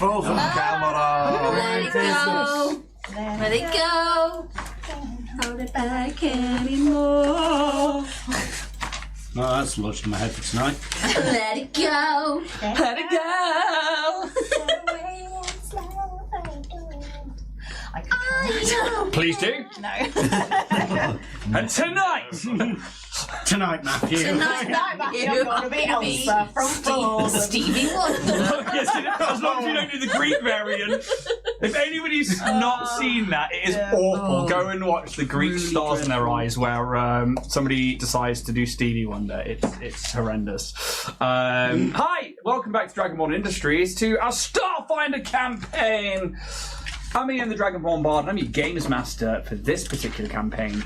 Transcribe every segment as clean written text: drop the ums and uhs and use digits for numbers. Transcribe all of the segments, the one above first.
Frozen camera. Let it go. Let it go. Hold it back anymore. No, that's lodged in my head for tonight. Let it go. Let it go. Please do. No. And tonight, Matthew. Tonight, Matthew, I'm gonna be Elsa from Frozen. Stevie Wonder. yes, as long as you don't do the Greek variant. If anybody's not seen that, it is awful. Go and watch the Greek Stars in Their Eyes, where somebody decides to do Stevie Wonder. It's horrendous. Hi, welcome back to Dragonborn Industries to our Starfinder campaign. I'm Ian, the Dragonborn Bard, and I'm your Games Master for this particular campaign.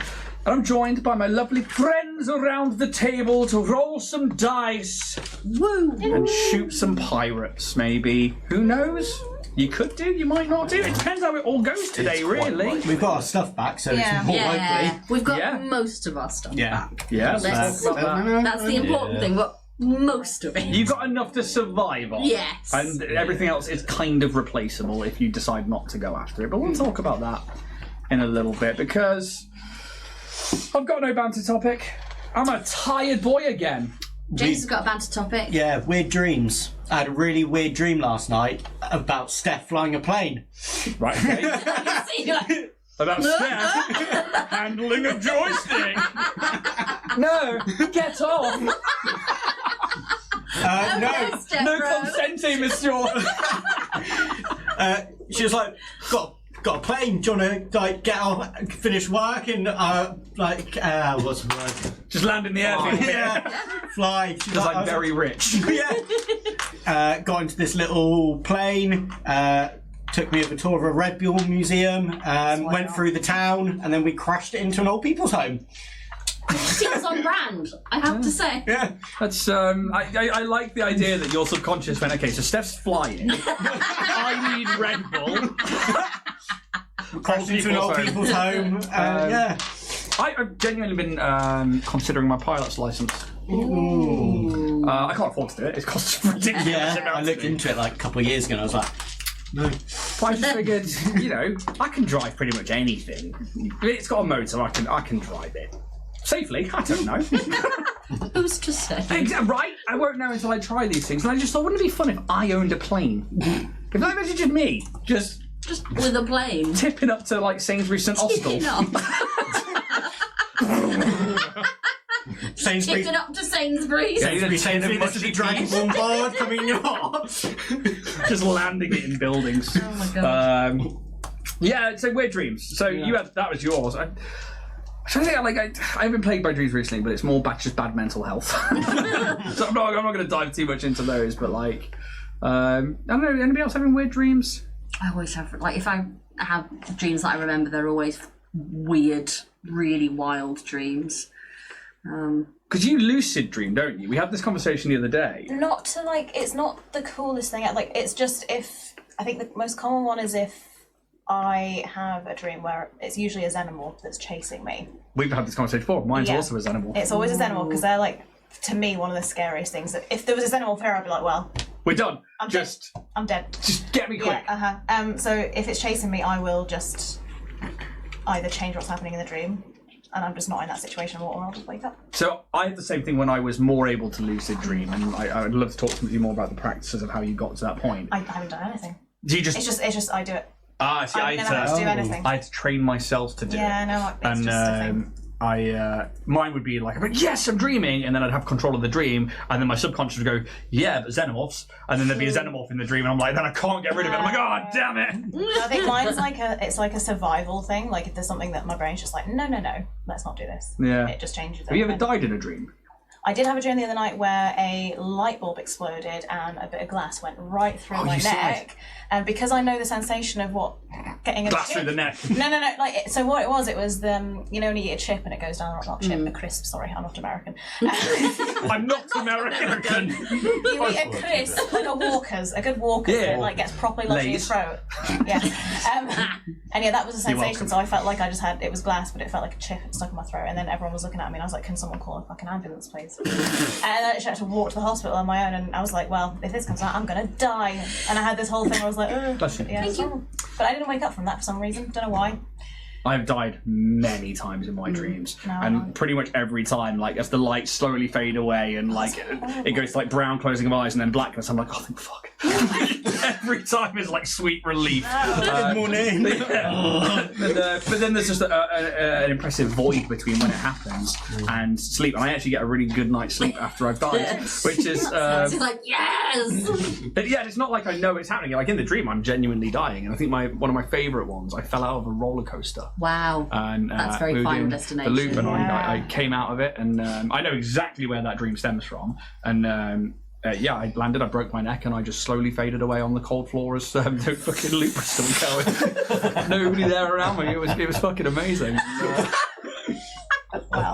And I'm joined by my lovely friends around the table to roll some dice. Woo! And shoot some pirates, maybe. Who knows? You could do, you might not do. It depends how it all goes today, really. We've got our stuff back, so Yeah. it's more likely. We've got most of our stuff back. Yeah, That's the important thing, but most of it. You've got enough to survive on. Yes. And everything else is kind of replaceable if you decide not to go after it. But we'll talk about that in a little bit, because I've got no banter topic. I'm a tired boy again. James has got a banter topic. Yeah, weird dreams. I had a really weird dream last night about Steph flying a plane. Right, okay. See, About Steph handling a joystick. No, get off. No consenting, monsieur. She was like, got a plane. Do you want to like get off, finish work, and what's the word? Just land in the air. Yeah, fly. She's Because I'm very rich. Yeah. Got into this little plane. Took me a tour of a Red Bull museum. Went through the town, and then we crashed it into an old people's home. Seems on brand, I have to say. Yeah. That's I like the idea that your subconscious went, okay, so Steph's flying. I need Red Bull. Crashed into an old people's home. Yeah. I've genuinely been considering my pilot's license. Ooh. I can't afford to do it. It costs ridiculous. Yeah, I looked into it like a couple of years ago and I was like, no. I just figured, I can drive pretty much anything. It's got a motor, I can drive it. Safely, I don't know. Who's to say? Right? I won't know until I try these things. And I just thought, wouldn't it be fun if I owned a plane? If that was just me, just with a plane. Tipping up to like Sainsbury's St Austell. Sainsbury's. Tipping up to Sainsbury's. Sainsbury's saying that must be Dragonborn Bard coming yours. Just landing it in buildings. Oh my god. Yeah, so weird dreams. So that was yours. I haven't played by dreams recently, but it's more just bad mental health. So I'm not going to dive too much into those, but I don't know. Anybody else having weird dreams? I always have, if I have dreams that I remember, they're always weird, really wild dreams. Because you lucid dream, don't you? We had this conversation the other day. Not to it's not the coolest thing. It's just if I think the most common one is if I have a dream where it's usually a xenomorph that's chasing me. We've had this conversation before. Mine's also a xenomorph. It's always a xenomorph because they're to me, one of the scariest things. That if there was a xenomorph here, I'd be like, well, we're done. I'm dead. Just get me quick. Yeah, so if it's chasing me, I will just either change what's happening in the dream, and I'm just not in that situation, or I'll just wake up. So I had the same thing when I was more able to lucid dream, and I would love to talk to you more about the practices of how you got to that point. I haven't done anything. Do you just? It's just I do it. Ah, see, I never had to do anything. I had to train myself to do it. Yeah, no, it's just a thing. Mine would be like, yes, I'm dreaming, and then I'd have control of the dream, and then my subconscious would go, yeah, but xenomorphs, and then there'd be a xenomorph in the dream, and I'm like, then I can't get rid of it. I'm like, oh, damn it. I think mine's it's like a survival thing. Like if there's something that my brain's just like, no, let's not do this. Yeah. It just changes. Have you ever died in a dream? I did have a dream the other night where a light bulb exploded and a bit of glass went right through my neck. And because I know the sensation of what getting a Blast chip. through the neck. No. Like, so what it was the you know when you eat a chip and it goes down, not chip, a crisp. Sorry, I'm not American. I'm not American. You eat a crisp, like a Walker's, a good Walker's, and it like gets properly lodged in your Lay's. throat. Yeah. And yeah, that was the You're sensation. welcome. So I felt like I just had it was glass, but it felt like a chip stuck in my throat. And then everyone was looking at me, and I was like, "Can someone call a fucking ambulance, please?" And I actually had to walk to the hospital on my own, and I was like, "Well, if this comes out, I'm gonna die." And I had this whole thing. I was like, "Oh, Bless you. yeah." Thank you. But I didn't wake up from that for some reason. Don't know why. I've died many times in my dreams, No. and pretty much every time, like as the lights slowly fade away and like it goes to, like brown closing of eyes and then blackness, I'm like, oh thank fuck. Every time is like sweet relief. Good morning. But then there's just an impressive void between when it happens and sleep, and I actually get a really good night's sleep after I've died, which is It's like, yes! but yeah, it's not like I know it's happening. Like in the dream, I'm genuinely dying, and I think one of my favourite ones, I fell out of a roller coaster. Wow. And That's very we were Final doing Destination. The loop, and Yeah. I came out of it, and I know exactly where that dream stems from. And yeah, I landed, I broke my neck, and I just slowly faded away on the cold floor as the fucking loop was still going. Nobody there around me. It was fucking amazing. Wow.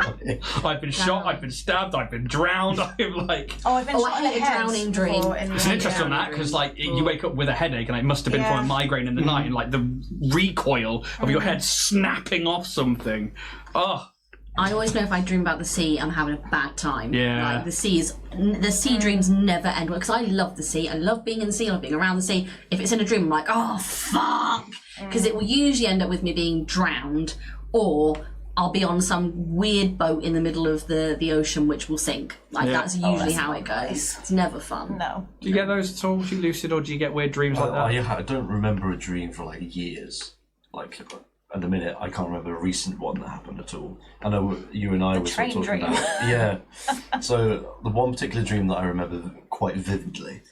I've been shot, I've been stabbed, I've been drowned. I'm like. Oh, I've been Oh, I shot in the hate a head drowning dream. before in It's the- an interesting on that because, like, you wake up with a headache, and it must have been from Yeah. a migraine in the night, and like the recoil of your head snapping off something. Oh, I always know if I dream about the sea, I'm having a bad time. Yeah. Like the sea dreams never end well because I love the sea. I love being in the sea. I love being around the sea. If it's in a dream, I'm like, oh fuck, because it will usually end up with me being drowned, or I'll be on some weird boat in the middle of the ocean which will sink. Like that's usually that's how not it goes. It's never fun. No. do you get those at all? Do you lucid, or do you get weird dreams like that? I don't remember a dream for like years. Like at the minute, I can't remember a recent one that happened at all. I know you and I were sort of train talking dream. about. Yeah. So the one particular dream that I remember quite vividly,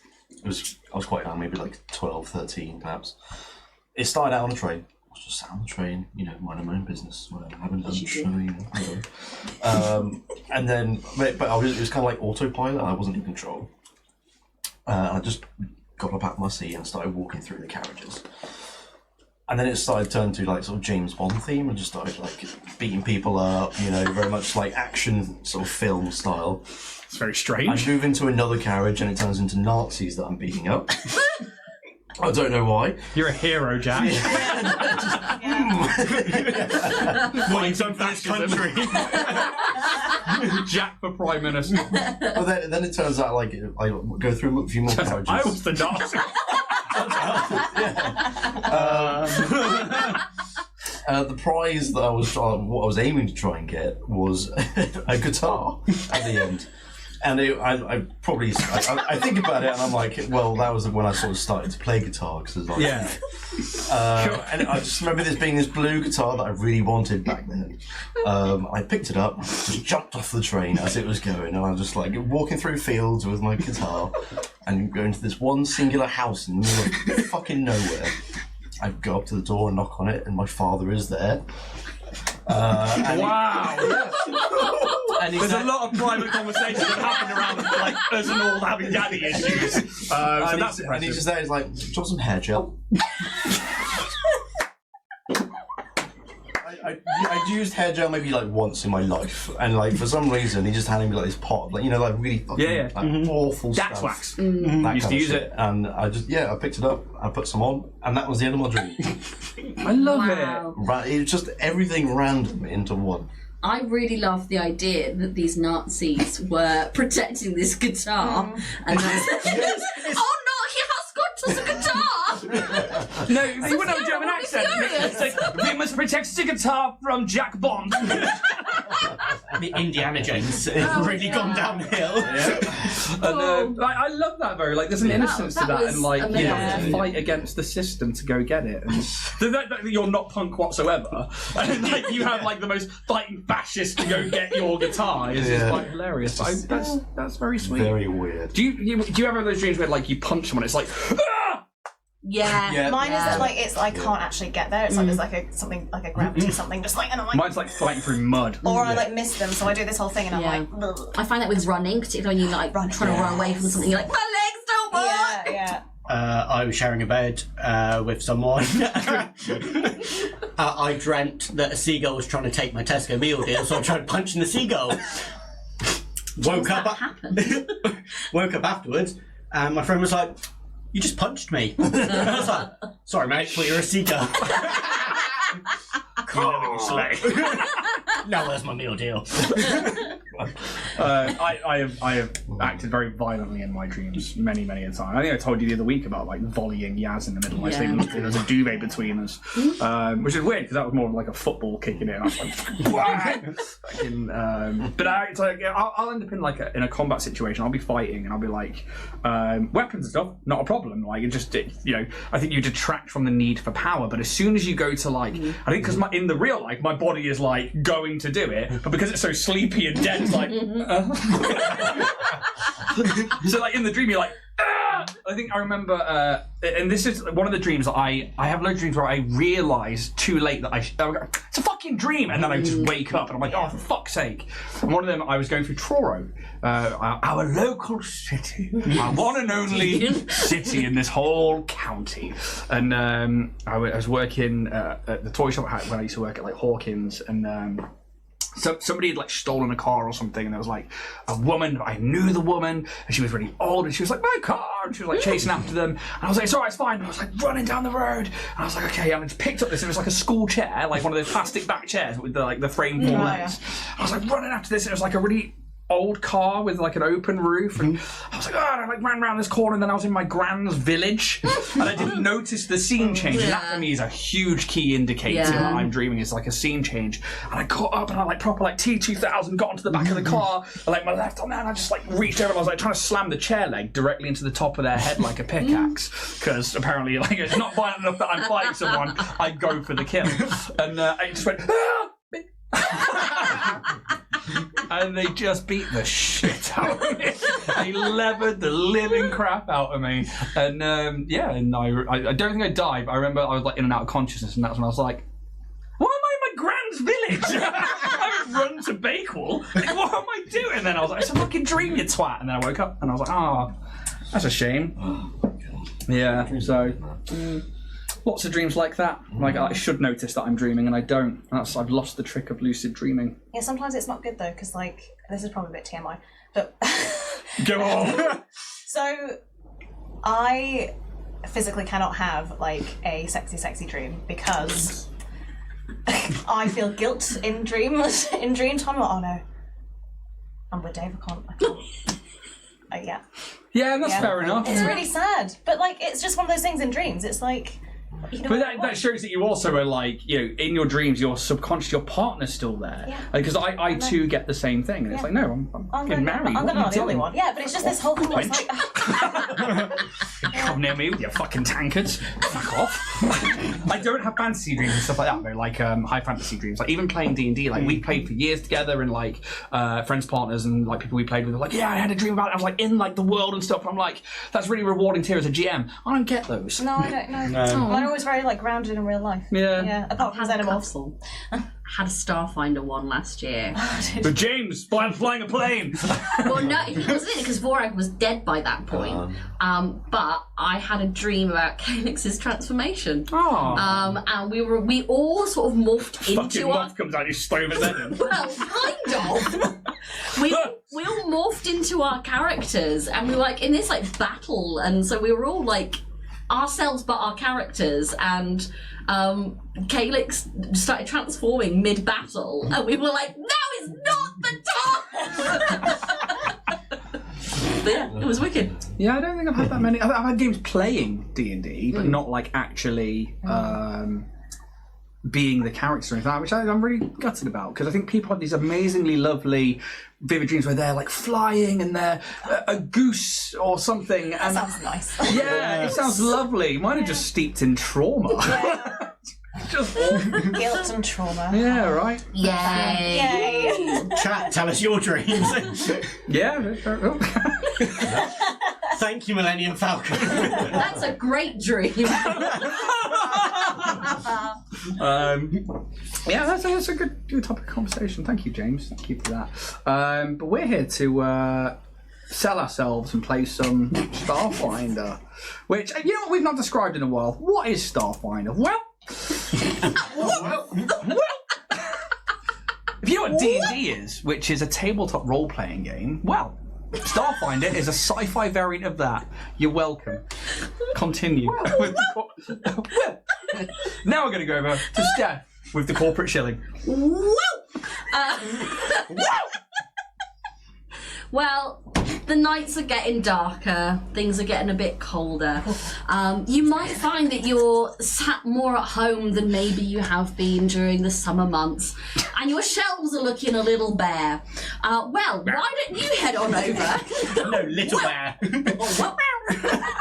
I was quite young, maybe like 12, 13 perhaps. It started out on a train. I was just sat on the train, minding my own business, having lunch, and then, but it was kind of like autopilot. I wasn't in control. I just got up out of my seat and started walking through the carriages. And then it started turning to like sort of James Bond theme, and just started like beating people up, very much like action sort of film style. It's very I strange. move into another carriage and it turns into Nazis that I'm beating up. I don't know why. You're a hero, Jack. What you've done for this country. Jack for Prime Minister. But then it turns out like I go through a few more carriages. I was the Nazi. The prize that what I was aiming to try and get was a guitar at the end. And I think about it and I'm like, well, that was when I sort of started to play guitar because like, Yeah. and I just remember this being this blue guitar that I really wanted back then. I picked it up, just jumped off the train as it was going, and I was just like walking through fields with my guitar and going to this one singular house in the middle of fucking nowhere. I go up to the door and knock on it, and my father is there. Wow. And he's There's a like- lot of private conversations that happen around like us and all having daddy issues. So and that's he's impressive. just there, he's like, do you want some hair gel? I'd used hair gel maybe like once in my life, and like for some reason he just handed me like this pot of, like like really fucking like, awful Dax stuff. wax. That Used kind to of use shit. it. And I picked it up, I put some on, and that was the end of my dream. I love Wow. It was just everything random into one. I really love the idea that these Nazis were protecting this guitar, and that's oh no, he has got us a guitar. it. No, you wouldn't have a German I'll be accent. furious. It's like, we must protect the guitar from Jack Bond. The Indiana Jones Oh, really yeah. gone downhill. And I love that very, like, there's an innocence to that that, was and like, you have to amazing. fight against the system to go get it. And that you're not punk whatsoever, and like you have like the most fighting fascist to go get your guitar. It's just Yeah. quite hilarious. That's very sweet. Very weird. Do you ever have those dreams where like you punch someone? It's like, ah! Yeah. Yeah. Mine is that like I can't actually get there. It's like there's like something like a gravity something just like and I'm like Mine's like fighting through mud. or I like miss them, so I do this whole thing and I'm Yeah. like ugh. I find that with running, particularly when you like trying to run away from something, you're like, my legs don't work. Yeah. I was sharing a bed with someone. I dreamt that a seagull was trying to take my Tesco meal deal, so I tried punching the seagull. Woke up afterwards, and my friend was like, "You just punched me." And I was like, "Sorry, mate, but you're a seagull." No, that's my meal deal. I have acted very violently in my dreams many a time. I think I told you the other week about like volleying Yaz in the middle of my sleep. There was a duvet between us, which is weird because that was more like a football kicking in. I was like, but it's like I'll end up in like in a combat situation. I'll be fighting and I'll be like, weapons and stuff, not a problem. Like I think you detract from the need for power. But as soon as you go to like, I think because in the real life my body is like going to do it, but because it's so sleepy and dead, it's like. So like in the dream you're like I think I remember and this is one of the dreams that I have loads of dreams where I realise too late that it's a fucking dream, and then I just wake up and I'm like, oh, for fuck's sake. And one of them, I was going through Truro, our local city, our one and only city in this whole county, and I was working at the toy shop when I used to work at like Hawkins, and so somebody had like stolen a car or something, and there was like a woman. I knew the woman, and she was really old, and she was like, "My car!" And she was like chasing after them. And I was like, "It's alright, it's fine." And I was like running down the road, and I was like, "Okay." And I just picked up this. It was like a school chair, like one of those plastic back chairs with the frame four legs. I was like running after this, and it was like a really old car with like an open roof, and I was like, oh, and I like ran around this corner, and then I was in my grand's village, and I didn't notice the scene change. And that for me is a huge key indicator that I'm dreaming. Is like a scene change, and I caught up, and I like proper like T2000 got onto the back of the car, I like my left on there, and I just like reached over, and I was like trying to slam the chair leg directly into the top of their head like a pickaxe, because apparently like it's not violent enough that I'm fighting someone, I go for the kill, and I just went. And they just beat the shit out of me. They levered the living crap out of me. And and I don't think I died, but I remember I was like in and out of consciousness, and that's when I was like, why am I in my grand's village? I haven't run to Bakewell. Like, what am I doing? And then I was like, it's a fucking dream, you twat. And then I woke up and I was like, that's a shame. Oh my God. Yeah, so... lots of dreams like that. Like I should notice that I'm dreaming and I don't. I've lost the trick of lucid dreaming. Yeah, sometimes it's not good though, because like this is probably a bit TMI, but Go on. So I physically cannot have like a sexy dream because I feel guilt in dreams. In dream time, I'm like, oh no, I'm with Dave. I can't. Yeah. Yeah, that's fair enough. It's really sad, but like it's just one of those things in dreams. It's like. You know, but that shows that you also are like, in your dreams, your subconscious, your partner's still there. Because I too get the same thing, and it's like, no, I'm getting married. I'm not the only one. Yeah, but it's just this whole thing. It's like, come near me with your fucking tankards. Fuck off. I don't have fantasy dreams and stuff like that, though. Like high fantasy dreams. Like even playing D&D, like we played for years together, and like friends, partners, and like people we played with were like, yeah, I had a dream about it. I was like in like the world and stuff. I'm like, that's really rewarding to hear as a GM. I don't get those. No, I don't know. No. I'm always very like grounded in real life. Yeah. Apart from Xenomorphs. I had a Starfinder one last year. But James, flying a plane. Well, no, he wasn't in it because Vorag was dead by that point. But I had a dream about Calyx's transformation. And we all sort of morphed into fucking moth comes out your stove at then. Well, kind of. We all morphed into our characters, and we were like in this like battle, and so we were all like ourselves but our characters, and Calyx started transforming mid-battle, and we were like, that is not the time! But yeah, it was wicked. Yeah, I don't think I've had that many. I've had games playing D&D, but not like actually being the character or anything like that, which I'm really gutted about, because I think people have these amazingly lovely vivid dreams where they're like flying and they're a goose or something. That sounds nice. Yeah, it sounds lovely. Mine are just steeped in trauma. Yeah. Just guilt and trauma. Yeah, right. Yay. Chat, tell us your dreams. Yeah. Thank you, Millennium Falcon. That's a great dream. Yeah, that's a good topic of conversation. Thank you, James. Thank you for that. But we're here to sell ourselves and play some Starfinder, which, you know what we've not described in a while. What is Starfinder? Well, if you know what D&D is, which is a tabletop role-playing game, well, Starfinder is a sci-fi variant of that. You're welcome. Continue. Now we're going to go over to Steph with the corporate shilling. Well, the nights are getting darker, things are getting a bit colder. You might find that you're sat more at home than maybe you have been during the summer months, and your shelves are looking a little bare. Why don't you head on over? No, little bear.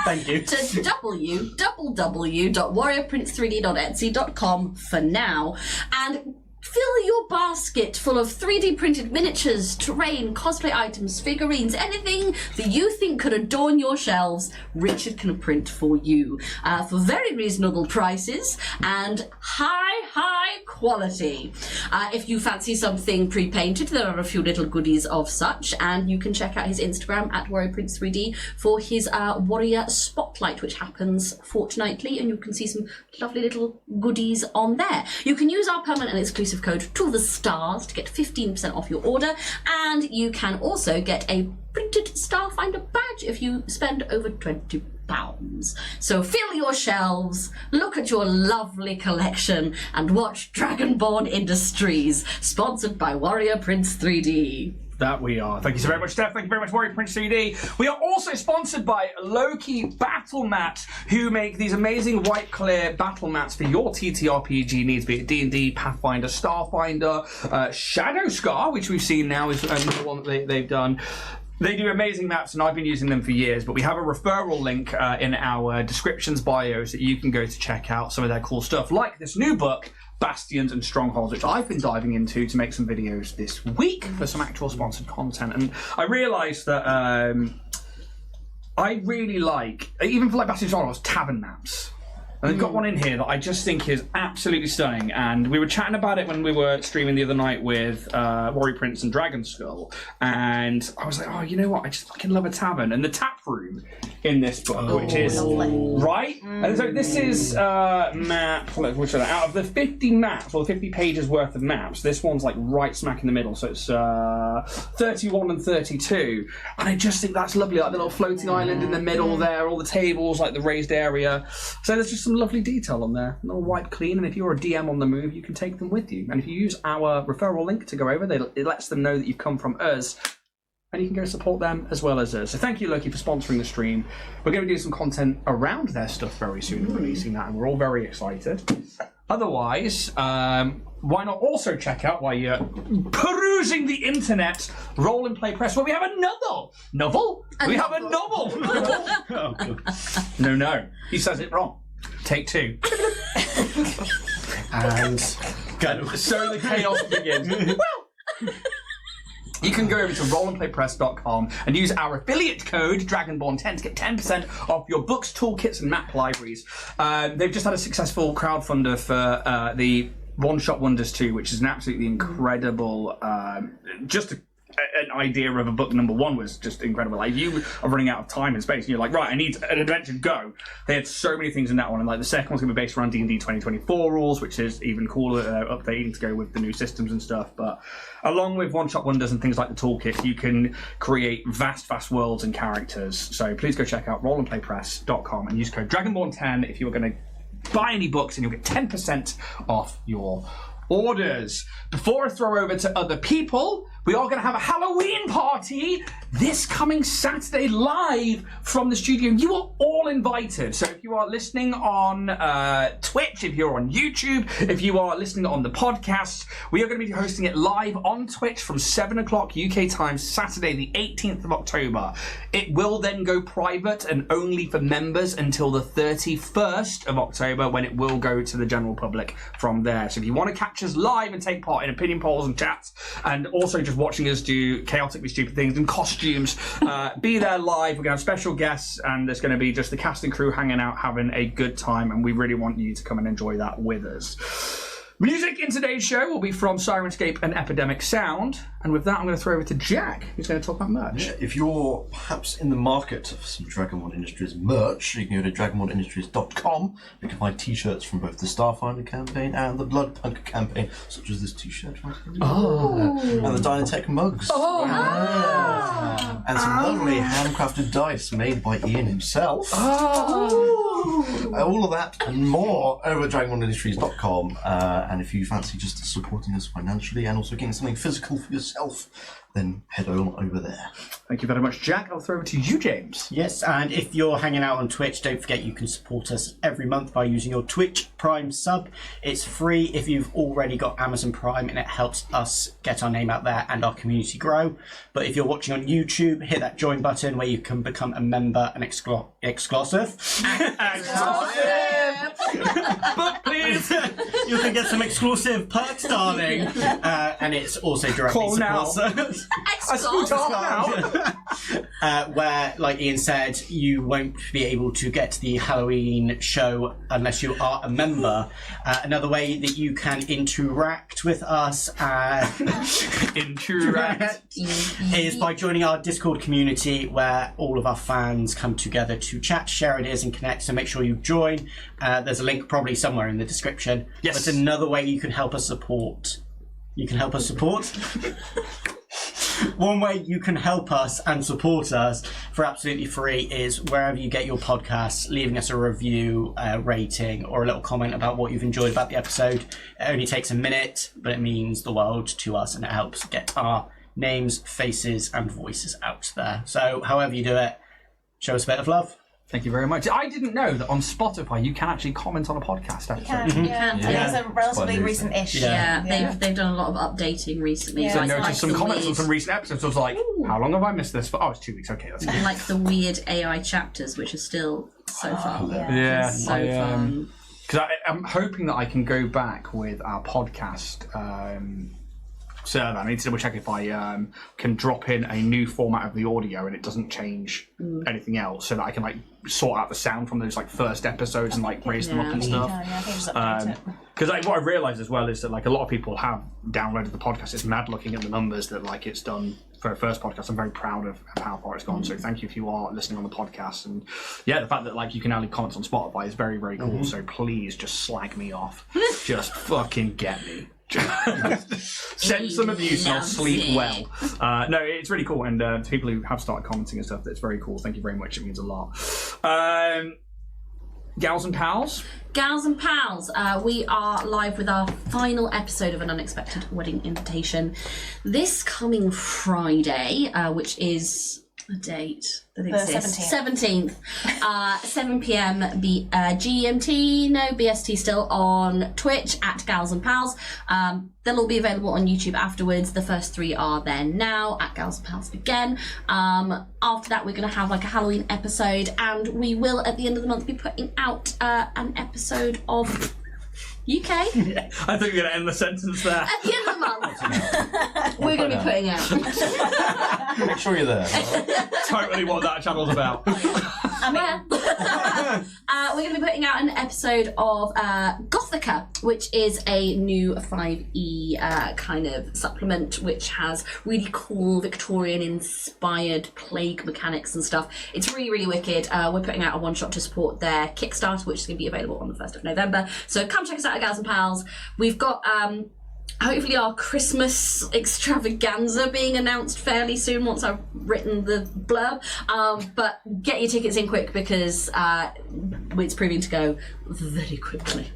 Thank you. To www.warriorprince3d.etsy.com for now, and fill your basket full of 3D printed miniatures, terrain, cosplay items, figurines, anything that you think could adorn your shelves. Richard can print for you for very reasonable prices and high quality. If you fancy something pre-painted, there are a few little goodies of such, and you can check out his Instagram at WarriorPrince3D for his Warrior Spotlight, which happens fortnightly, and you can see some lovely little goodies on there. You can use our permanent and exclusive code to the stars to get 15% off your order, and you can also get a printed Starfinder badge if you spend over £20. So fill your shelves, look at your lovely collection, and watch Dragonborn Industries, sponsored by Warrior Prince 3D. That we are. Thank you so very much, Steph. Thank you very much, Warrior Prince 3D. We are also sponsored by Loki Battle Mat, who make these amazing white clear battle mats for your TTRPG needs, be it D&D, Pathfinder, Starfinder, Shadow Scar, which we've seen now is another one that they've done. They do amazing maps, and I've been using them for years, but we have a referral link in our descriptions bios that you can go to check out some of their cool stuff, like this new book, Bastions and Strongholds, which I've been diving into to make some videos this week for some actual sponsored content. And I realised that I really like, even for like Bastions and Strongholds, tavern maps. And they've got one in here that I just think is absolutely stunning. And we were chatting about it when we were streaming the other night with Warrior Prince and Dragon Skull. And I was like, oh, you know what? I just fucking love a tavern. And the tap room in this book, which is right. And so this is map, which are out of the 50 maps, or 50 pages worth of maps, this one's like right smack in the middle. So it's 31 and 32. And I just think that's lovely. Like the little floating island in the middle there, all the tables, like the raised area. So there's just some lovely detail on there, all wiped clean, and if you're a DM on the move, you can take them with you. And if you use our referral link to go over, it lets them know that you've come from us, and you can go support them as well as us. So thank you, Loki, for sponsoring the stream. We're going to do some content around their stuff very soon, releasing that, and we're all very excited. Otherwise, why not also check out, while you're perusing the internet, Roll and Play Press, where we have another novel. We have a novel. No, he says it wrong. Take two. And go. So the chaos begins. You can go over to rollandplaypress.com and use our affiliate code Dragonborn10 to get 10% off your books, toolkits, and map libraries. They've just had a successful crowdfunder for the One Shot Wonders 2, which is an absolutely incredible, an idea of a book number one was just incredible. Like, if you are running out of time and space and you're like, right, I need an adventure to go. They had so many things in that one, and like the second one's going to be based around D&D 2024 rules, which is even cooler, updating to go with the new systems and stuff. But along with one-shot wonders and things like the toolkit, you can create vast worlds and characters. So please go check out rollandplaypress.com and use code Dragonborn10 if you're going to buy any books, and you'll get 10% off your orders. Before I throw over to other people, we are going to have a Halloween party this coming Saturday live from the studio. You are all invited. So if you are listening on Twitch, if you're on YouTube, if you are listening on the podcast, we are going to be hosting it live on Twitch from 7 o'clock UK time, Saturday the 18th of October. It will then go private and only for members until the 31st of October, when it will go to the general public from there. So if you want to catch us live and take part in opinion polls and chats, and also just watching us do chaotically stupid things and costumes, be there live. We're going to have special guests, and there's going to be just the cast and crew hanging out, having a good time, and we really want you to come and enjoy that with us. Music in today's show will be from Syrinscape and Epidemic Sound. And with that, I'm going to throw over to Jack, who's going to talk about merch. Yeah, if you're perhaps in the market for some Dragonborn Industries merch, you can go to dragonbornindustries.com. You can buy t-shirts from both the Starfinder campaign and the Bloodpunk campaign, such as this t-shirt right here. And the Dynatech mugs. And some lovely handcrafted dice made by Ian himself. All of that and more over at dragonbornindustries.com. And if you fancy just supporting us financially and also getting something physical for yourself, then head on over there. Thank you very much, Jack. I'll throw over to you, James. Yes, and if you're hanging out on Twitch, don't forget you can support us every month by using your Twitch Prime sub. It's free if you've already got Amazon Prime, and it helps us get our name out there and our community grow. But if you're watching on YouTube, hit that join button where you can become a member and exclusive. But please, You can get some exclusive perks, darling. And it's also directly Call now. supports where, like Ian said, you won't be able to get to the Halloween show unless you are a member. Another way that you can interact with us is by joining our Discord community, where all of our fans come together to chat, share ideas and connect. So make sure you join. There's a link probably somewhere in the description. Yes. But another way you can help us support. One way you can help us and support us for absolutely free is wherever you get your podcasts, leaving us a review, rating, or a little comment about what you've enjoyed about the episode. It only takes a minute, but it means the world to us, and it helps get our names, faces, and voices out there. So however you do it, show us a bit of love. Thank you very much. I didn't know that on Spotify you can actually comment on a podcast episode. You can. It's a relatively recent-ish. Yeah, they've done a lot of updating recently. Yeah. So I it's noticed like some the comments on weird, some recent episodes. I was like, how long have I missed this for? Oh, it's 2 weeks. Okay, that's good. like the weird AI chapters, which are still so fun. Yeah, So fun. because I'm hoping that I can go back with our podcast server. I need to double check if I can drop in a new format of the audio and it doesn't change anything else, so that I can like sort out the sound from those like first episodes and like raise them up and stuff. I think just update it. Because like, what I've realised as well is that like a lot of people have downloaded the podcast. It's mad looking at the numbers that like it's done for a first podcast. I'm very proud of how far it's gone. So thank you if you are listening on the podcast. And yeah, the fact that like you can now leave comments on Spotify is very, very cool. So please just slag me off. Just fucking get me. Send some abuse and I'll sleep well. No, it's really cool, and to people who have started commenting and stuff, that's very cool. Thank you very much. It means a lot. Gals and Pals. Gals and Pals, we are live with our final episode of An Unexpected Wedding Invitation this coming Friday, which is a date that exists. 17th. 7 p.m. GMT, no BST still, on Twitch at Gals and Pals. They'll all be available on YouTube afterwards. The first 3 are there now at Gals and Pals again. After that, we're going to have like a Halloween episode, and we will at the end of the month be putting out an episode of UK. Yeah, I think you're going to end the sentence there. At the end of the month, we're going to be putting out. Make sure you're there. Totally what that channel's about. We're going to be putting out an episode of Gothica, which is a new 5e kind of supplement, which has really cool Victorian-inspired plague mechanics and stuff. It's really, really wicked. We're putting out a one-shot to support their Kickstarter, which is going to be available on the 1st of November. So come check us out at Gals and Pals. We've got hopefully our Christmas extravaganza being announced fairly soon once I've written the blurb. But get your tickets in quick, because it's proving to go very quickly.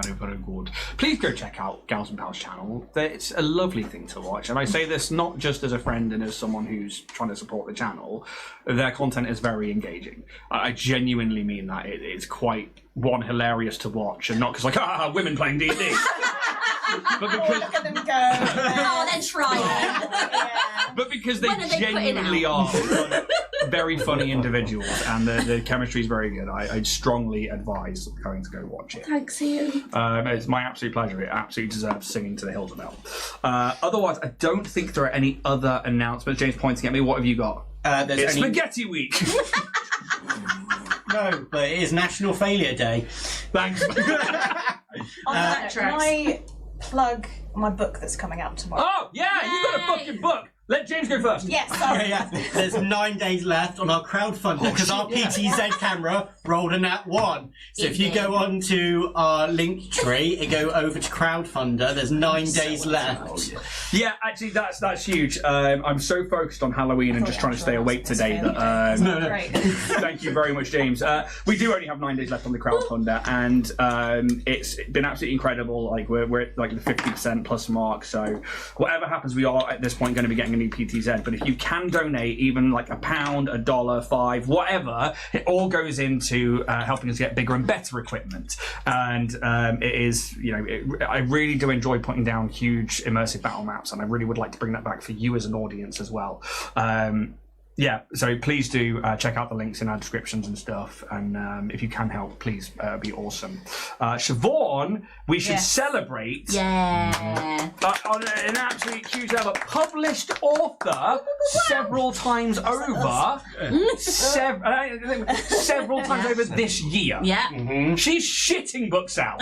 Very, very good. Please go check out Gals and Pals channel. It's a lovely thing to watch, and I say this not just as a friend and as someone who's trying to support the channel. Their content is very engaging. I genuinely mean that. It's quite hilarious to watch, and not because like women playing D&D. But because, Look at them go. Oh, they're trying. but because they When are they genuinely are very funny individuals, and the chemistry is very good. I strongly advise going to go watch it. Thanks, Ian. It's my absolute pleasure. It absolutely deserves singing to the hills about. Otherwise, I don't think there are any other announcements. James pointing at me. What have you got? It's Spaghetti Week. No, but it is National Failure Day. Thanks. On that note, tracks. can I plug my book that's coming out tomorrow? Oh, yeah, you got a fucking book. Let James go first. Yes, sorry. Yeah. There's 9 days left on our crowdfunder because our PTZ camera rolled a nat 1. So if you go on to our link tree and go over to crowdfunder, there's 9 days left. Yeah, actually, that's huge. I'm so focused on Halloween and just trying to stay awake today that. Great. Thank you very much, James. We do only have 9 days left on the crowdfunder, and it's been absolutely incredible. Like we're at like the 50% plus mark. So whatever happens, we are at this point going to be getting a new PTZ. But if you can donate, even like £1, $1, $5, whatever, it all goes into helping us get bigger and better equipment. And it is, I really do enjoy putting down huge immersive battle maps, and I really would like to bring that back for you as an audience as well. Yeah, so please do check out the links in our descriptions and stuff, and if you can help, please be awesome. Siobhan, we should celebrate on an absolute huge level. Published author several times over, several times over this year. Yeah. She's shitting books out.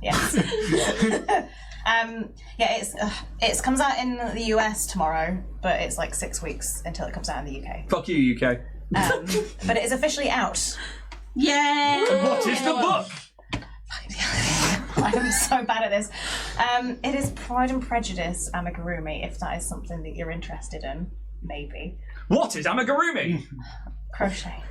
Yes. It comes out in the US tomorrow, but it's like 6 weeks until it comes out in the UK. Fuck you, UK. But it is officially out. Yay! What is the book? I'm so bad at this. It is Pride and Prejudice Amigurumi, if that is something that you're interested in, maybe. What is amigurumi? Crochet.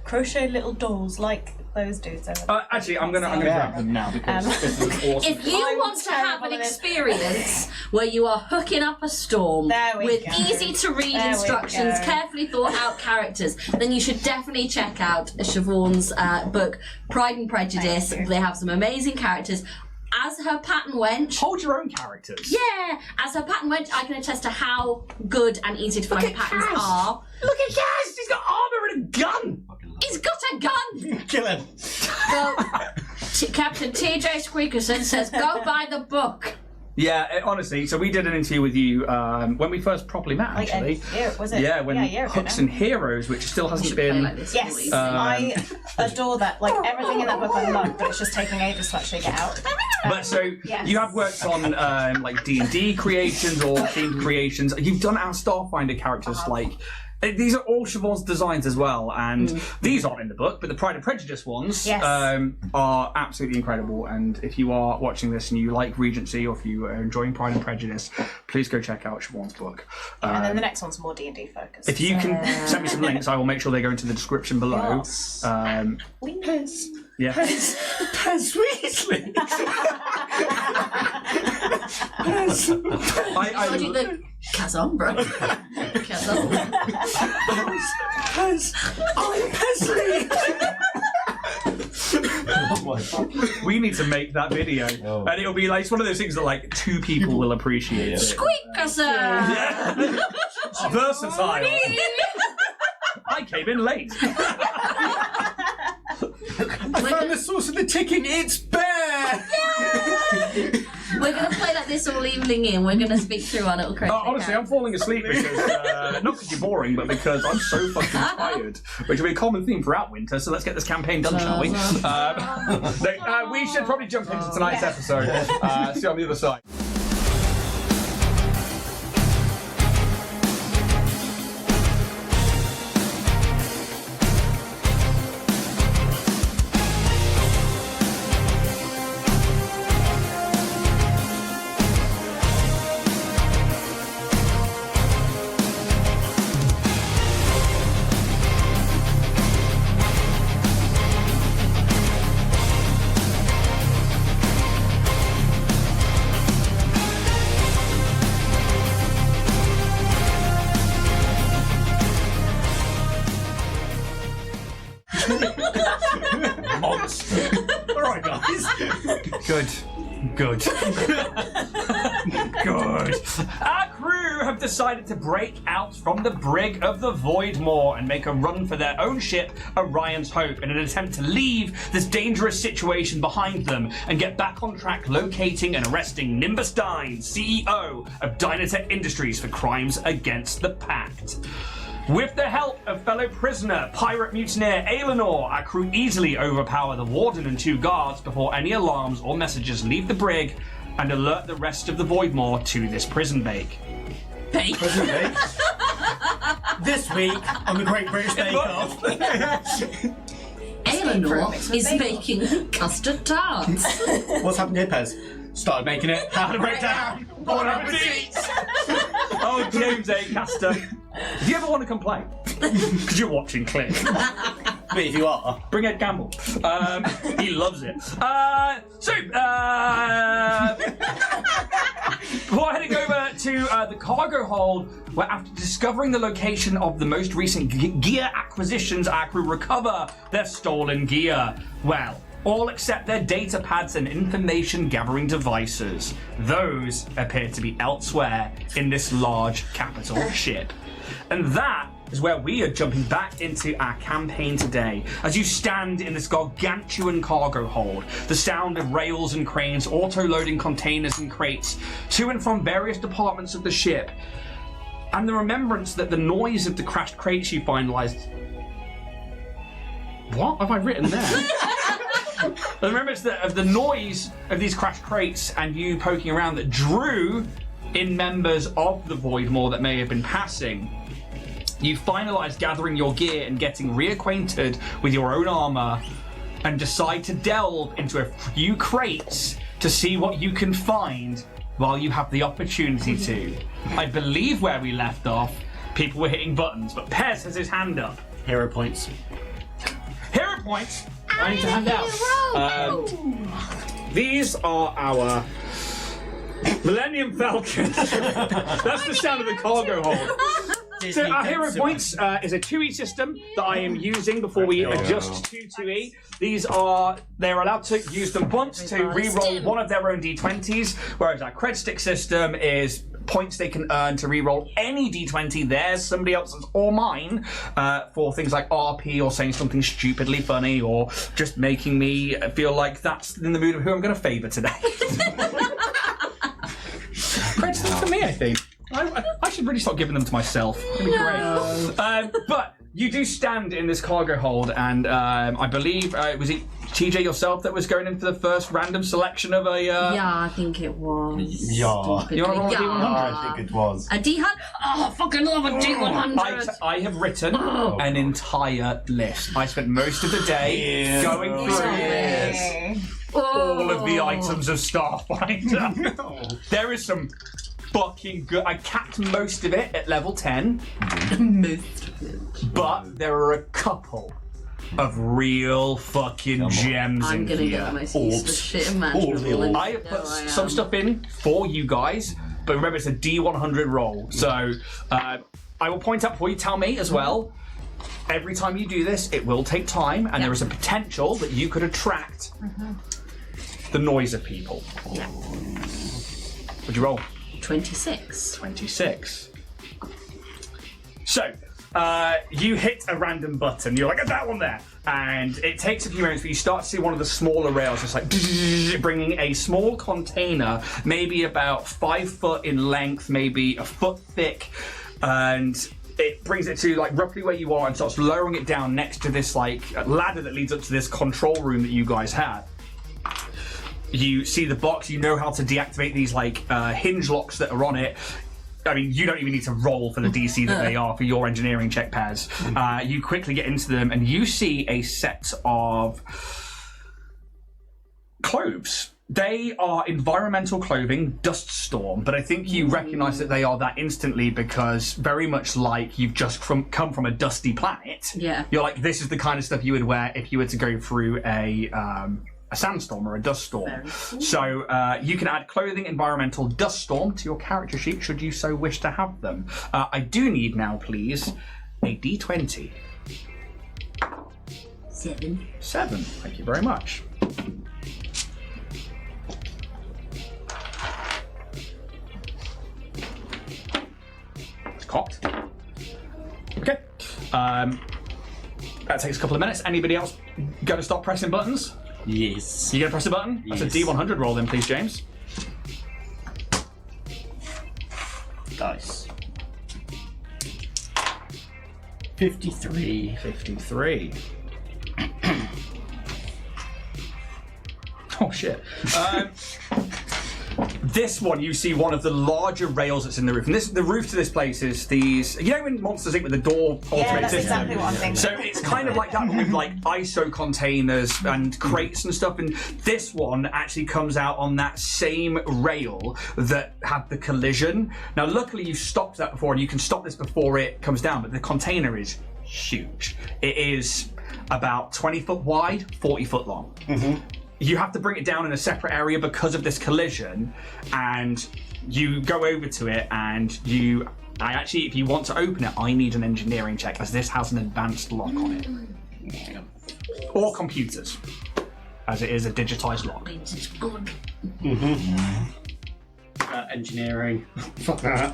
Crochet little dolls like those dudes over there. Actually, I'm gonna grab them now because this is awesome. If you want to have an experience where you are hooking up a storm with easy to read instructions, carefully thought out characters, then you should definitely check out Siobhan's book, Pride and Prejudice. They have some amazing characters. As her pattern wench... Hold your own characters. Yeah, as her pattern wench, I can attest to how good and easy to find the patterns are. Look at Cass! He's got armour and a gun! He's got a gun! Kill him. Well, Captain TJ Squeakerson says, go buy the book. Yeah, honestly, so we did an interview with you when we first properly met, actually. Was it? Yeah, when Hooks and Heroes, which still hasn't been... Like this, yes, please. I adore that. Like, everything in that book I love, but it's just taking ages to actually get out. But so, you have worked on like D&D creations or themed creations. You've done our Starfinder characters, like... These are all Siobhan's designs as well, and these aren't in the book, but the Pride and Prejudice ones are absolutely incredible. And if you are watching this and you like Regency, or if you are enjoying Pride and Prejudice, please go check out Siobhan's book. And then the next one's more D&D focused. If you can send me some links, I will make sure they go into the description below. Yes. Pez. Yeah. Pez Weasley. I do the Cassandra. Pez. I'm Pesley. We need to make that video, and it'll be like it's one of those things that like 2 people will appreciate. Squeakerson. Yeah. Versatile. I came in late. I found the source of the ticking. It's Bear. We're going to play like this all evening in. We're going to speak through our little crazy honestly, I'm falling asleep because, not because you're boring, but because I'm so fucking tired, which will be a common theme throughout winter, so let's get this campaign done, shall we? We should probably jump into tonight's episode, see you on the other side. Alright, guys. Good. Good. Our crew have decided to break out from the brig of the Voidmoor and make a run for their own ship, Orion's Hope, in an attempt to leave this dangerous situation behind them and get back on track, locating and arresting Nimbus Dine, CEO of Dynatek Industries, for crimes against the Pact. With the help of fellow prisoner, pirate mutineer Aelinor, our crew easily overpower the warden and 2 guards before any alarms or messages leave the brig and alert the rest of the Voidmaw to this prison bake. Prison bake? This week on the Great British Bake Off. Eleanor is making custard tarts. What's happened here, Pez? Started making it. How to break down. Bon appetit. Oh, James A. Caster. If you ever want to complain, because you're watching Click, But if you are, bring Ed Campbell. He loves it. Before heading over to the cargo hold, where after discovering the location of the most recent gear acquisitions, our crew recover their stolen gear. Well, all except their data pads and information gathering devices. Those appear to be elsewhere in this large capital ship. And that is where we are jumping back into our campaign today. As you stand in this gargantuan cargo hold, the sound of rails and cranes auto-loading containers and crates to and from various departments of the ship, and the remembrance that the noise of the crashed crates you finalized... What have I written there? The remembrance of the noise of these crashed crates and you poking around that drew in members of the Voidmaw that may have been passing. You finalise gathering your gear and getting reacquainted with your own armour and decide to delve into a few crates to see what you can find while you have the opportunity to. I believe where we left off, people were hitting buttons, but Pez has his hand up. hero points. Hero points! I need to hand out. These are our Millennium Falcons. That's the sound of the cargo hold. So our hero points is a 2E system that I am using before we adjust to 2E. They're allowed to use them once to re-roll one of their own D20s, whereas our Cred stick system is points they can earn to re-roll any D20, theirs, somebody else's, or mine, for things like RP or saying something stupidly funny or just making me feel like that's in the mood of who I'm going to favour today. Cred stick for me, I think. I should really start giving them to myself. It'd be great. But you do stand in this cargo hold, and I believe was it TJ yourself that was going in for the first random selection of a? Yeah, I think it was. Yeah. You want to roll a D100? I think it was. A D100? Oh, I fucking love a D100! I have written an entire list. I spent most of the day going through all of the items of Starfinder. There is some fucking good. I capped most of it at level 10. But there are a couple of real fucking gems I'm in gonna here. get the most useless shit imaginable. I have put some stuff in for you guys, but remember it's a D100 roll. So I will point out before you tell me as well. Every time you do this, it will take time, and there is a potential that you could attract the noise of people. Yeah. Would you roll? 26. 26. So, you hit a random button. You're like, get that one there. And it takes a few moments, but you start to see one of the smaller rails just like bringing a small container, maybe about 5 foot in length, maybe a foot thick, and it brings it to like roughly where you are and starts lowering it down next to this like ladder that leads up to this control room that you guys have. You see the box, you know how to deactivate these like hinge locks that are on it. I mean, you don't even need to roll for the DC that they are for your engineering check, Paz. You quickly get into them and you see a set of clothes. They are environmental clothing, dust storm, but I think you recognise that they are that instantly because very much like you've just come from a dusty planet. Yeah. You're like, this is the kind of stuff you would wear if you were to go through a sandstorm or a dust storm. Cool. So you can add clothing, environmental, dust storm to your character sheet should you so wish to have them. I do need now, please, a D20. 7. 7. Thank you very much. It's cocked. Okay. That takes a couple of minutes. Anybody else going to start pressing buttons? Yes. You gonna press a button? That's a D100 roll then, please, James. Dice. 53. 53. Oh shit. This one, you see one of the larger rails that's in the roof. And the roof to this place is these... You know in Monsters Inc. with the door Yeah, alternate that's system? exactly what I'm thinking. So it's kind of like that, but with like ISO containers and crates and stuff. And this one actually comes out on that same rail that had the collision. Now, luckily, you stopped that before, and you can stop this before it comes down. But the container is huge. It is about 20 foot wide, 40 foot long. You have to bring it down in a separate area because of this collision, and you go over to it, and actually, if you want to open it, I need an engineering check, as this has an advanced lock on it. Or computers, as it is a digitized lock. It's good. Engineering. Fuck that.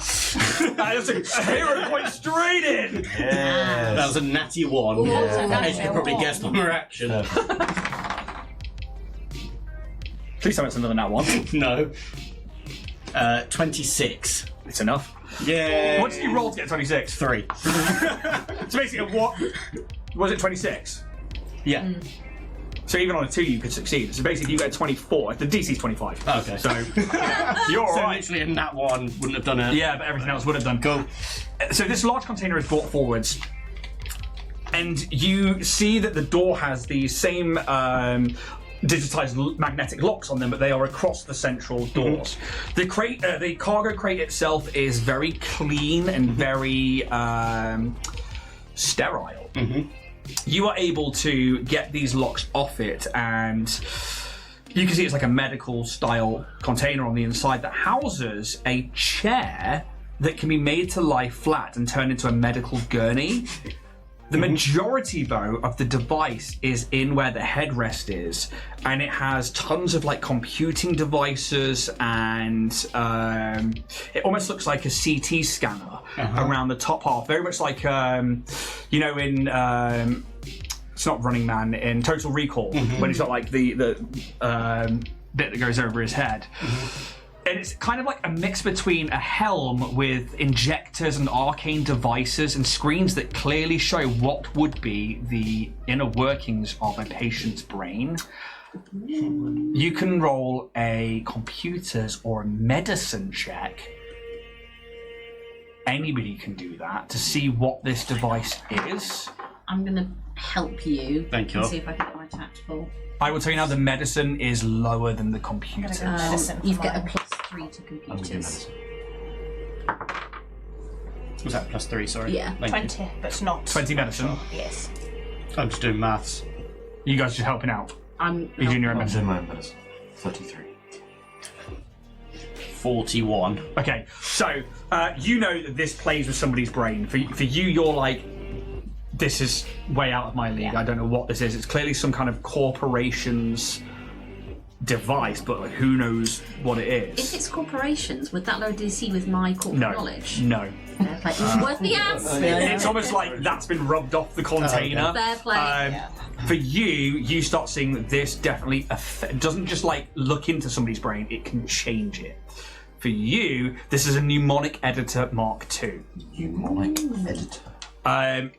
That is a hero point straight in! Yeah. That was a natty 1. Yeah. As you can probably guess by my action. Please tell me it's another nat 1. No. 26. It's enough. Yeah. What did you roll to get 26? 3. So basically, what was it? 26. Yeah. So even on a 2, you could succeed. So basically, you get 24. The DC's 25. Okay. So you're all So right. literally a nat 1 wouldn't have done it. Yeah, but everything else would have done. Cool. So this large container is brought forwards, and you see that the door has the same digitized magnetic locks on them, but they are across the central doors. The crate, the cargo crate itself, is very clean and very sterile. You are able to get these locks off it, and you can see it's like a medical style container on the inside that houses a chair that can be made to lie flat and turn into a medical gurney. The majority, though, of the device is in where the headrest is, and it has tons of like computing devices, and it almost looks like a CT scanner around the top half, very much like you know in it's not Running Man, in Total Recall, when he's got like the bit that goes over his head. And it's kind of like a mix between a helm with injectors and arcane devices and screens that clearly show what would be the inner workings of a patient's brain. You can roll a computers or a medicine check. Anybody can do that to see what this device is. I'm going to help you. Thank you. And see if I can get my tactical. I will tell you now, the medicine is lower than the computers. Medicine for You've got a mine. +3 to I'm gonna do computers. medicine. Was that +3? Sorry. Yeah. Thank 20, but not. 20 medicine. Yes. you. I'm just doing maths. You guys are just helping out. I'm You're doing your own I'm medicine. doing my own medicine. 33. 41. Okay, so you know that this plays with somebody's brain. For you, you're like, this is way out of my league. Yeah. I don't know what this is. It's clearly some kind of corporation's device, but like, who knows what it If is? it's corporations, would that lower DC with my corporate No, knowledge? no. Fair play. It's worth the ass. It's almost like that's been rubbed off the container. Fair play. For you start seeing that this definitely doesn't just like look into somebody's brain, it can change it. For you, this is a mnemonic editor Mark II. Mnemonic editor.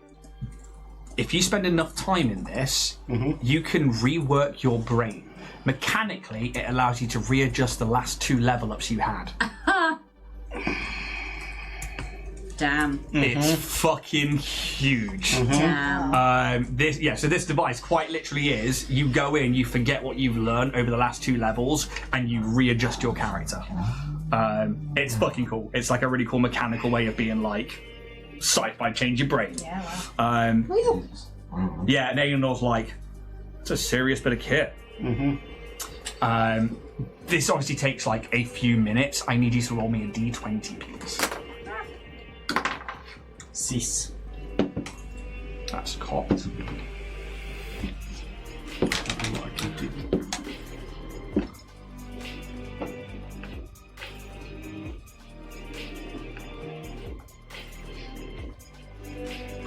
If you spend enough time in this, you can rework your brain. Mechanically, it allows you to readjust the last 2 level ups you had. Damn. It's fucking huge. Damn. So this device quite literally is, you go in, you forget what you've learned over the last 2 levels, and you readjust your character. It's fucking cool. It's like a really cool mechanical way of being like, sci-fi, change your brain. Yeah, wow. Yeah, and Aeonor's like, it's a serious bit of kit. This obviously takes like a few minutes. I need you to roll me a d20, please. 6. That's cocked. What I can do.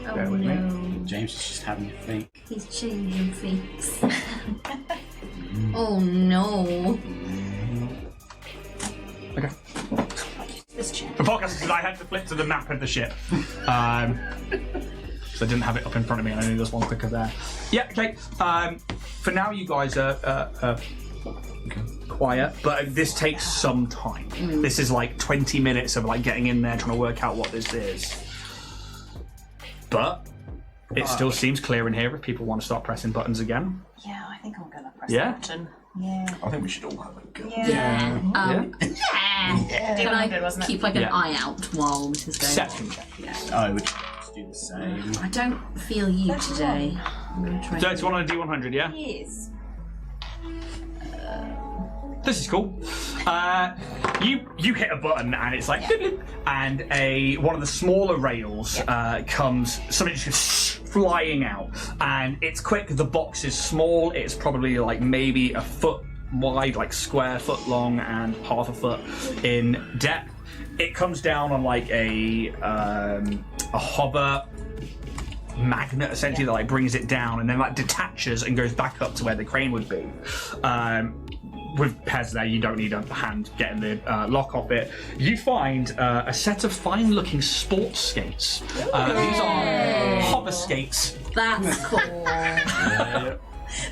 Oh Bear with me. no. James is just having a think. He's changing things. Oh no. Okay. This chair. The podcast is I had to flip to the map of the ship. So I didn't have it up in front of me, and I knew there's one clicker there. Yeah, okay. For now, you guys are quiet, but this takes some time. This is like 20 minutes of like getting in there, trying to work out what this is. But it still seems clear in here if people want to start pressing buttons again. Yeah, I think I'm gonna press the button. Yeah. I think we should all have a go. Yeah. Can I keep like an eye out while this is going Perception on? check, yes. I would do the same. I don't feel you today. I'm gonna try. 31 on a D100, yeah? Yes. This is cool. You hit a button and it's like, and one of the smaller rails comes, something just goes flying out, and it's quick. The box is small. It's probably like maybe a foot wide, like square foot long, and half a foot in depth. It comes down on like a hover magnet essentially that like brings it down, and then like detaches and goes back up to where the crane would be. With Pez there, you don't need a hand getting the lock off it. You find a set of fine-looking sports skates. These are hover skates. That's cool.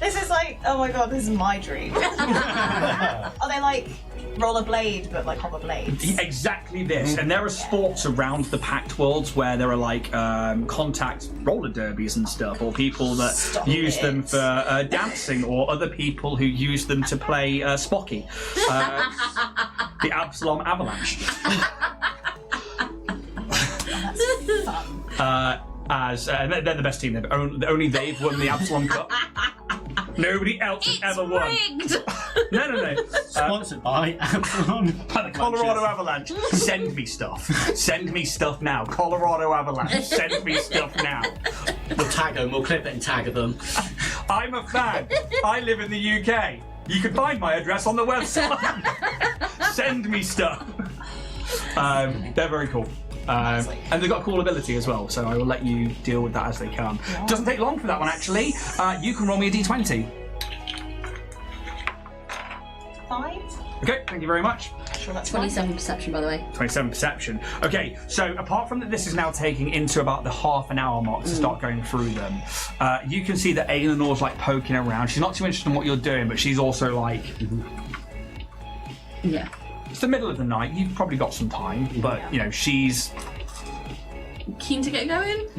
This is like, oh my god, this is my dream. Are they like rollerblade, but like hover blades? Exactly this. And there are sports around the Pact Worlds where there are like contact roller derbies and stuff, or people that use them for dancing, or other people who use them to play Spocky. The Absalom Avalanche. That's fun. They're the best team. Only they've won the Absalom Cup. Nobody else has ever won. No. Sponsored by Absalom. The Colorado Avalanche. Send me stuff. Send me stuff now. Colorado Avalanche. Send me stuff now. We'll tag them. We'll clip it and tag them. I'm a fan. I live in the UK. You can find my address on the website. Send me stuff. They're very cool. And they've got a cool ability as well, so I will let you deal with that as they come. Yeah. Doesn't take long for that one, actually. You can roll me a d20. 5? Okay, thank you very much. Sure, that's 27 perception, by the way. 27 perception. Okay, so apart from that, this is now taking into about the half an hour mark to start going through them. You can see that Aelenor's like poking around. She's not too interested in what you're doing, but she's also like... Yeah. It's the middle of the night. You've probably got some time, but you know she's keen to get going.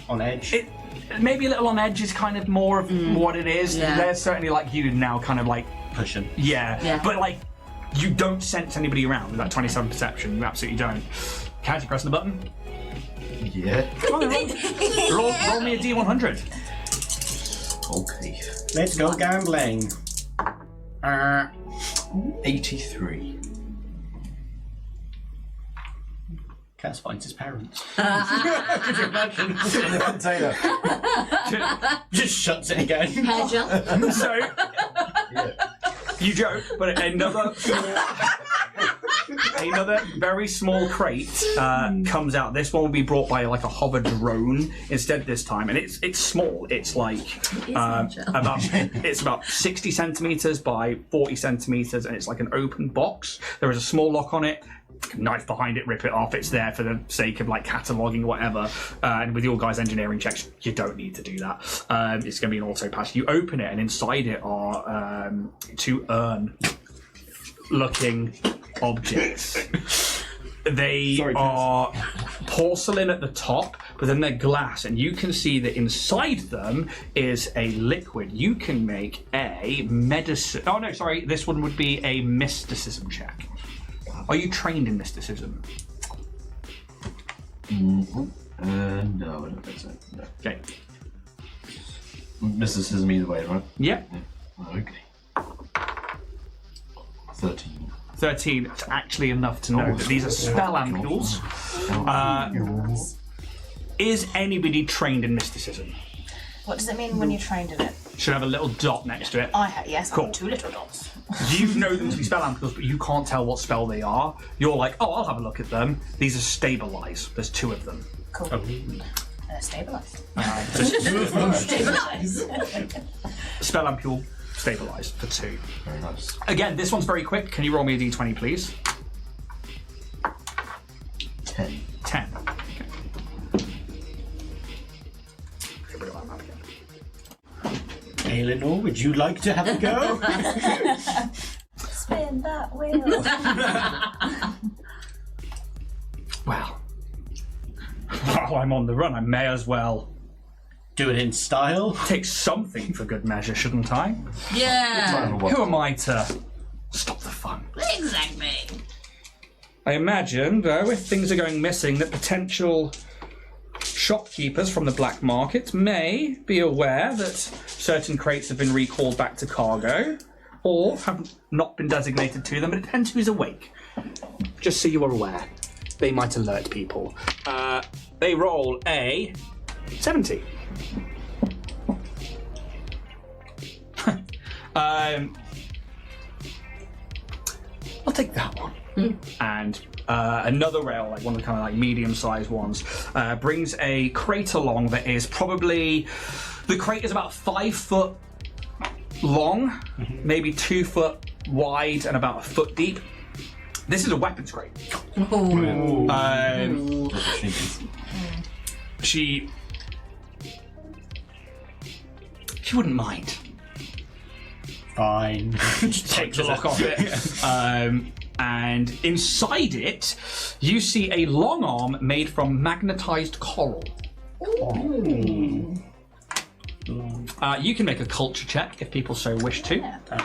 On edge. Maybe a little on edge is kind of more of what it is. Yeah. They're certainly like you now, kind of like Pushing. Yeah. But like you don't sense anybody around with that 27 perception. You absolutely don't. Can you press the button? Yeah. Come on, roll me a D100. Okay. Let's go gambling. 83. Cass finds his parents. Could you imagine? Just shuts it again. Hair jump. So you joke, but another very small crate comes out. This one will be brought by like a hover drone instead this time, and it's small. It's like about 60 centimeters by 40 centimeters, and it's like an open box. There is a small lock on it. Knife behind it, rip it off. It's there for the sake of like cataloging or whatever. And with your guys' engineering checks, you don't need to do that. It's going to be an auto pass. You open it, and inside it are two urn-looking objects. They are porcelain at the top, but then they're glass, and you can see that inside them is a liquid. You can make a medicine. Oh no, sorry. This one would be a mysticism check. Are you trained in mysticism? No, I don't think so. No. Okay. Mysticism either way, right? Yep. Okay. 13. 13. That's actually enough to know that these are spell ampules. Is anybody trained in mysticism? What does it mean when you trained in it? Should have a little dot next to it. Yes, Cool. I've got 2 little dots. You know them to be spell ampules, but you can't tell what spell they are. You're like, oh, I'll have a look at them. These are stabilize. There's 2 of them. Cool. Stabilized. Stabilize. Spell ampule, stabilize for 2. Very nice. Again, this one's very quick. Can you roll me a d20, please? 10. 10. Eleanor, would you like to have a go? Spin that wheel. Well, while I'm on the run, I may as well Do it in style. take something for good measure, shouldn't I? Yeah. Who am I to stop the fun? Exactly. I imagine, though, if things are going missing, that potential shopkeepers from the black market may be aware that certain crates have been recalled back to cargo, or have not been designated to them, but it depends who's awake. Just so you are aware. They might alert people. They roll a 70. I'll take that one. And another rail, like one of the kind of like medium-sized ones, brings a crate along that is probably... The crate is about 5 foot long, maybe 2 foot wide, and about a foot deep. This is a weapons crate. She wouldn't mind. Fine. Takes the lock off it. And inside it, you see a long arm made from magnetized coral. You can make a culture check if people so wish to.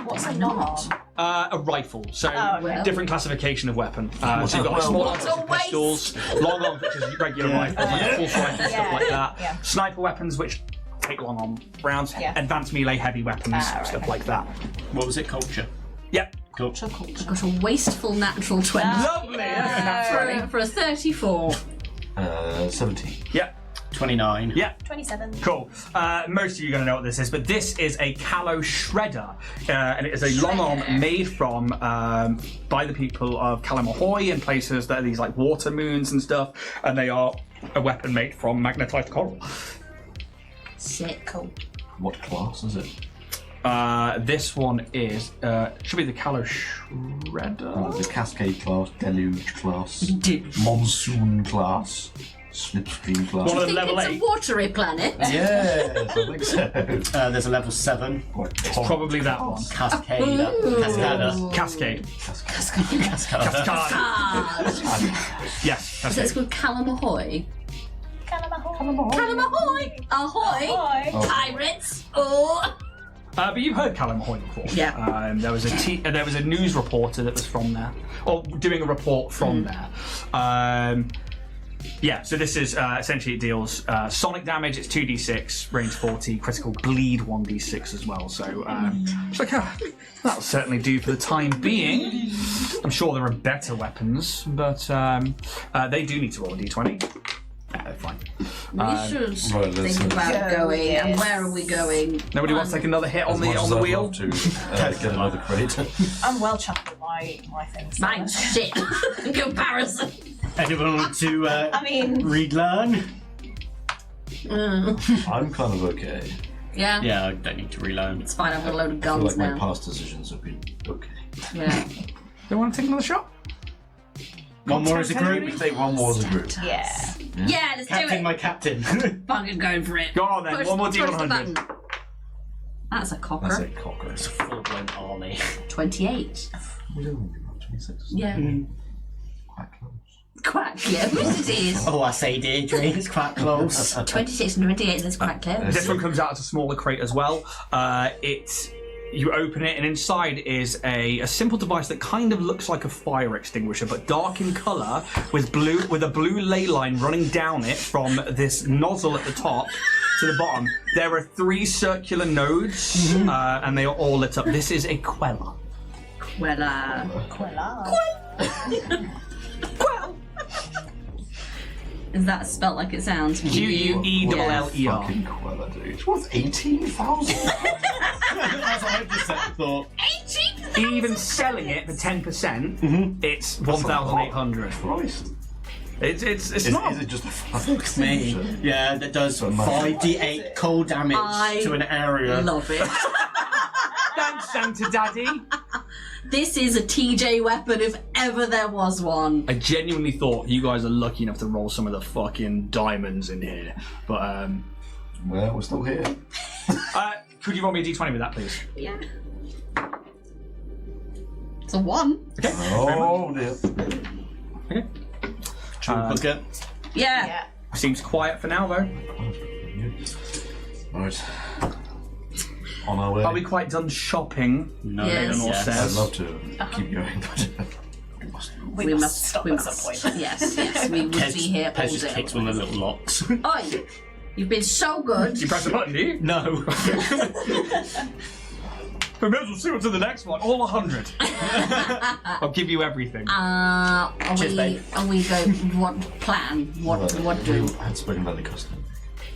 What's a not? A rifle, so okay. different classification of weapon. So you've got small arms for pistols, long arms which is regular rifles, like pulse rifles, stuff like that. Yeah. Sniper weapons which take long arm rounds, advanced melee heavy weapons, stuff like that. What was it? Culture. Yep. Culture. I've got a wasteful natural 20 Lovely. for a 34. 17. Yep. 29. Yeah. 27. Cool. Most of you are going to know what this is, but this is a callow shredder, and it is a long arm made from by the people of Kalamahoy and places that are these like water moons and stuff, and they are a weapon made from magnetized coral. Sick. Cool. What class is it? This one is should be the callow shredder. The Cascade class, Deluge class, Monsoon class, Slipstream class. One of the Think level it's 8. a watery planet. Yes, I think so. There's a level 7. It's probably that one. Cascada. Cascada. Cascade. Cascada. Yes. So it's Cascade. called Kalamahoy. Kalamahoy. Kalamahoy! Ahoy! Ahoy. Pirates! Oh! But you've heard Kalamahoy before. Yeah. There was a news reporter that was from there, or doing a report from there. Yeah, so this is essentially it deals sonic damage. It's 2d6, range 40, critical bleed 1d6 as well. So it's like that'll certainly do for the time being. I'm sure there are better weapons, but they do need to roll a d20. Yeah, they're fine. We should think about going. And where are we going? Nobody wants to take another hit on the wheel. To get another crate. I'm well chuffed with my things. Mine's shit in comparison. Anyone want to I mean, relearn? I'm kind of okay. Yeah. Yeah, I don't need to relearn. It's fine, I've got a load of I feel guns like now. my past decisions have been okay. Yeah. They want to take another shot? One more as a We group. take one more as a group. yeah. Yeah, let's do Captain, it. my captain. Fucking going for it. Go on then, one more push the D100. button. That's a cocker. That's a cocker. It's a full-blown army. 28. We don't want to go up 26. Yeah. Quite close. Quite close it is. Oh, I say, Deirdre, it's quite close. 26 and 28, that's quite close. This one comes out as a smaller crate as well. You open it, and inside is a simple device that kind of looks like a fire extinguisher, but dark in colour, with a blue ley line running down it from this nozzle at the top to the bottom. There are 3 circular nodes, and they are all lit up. This is a Queller. Well, is that spelled like it sounds? Q-U-E-L-L-E-R. Fucking Queller, dude. It's worth 18,000. That's what I just thought. 18? Even selling it for 10%, it's 1,800. Christ. It's not. Is it just a fucking Me. Yeah, that does 5d8 cold damage I to an area. Love it. Thanks, Santa Daddy. This is a TJ weapon if ever there was one. I genuinely thought you guys are lucky enough to roll some of the fucking diamonds in here, but Well, we're still here. Could you roll me a d20 with that, please? Yeah. It's a 1. Okay. Oh dear. Okay. Book it. Yeah. Yeah. Seems quiet for now, though. Right. On our way. Are we quite done shopping? No, Yes. Eleanor Yes. I'd says. love to keep going, but We must stop we at must. some point. Yes, we would be here all Pez just day. kicks one of the little locks. Oi, you've been so good. You press the button, do you? No. We may as well see what's in the next one. All 100. I'll give you everything. Cheers, babe. Are we go? What plan? What do? I had spoken about the custom.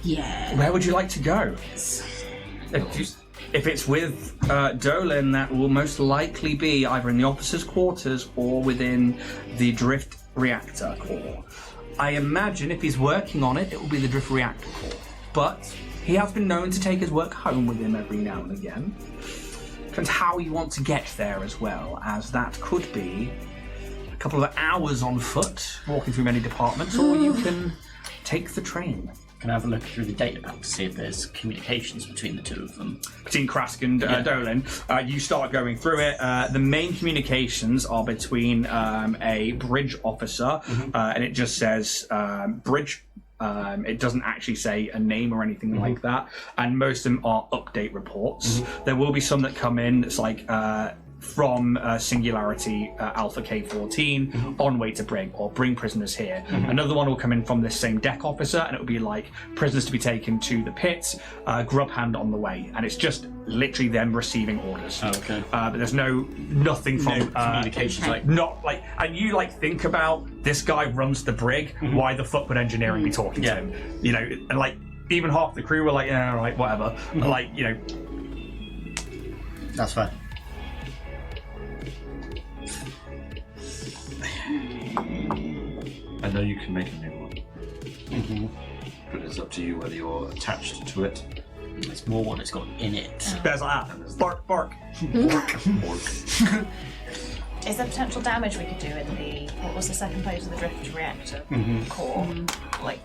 Yeah. Where would you like to go? If it's with Dolan, that will most likely be either in the officers' quarters or within the drift reactor core. I imagine if he's working on it, it will be the drift reactor core. But he has been known to take his work home with him every now and again. Depends how you want to get there as well, as that could be a couple of hours on foot, walking through many departments, or you can take the train. Can I have a look through the data pack to see if there's communications between the two of them? Between Krask and Dolan, you start going through it. The main communications are between a bridge officer, and it just says bridge. It doesn't actually say a name or anything like that, and most of them are update reports. There will be some that come in that's like from Singularity Alpha K14 on way to bring, or bring prisoners here. Another one will come in from this same deck officer, and it will be like prisoners to be taken to the pits, grub hand on the way, and it's just literally them receiving orders. Oh, okay. But there's nothing from communications, like not like, and you like think about this guy runs the brig. Why the fuck would engineering be talking to him? You know, and like even half the crew were like, yeah, all right, whatever. But like, you know, that's fair. I know you can make a new one. But it's up to you whether you're attached to it. It's more what it's got in it. there's like that. Bark, bark. Is there potential damage we could do in the, what was the second page of the drift reactor core? Like,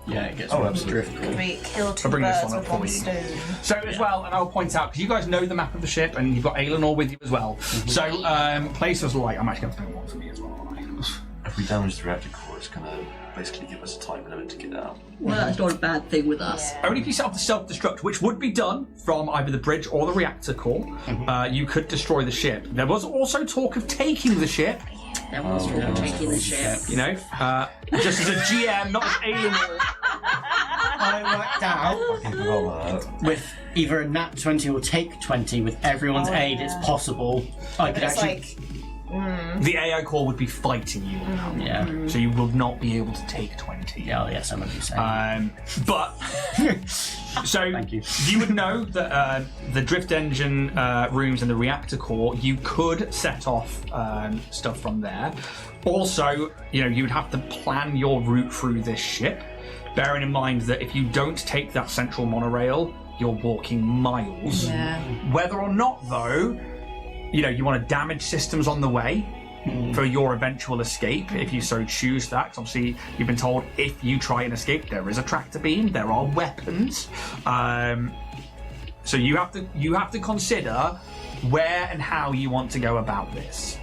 Yeah, it gets Oh, rid of the absolutely. drift. could we kill two I'll bring this birds one with up for one you. stone? So as well, and I'll point out, because you guys know the map of the ship, and you've got Aelinor with you as well. So places like, I'm actually going to spend one for me as well, aren't I? If we damage the reactor core, it's going to basically give us a time limit to get out. Well, that's not a bad thing with us. Yeah. Only if you set up the self-destruct, which would be done from either the bridge or the reactor core, you could destroy the ship. There was also talk of taking the ship, There was talk of taking the ship. you know, just as a GM, not as Aelinor. I worked out I can forgot about that. with either a nat 20 or take 20 with everyone's aid, it's possible. I could It's actually. like, The AI core would be fighting you now, Yeah. so you will not be able to take 20. Yeah, yes, I remember you saying. But so Thank you. would know that the drift engine rooms and the reactor core, you could set off stuff from there. Also, you know, you would have to plan your route through this ship, bearing in mind that if you don't take that central monorail, you're walking miles. Yeah. Whether or not, though, you know, you want to damage systems on the way for your eventual escape, if you so choose that. 'Cause obviously, you've been told if you try and escape, there is a tractor beam, there are weapons. So you have to consider where and how you want to go about this.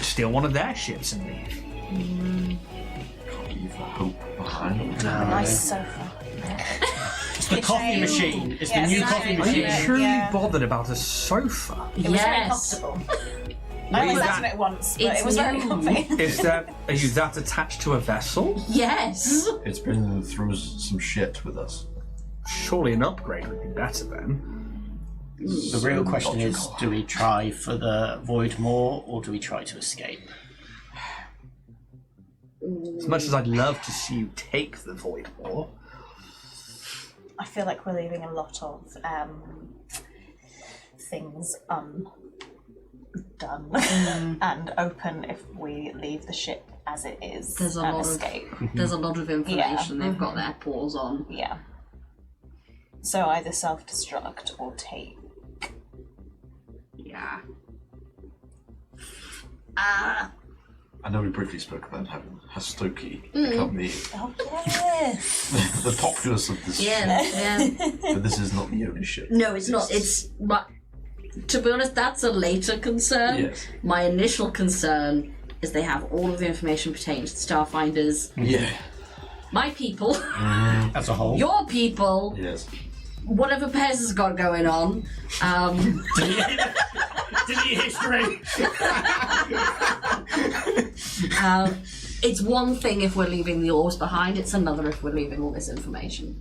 Steal one of their ships and leave. Can't leave the hope behind. nice sofa. It's the coffee machine. It's the Yes, new nice. coffee Are you machine. truly Yeah. bothered about a sofa? It was very Yes. comfortable. I only sat in it once, but It's it was very new. comfy. Are you that attached to a vessel? Yes. It's been through some shit with us. Surely an upgrade would be better then. The real question is, do we try for the void more, or do we try to escape? As much as I'd love to see you take the void war, I feel like we're leaving a lot of things undone and open if we leave the ship as it is There's a and lot escape. There's a lot of information they've got their paws on. Yeah. So either self-destruct or take. Yeah. I know we briefly spoke about having Hastoki become Oh, yes. the populace of this Yeah, ship, yeah. but this is not the only ship. No, it's not. It's but to be honest, that's a later concern. Yes. My initial concern is they have all of the information pertaining to the Starfinders. Yeah. My people, As a whole. your people, Yes. whatever Pez has got going on. Delete history. It's one thing if we're leaving the ores behind, it's another if we're leaving all this information.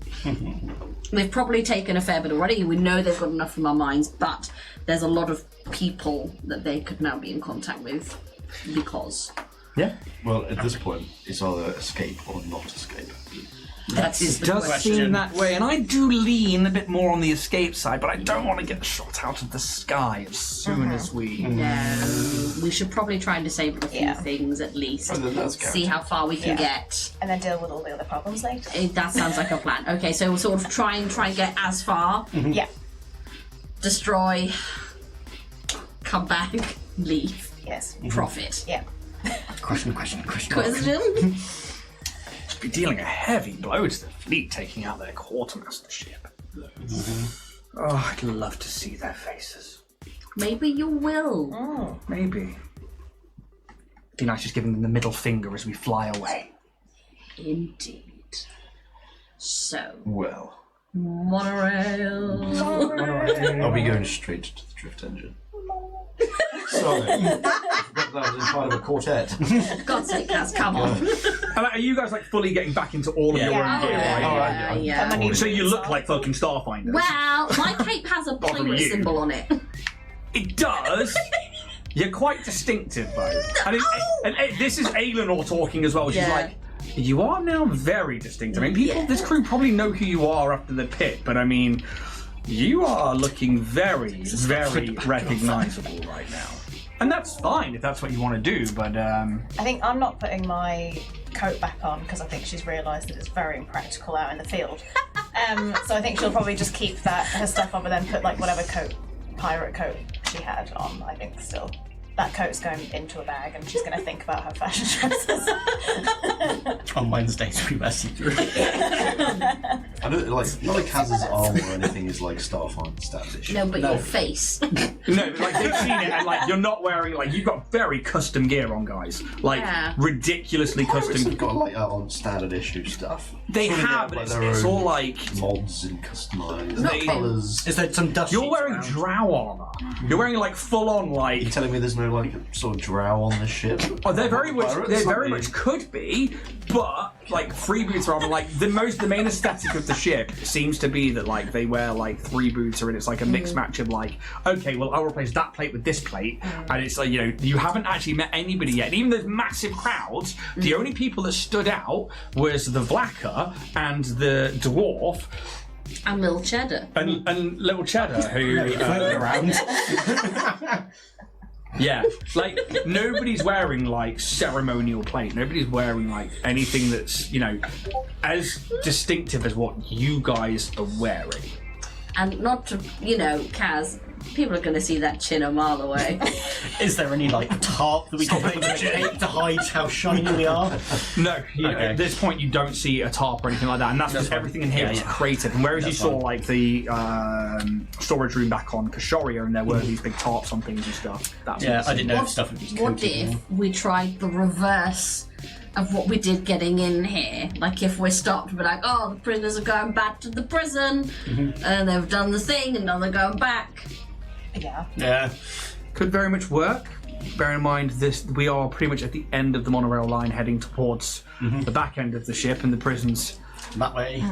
They've probably taken a fair bit already. We know they've got enough in our minds, but there's a lot of people that they could now be in contact with because. Yeah. Well, at this point, it's either escape or not escape. That is It the does question. seem that way, and I do lean a bit more on the escape side, but I don't want to get shot out of the sky as soon as we... No, we should probably try and disable a few things at least. Oh, that's See how far we can Yeah. get. And then deal with all the other problems later. That sounds like a plan. Okay, so we'll sort of try and get as far, Yeah. destroy, come back, leave, Yes. profit. Yeah. Question. Question? be dealing a heavy blow to the fleet taking out their quartermaster ship. Oh, I'd love to see their faces. Maybe you will. Maybe. Be nice just giving them the middle finger as we fly away. Indeed. So, Well, monorail. I'll be going straight to the drift engine. Sorry, I forgot that was part of a quartet. God's sake, Kaz, come on. And are you guys like fully getting back into all of your own Yeah. gear, right? Yeah. So you look like fucking Starfinders. Well, my cape has a Bother pirate you. symbol on it. It does. You're quite distinctive, though. And this is Aelinor talking as well. She's Yeah. like, you are now very distinctive. I mean, people, this crew probably know who you are after the pit, but I mean, you are looking very, very recognisable right now. And that's fine if that's what you want to do, but I think I'm not putting my coat back on because I think she's realised that it's very impractical out in the field. So I think she'll probably just keep her stuff on, but then put like whatever pirate coat she had on. I think still that coat's going into a bag, and she's going to think about her fashion choices. On Wednesdays, we messy through. I don't like not like Kaz's arm or anything is like Starfinder status. No, but your face. no, like they've seen it, and like you're not wearing like you've got very custom gear on, guys. Like Yeah. ridiculously Pirates custom. have got like on standard issue stuff. They Surely have, they but their it's own all like mods and customised Not colours. Is there some dust? you're sheets wearing around? drow armor. You're wearing like full on Are you like. telling me there's no like sort of drow on the ship? Oh, they very much, Pirates? they I very mean, much could be, but like freebooter armor, like the main aesthetic of the ship seems to be that like they wear like freebooter, and it's like a mixed match of like, okay, well I'll replace that plate with this plate, and it's like you haven't actually met anybody yet. And even those massive crowds, the only people that stood out was the Vlacker and the dwarf And little cheddar. and little Cheddar who. Floating around. Yeah, like nobody's wearing like ceremonial plate. Nobody's wearing like anything that's as distinctive as what you guys are wearing. And not to, Kaz, people are going to see that chin a mile away. Is there any like tarp that we can put in the cape to hide how shiny we are? No, Okay. at this point you don't see a tarp or anything like that, and that's because fine. everything in here is Yeah. created. And whereas you That's saw fine. like the storage room back on Kashoria, and there were these big tarps on things and stuff. That's Yeah, what's I didn't know if What- stuff would be What coated if more. we tried the reverse of what we did getting in here? Like if we're stopped, we're like, oh, the prisoners are going back to the prison, and they've done the thing, and now they're going back. Yeah. Yeah. could very much work. Bear in mind, we are pretty much at the end of the monorail line, heading towards the back end of the ship, and the prisons. That way.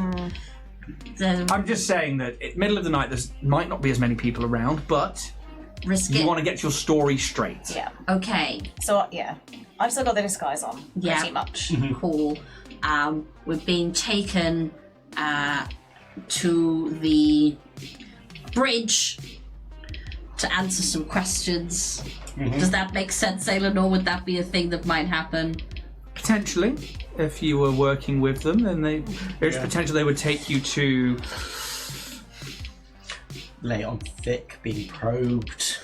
So I'm just saying that middle of the night, there might not be as many people around, but risk you it. want to get your story straight. Yeah. Okay, So yeah, I've still got the disguise on. Yeah. Pretty much. cool. We're being taken to the bridge to answer some questions. Does that make sense, Aelinor? Would that be a thing that might happen? Potentially, if you were working with them, then there's potential they would take you to. Lay on thick, being probed.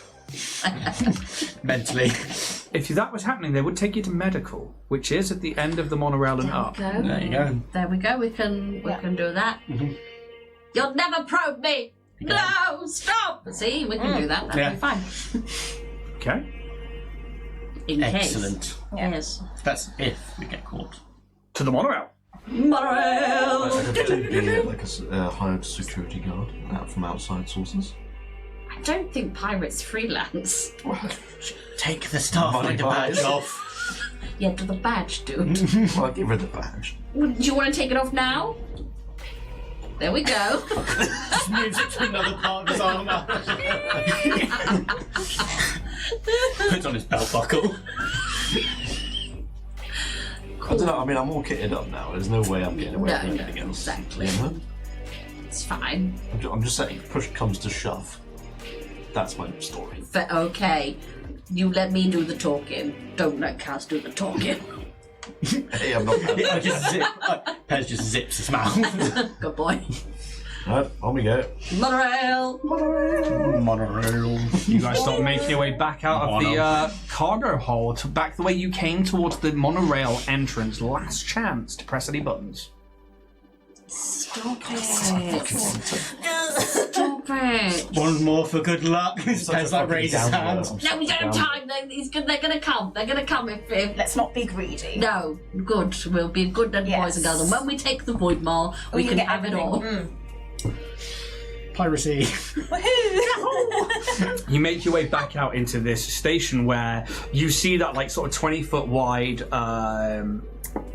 Mentally. If that was happening, they would take you to medical, which is at the end of the monorail and up. There you go. There we go. We can do that. Mm-hmm. You'll never probe me. No, stop. See, we can do that. That'll be fine. Okay. In Excellent. case. Yes. That's if we get caught. To the monorail. Monorail. I could take like a hired security guard from outside sources. I don't think pirates freelance. Take the Starfinder badge off. Yeah, do the badge do? Well, I'll get rid of the badge. Do you want to take it off now? There we go. Just moves it to another part of his armour. Puts on his belt buckle. I don't know, I mean, I'm all kitted up now. There's no way I'm getting away with anything else. Exactly. You know? It's fine. I'm just saying, if push comes to shove. That's my story. Okay, you let me do the talking. Don't let Kaz do the talking. Hey, I'm not I just zip. Pez just zips his mouth. Good boy. Right, on we go. Monorail. Monorail. You guys start making your way back out of the cargo hold, back the way you came towards the monorail entrance. Last chance to press any buttons. Stop it. Stop it. One more for good luck. Pez like raises his hand. No, we don't have time. They're gonna come. They're gonna come if Let's not be greedy. No, good. We'll be good boys and girls. And when we take the Void Maw, we can get have it all. Piracy. You make your way back out into this station where you see that like sort of 20-foot wide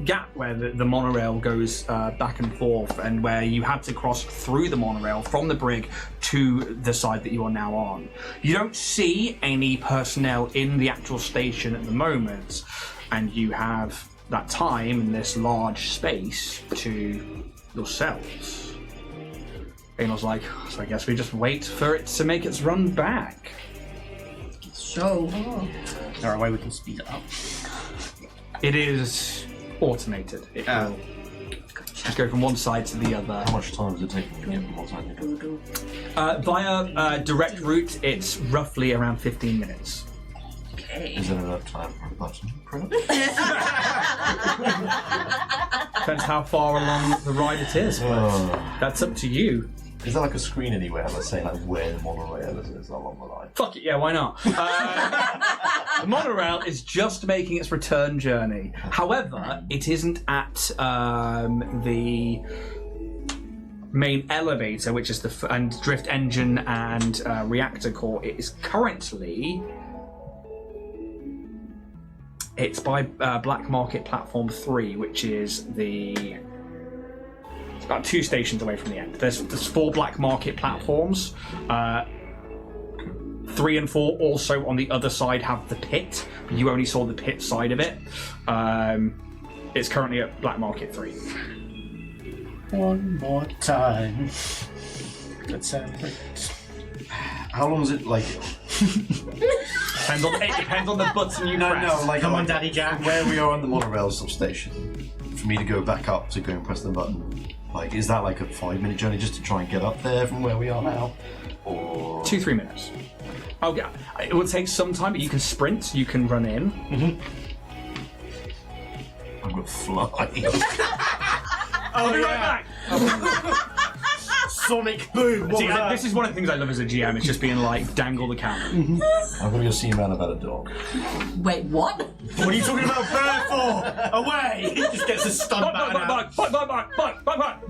gap where the monorail goes back and forth, and where you had to cross through the monorail from the brig to the side that you are now on. You don't see any personnel in the actual station at the moment, and you have that time in this large space to yourselves. Aenor's like, so I guess we just wait for it to make its run back. So, Is there a way we can speed it up? It is automated. It will just go from one side to the other. How much time does it take me to get from one side to the other? Via direct route, it's roughly around 15 minutes. okay. Is there enough time for a button press? Depends how far along the ride it is. But that's up to you. Is there like a screen anywhere that's saying like where the monorail is along the line? Fuck it, yeah, why not? The monorail is just making its return journey. However, it isn't at the main elevator, which is the and drift engine and reactor core. It is currently. It's by Black Market Platform 3, which is the. It's about 2 stations away from the end. There's 4 Black Market platforms. 3 and 4 also on the other side have the pit, but you only saw the pit side of it. It's currently at Black Market 3. One more time. Let's celebrate. How long is it like? It depends on the button you press. No, like Come on, Daddy Jack. Where we are on the monorail substation, for me to go back up to go and press the button, like is that like a 5-minute journey just to try and get up there from where we are now, or 2-3 minutes. Oh yeah, it will take some time, but you can sprint, you can run in. I'm gonna fly? I'll be right back. Sonic boom. See, this is one of the things I love as a GM. It's just being like, dangle the camera. I'm gonna go see a man about a dog. Wait, what? What are you talking about bear for? Away! He just gets a stun back out. Bug.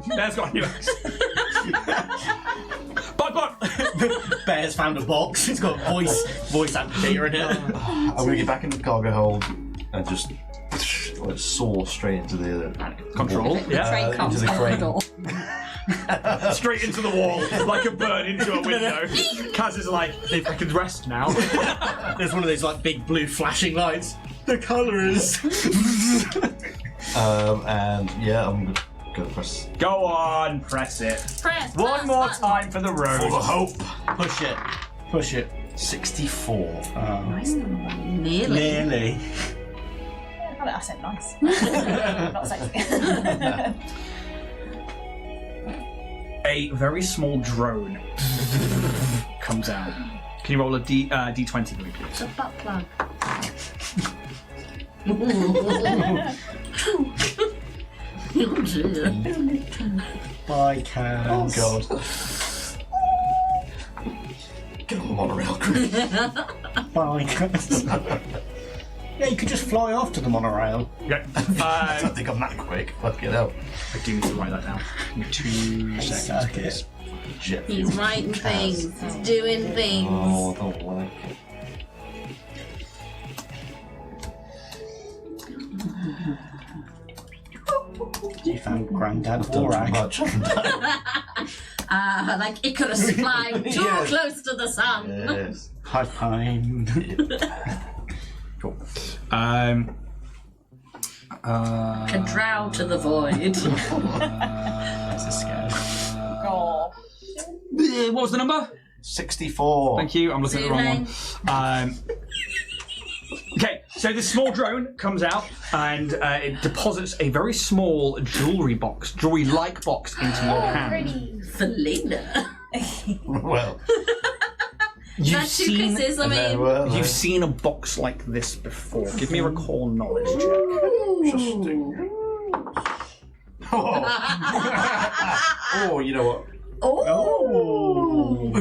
Bear's got you. Bug. Bear's found a box. It's got voice activator in it. I'm gonna get back into the cargo hold and just like, soar straight into the Control. Yeah. Train comes into the out crane. the door. Straight into the wall, like a bird into a window. Kaz is like, if I could rest now. There's one of those like big blue flashing lights. The colours. And yeah, I'm gonna press Go on, press it. Press. One more time for the road. for the hope. Push it. 64. Nearly. Nearly. I said nice. Not sexy. A very small drone comes out. Can you roll a D20 for me, please? The butt plug. Oh dear. Bye, Kaz. Oh god. Get on the monorail, Chris. Bye, Kaz. Yeah, you could just fly off to the monorail. Okay. I don't think I'm that quick. Fucking hell. I do need to write that down. Give me 2 seconds, please. Jet He's fuel. writing things. He's doing things. Oh, I don't like it. You found Grandad Done too Borak. much. Like Icarus flying too Yes. close to the sun. Yes. High pine. Cool. A drow to the void. That's a scare. Oh. What was the number? 64. Thank you. I'm looking at the wrong one. Okay, so this small drone comes out and it deposits a very small jewelry-like box into your hand. Felina. Well, That's two kisses, I mean. You've seen a box like this before. Give me a recall knowledge check. Oh, you know what? Oh.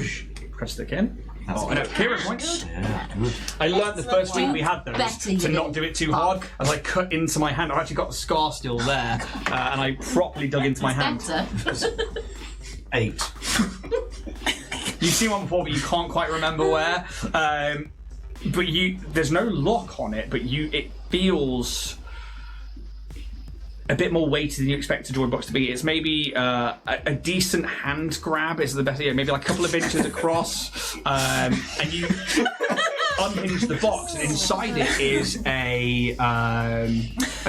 Press stick in. That's I know, hero points. Yeah, good. I learned the first week we had those Better to you not did. do it too hard. As I cut into my hand, I've actually got the scar still there, and I properly dug into my hand. Better. 8. You've seen one before, but you can't quite remember where. But there's no lock on it, but it feels a bit more weighted than you expect a jewelry box to be. It's maybe a decent hand grab is the best. Yeah, maybe like a couple of inches across, and you unhinge the box, and inside it is a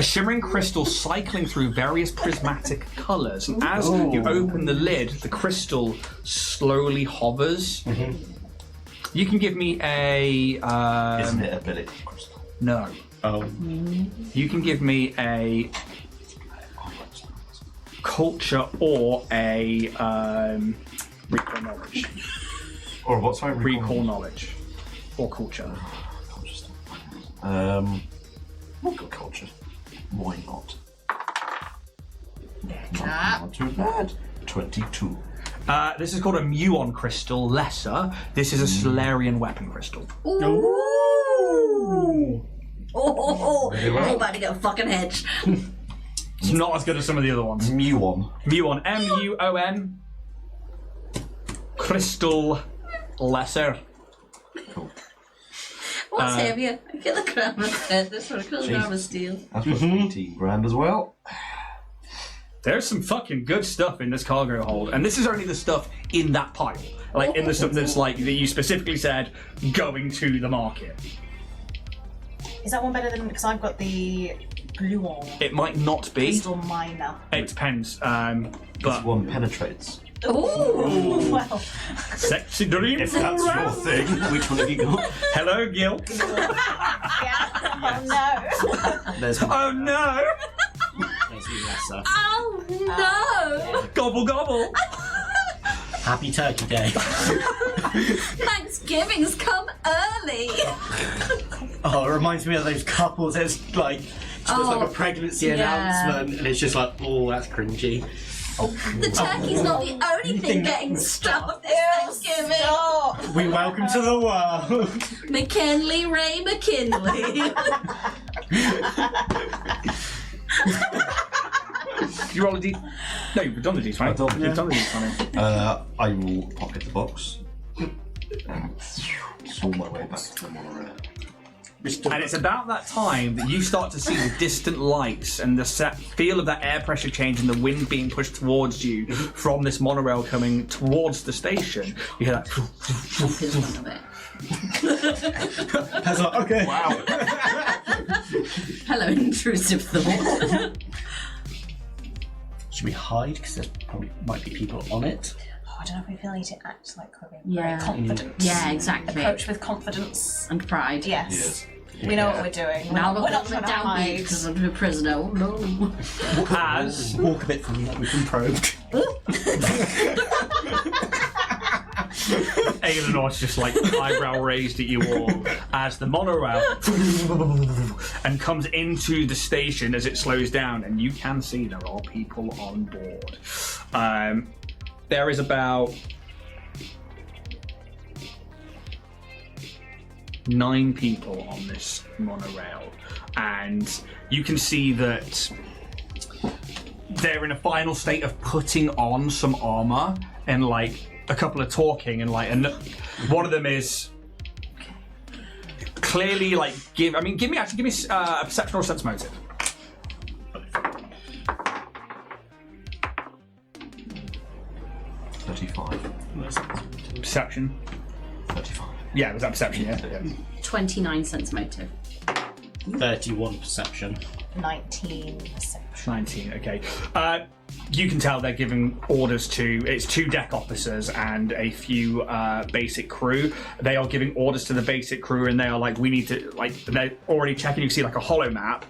shimmering crystal cycling through various prismatic colours. And as you open the lid, the crystal slowly hovers. You can give me a Isn't it ability crystal? no. Oh. You can give me a culture or a recall knowledge. Or what's my Recall knowledge. Or culture. We'll go culture. Why not? Not too bad. 22. This is called a muon crystal lesser. This is a Solarian weapon crystal. Ooh. Oh, well. I'm about to get a fucking hedge. It's not as good as some of the other ones. Muon. Muon. M-U-O-N. Crystal lesser. Cool. What's heavier? I get the grammar set. This one, I kill the grammar steel. That's worth 18 grand as well. There's some fucking good stuff in this cargo hold, and this is only the stuff in that pile. Like, in the stuff that's like, that you specifically said, going to the market. Is that one better than, because I've got the blue one. It might not be. Crystal minor. It depends. This But one penetrates. Ooh, well. sexy dreams. If that's your thing, which one have you got? Hello, Gil. Yeah. Oh no. There's Oh no! there's lesser. Oh no! Gobble gobble. Happy Turkey Day. Thanksgiving's come early. Oh, it reminds me of those couples. It's like just like a pregnancy announcement, and it's just like, oh, that's cringy. The turkey's not the only thing getting stuffed this Thanksgiving. Stop. We welcome to the world. McKinley Ray McKinley. You roll a d. No, you've done the d20. I've done it. You've done the d20. I will pocket the box and saw my way back to the monorail. And it's about that time that you start to see the distant lights and the feel of that air pressure change and the wind being pushed towards you from this monorail coming towards the station. You hear that. I was like, okay. Wow. Hello, intrusive thought. Should we hide? Because there probably might be people on it. Oh, I don't know if we feel need to act like we're being Yeah. very confident. Yeah, exactly. Approach with confidence. And pride. Yes. Yes. We know what we're doing. Now we're look not at trying the to hide. downbeat because I'm a prisoner. Oh no. As Walk a bit from me like we've been probed. Aelenor's just like eyebrow raised at you all as the monorail and comes into the station as it slows down, and you can see there are people on board. There is about 9 people on this monorail, and you can see that they're in a final state of putting on some armor, and like a couple of talking, and like, and one of them is clearly like give me a perception or a sense motive. Perception. 35. Yeah, was that perception? Yeah. 29 sense motive. 31 perception. 19 perception. 19, okay. You can tell they're giving orders to, it's 2 deck officers and a few basic crew. They are giving orders to the basic crew, and they are like, we need to, like, they're already checking. You see like a holo map.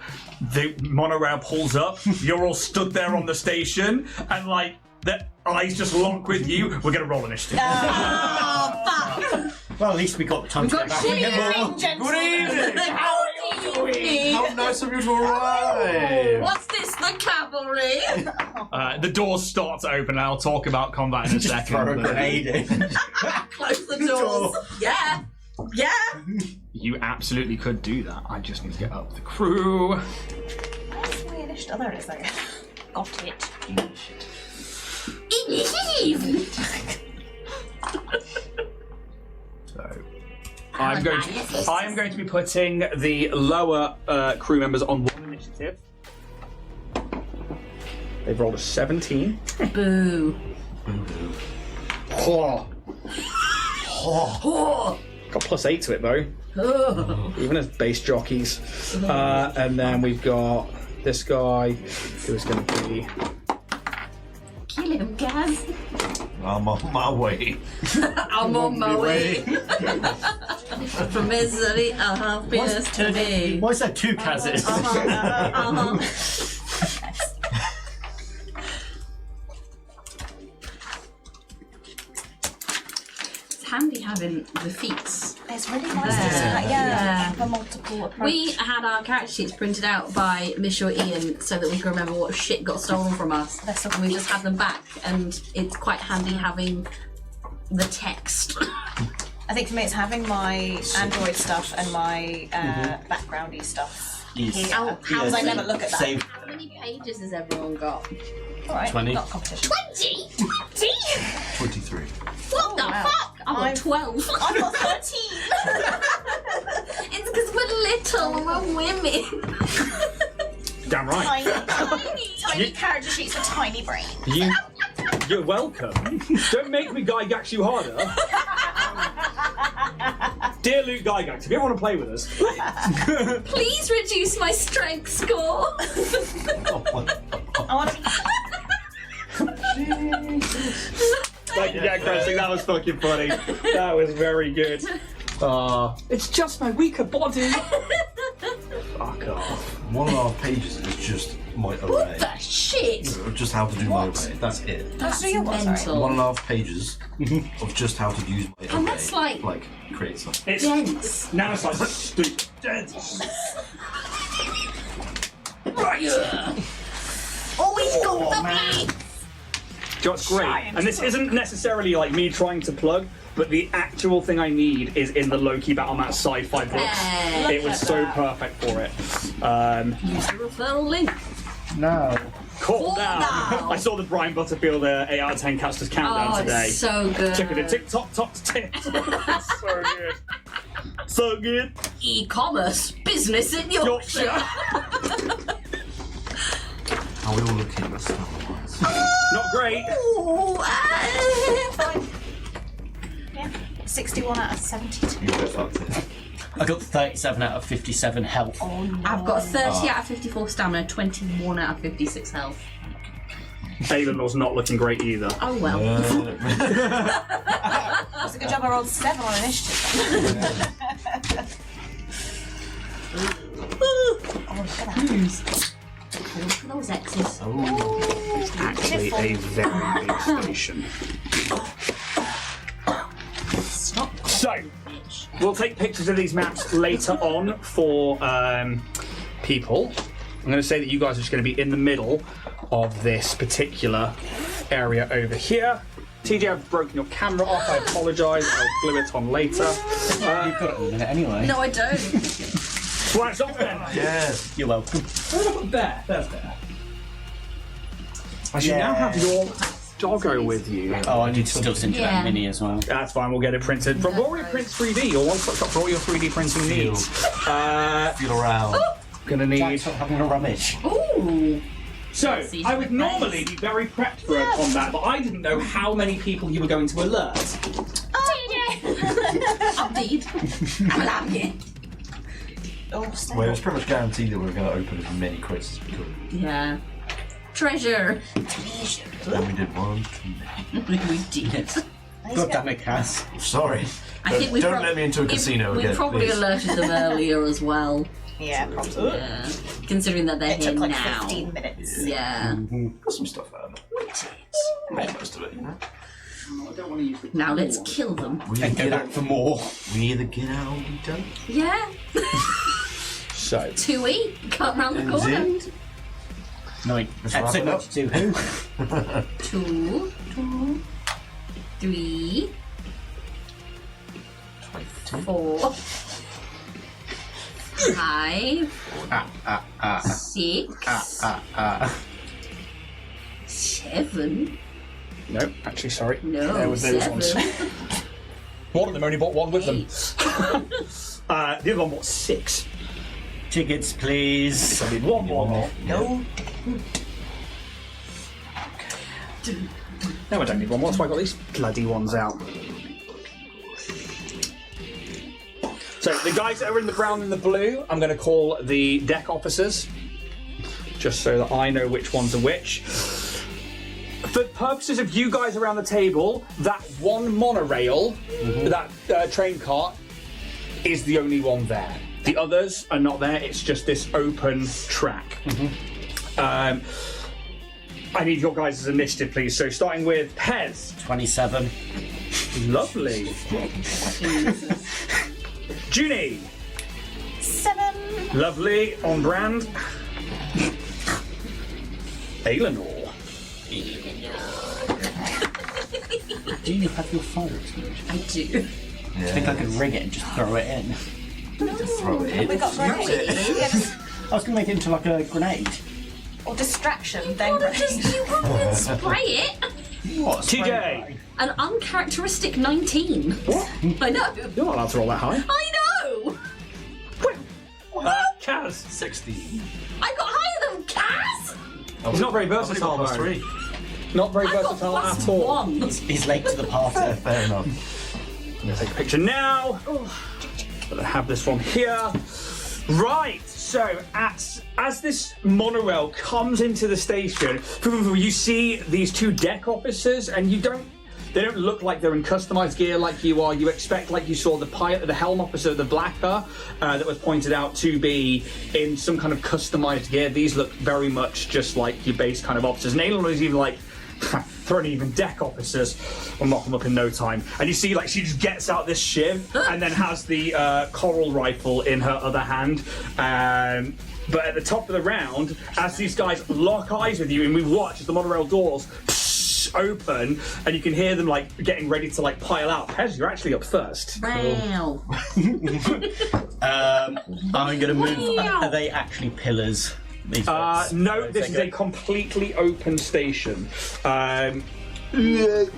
The monorail pulls up. You're all stood there on the station, and like, their eyes just lock with you. We're going to roll initiative. Oh, fuck! Well, at least we got the time to get back. Good evening! How are you doing? How nice of you to arrive! What's this, the cavalry? The doors start to open, and I'll talk about combat in a second. Throw a but grenade in. Close the doors. Yeah. Yeah. You absolutely could do that. I just need to get up the crew. Where's my initiative? Oh, there it is. There. Got it. Initiative. So, I'm going to be putting the lower crew members on 1 initiative. They've rolled a 17. Boo. Oh. Got +8 to it though. Even as base jockeys. And then we've got this guy who is going to be. Kill him, Gaz. I'm on my way. I'm on my way. From misery, happiness today. Why is there 2 Kazes? It's handy having the feats. It's really nice to see that. Yeah. The multiple approach. We had our character sheets printed out by Mish or Ian so that we can remember what shit got stolen from us. And we just have them back, and it's quite handy having the text. I think for me it's having my Android stuff and my backgroundy stuff. Yes. How Yes. I never look at that. Save. How many pages has everyone got? Alright, 20. not competition. 20? 20? 23. What the wow. fuck? I've got 12. I've got 13. It's because we're little, we're women. Damn right. Tiny character sheets with tiny brains. You're welcome. Don't make me Gygax you harder. Dear Luke Gygax, if you ever want to play with us, Please reduce my strength score. I want to. thank you, Jack Cressing. That was fucking funny. That was very good. It's just my weaker body. Fuck off. 1.5 pages is just my array. What the shit? Just how to do my array. That's it. That's do you want, sorry? mental. 1.5 pages of just how to use my array. And that's like- create stuff. It's Dense. now it's like stupid. Always got the beat. What's great, and this isn't necessarily like me trying to plug, but the actual thing I need is in the Loki Battlemat sci-fi books. Yeah. It was so perfect for it. Use the referral link. No. Cool down. down. I saw the Brian Butterfield 8 out of 10 casters countdown Oh, today. it's so good. Tick top to tip. So good. So good. E-commerce business in Yorkshire. How we all looking at stuff. Not great. Ooh, Fine. Yeah. 61 out of 72. You both up there. I got 37 out of 57 health. Oh, no. I've got 30 out of 54 stamina, 21 out of 56 health. Aelonor's not looking great either. Oh well. It's a good job I rolled 7 on initiative. Oh, look at that. Look at those X's. Actually, a very big station. So, we'll take pictures of these maps later on for people. I'm going to say that you guys are just going to be in the middle of this particular area over here. TJ, I've broken your camera off. I apologise. I'll glue it on later. You've got it in a minute anyway. No, I don't. Well, it's off then. Yes. You're welcome. There. There's there. I should now have your doggo with you. Oh, I need to still send you Yeah. that mini as well. That's fine, we'll get it printed from Warrior Prints 3D, your one-stop shop for all your 3D printing needs. Feel around. Gonna need. Jack's not having a rubbish. Ooh. So, See, I would nice. normally be very prepped for a combat, but I didn't know how many people you were going to alert. Update. I'm allowed here. Oh, Steph. Well, it was pretty much guaranteed that we were going to open as many crates as we could. Yeah. Treasure. And we did one too many. We did. God damn it, Cass. Sorry. I think we Don't let me into a casino we again, probably please. alerted them earlier as well. Yeah, probably. Yeah. Considering that they're It here took like now. 15 minutes. Yeah. Got some stuff out of it. Made most of it, you know. Now let's kill them. We And go back for more. either get out or we don't. Yeah. So, 2E. Cut round the corner. Indeed. No, Let's wrap episode it up. 92. Who? 2, 3, 4, 5, 6, 7. no, actually, sorry. No, There was those 7. ones. One of them only bought one with them. 8. The other one bought 6. Tickets, please. So I need one more. No. No, I don't need one more. That's why I got these bloody ones out. So the guys that are in the brown and the blue, I'm going to call the deck officers, just so that I know which ones are which. For purposes of you guys around the table, that one monorail, that train cart, is the only one there. The others are not there. It's just this open track. I need your guys' initiative, please. So starting with Pez. 27. Lovely. Junie. 7. Lovely. On brand. Eleanor. Do you have your fire extinguisher? I do. I think I could rig it and just throw it in. Throw it in. We got grenades. Yes. I was going to make it into like a grenade. Or distraction, then You wouldn't spray it. What? TJ. An uncharacteristic 19. What? I know. You're not allowed to roll that high. I know. Kaz. 16. I got higher than Kaz. He's not very versatile, Plus though. 3. Not very I got versatile plus at all. 1. He's late to the party. Fair enough. I'm going to take a picture now. But I have this one here. Right, so as this monorail comes into the station, you see these two deck officers, and they don't look like they're in customized gear like you are. You expect, like you saw, the helm officer, the blacker, that was pointed out to be in some kind of customized gear. These look very much just like your base kind of officers. And Aelin was even like, they're not even deck officers. I'll knock them up in no time. And you see, like, she just gets out this shiv and then has the coral rifle in her other hand. But at the top of the round, as these guys lock eyes with you, and we watch as the monorail doors open, and you can hear them like getting ready to like pile out. Pez, you're actually up first. Wow. I'm going to move. Are they actually pillars? These bits? No, this is a completely open station. Even though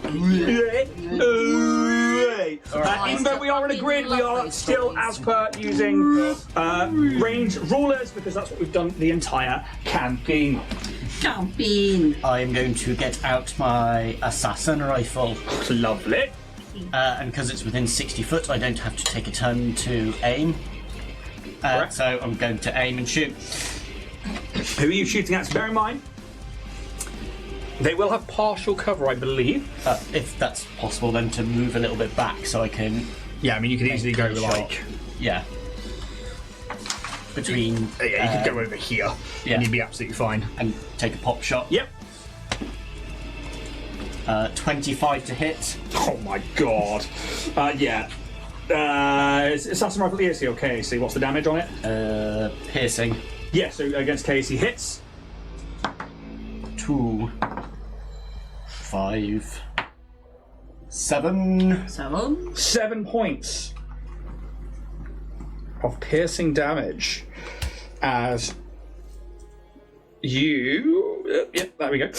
we are in a grid, we are still, as per, using range rulers, because that's what we've done the entire campaign. Camping. I am going to get out my assassin rifle. Lovely. And because it's within 60 foot, I don't have to take a turn to aim. Correct. So I'm going to aim and shoot. Who are you shooting at? So bear in mind, they will have partial cover, I believe. If that's possible, then to move a little bit back so I can. Yeah, I mean, you could easily go Shot. like... Yeah. Between. Yeah, you could go over here, yeah. and you'd be absolutely fine. And take a pop shot. Yep. 25 to hit. Oh my god. Yeah. Assassin Rifle EAC or KAC? What's the damage on it? Piercing. Yeah, so against KAC hits. 2, 5, 7. 7 points of piercing damage as you. Yep, there we go.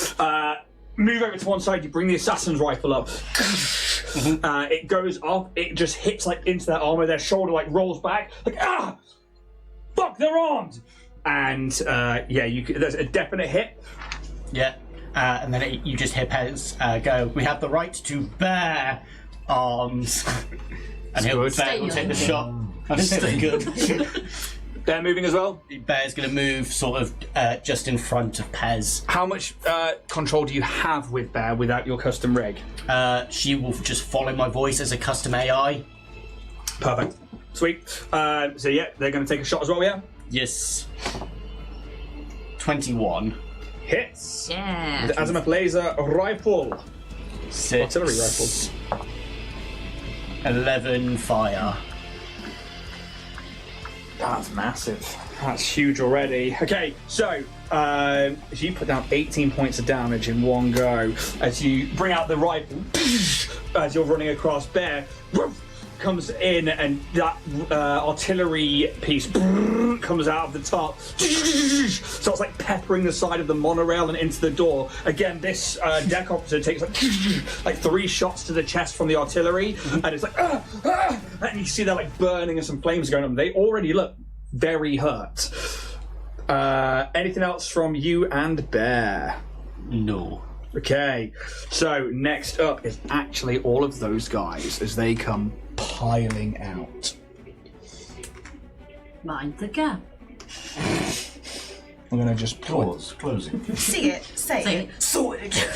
Move over to one side. You bring the assassin's rifle up. It goes up. It just hits like into their armor. Their shoulder like rolls back. Like fuck, they're armed. And there's a definite hit. Yeah. And then you just hear Pez go, we have the right to bear arms. And Bear will take the shot. I didn't say good. They're moving as well? Bear's going to move sort of just in front of Pez. How much control do you have with Bear without your custom rig? She will just follow my voice as a custom AI. Perfect. Sweet. They're going to take a shot as well, yeah? Yes. 21. Hits. Yeah. The azimuth laser rifle. 6. Artillery rifle. 11 fire. That's massive. That's huge already. Okay, so you put down 18 points of damage in one go as you bring out the rifle as you're running across. Bear comes in and that artillery piece comes out of the top. So it's like peppering the side of the monorail and into the door. Again, this deck officer takes like 3 shots to the chest from the artillery, and it's like and you see they're like burning and some flames going on. They already look very hurt. Anything else from you and Bear? No. Okay, so next up is actually all of those guys as they come piling out. Mind the gap. I'm gonna just Claws, closing. See it, say it. Saw it again.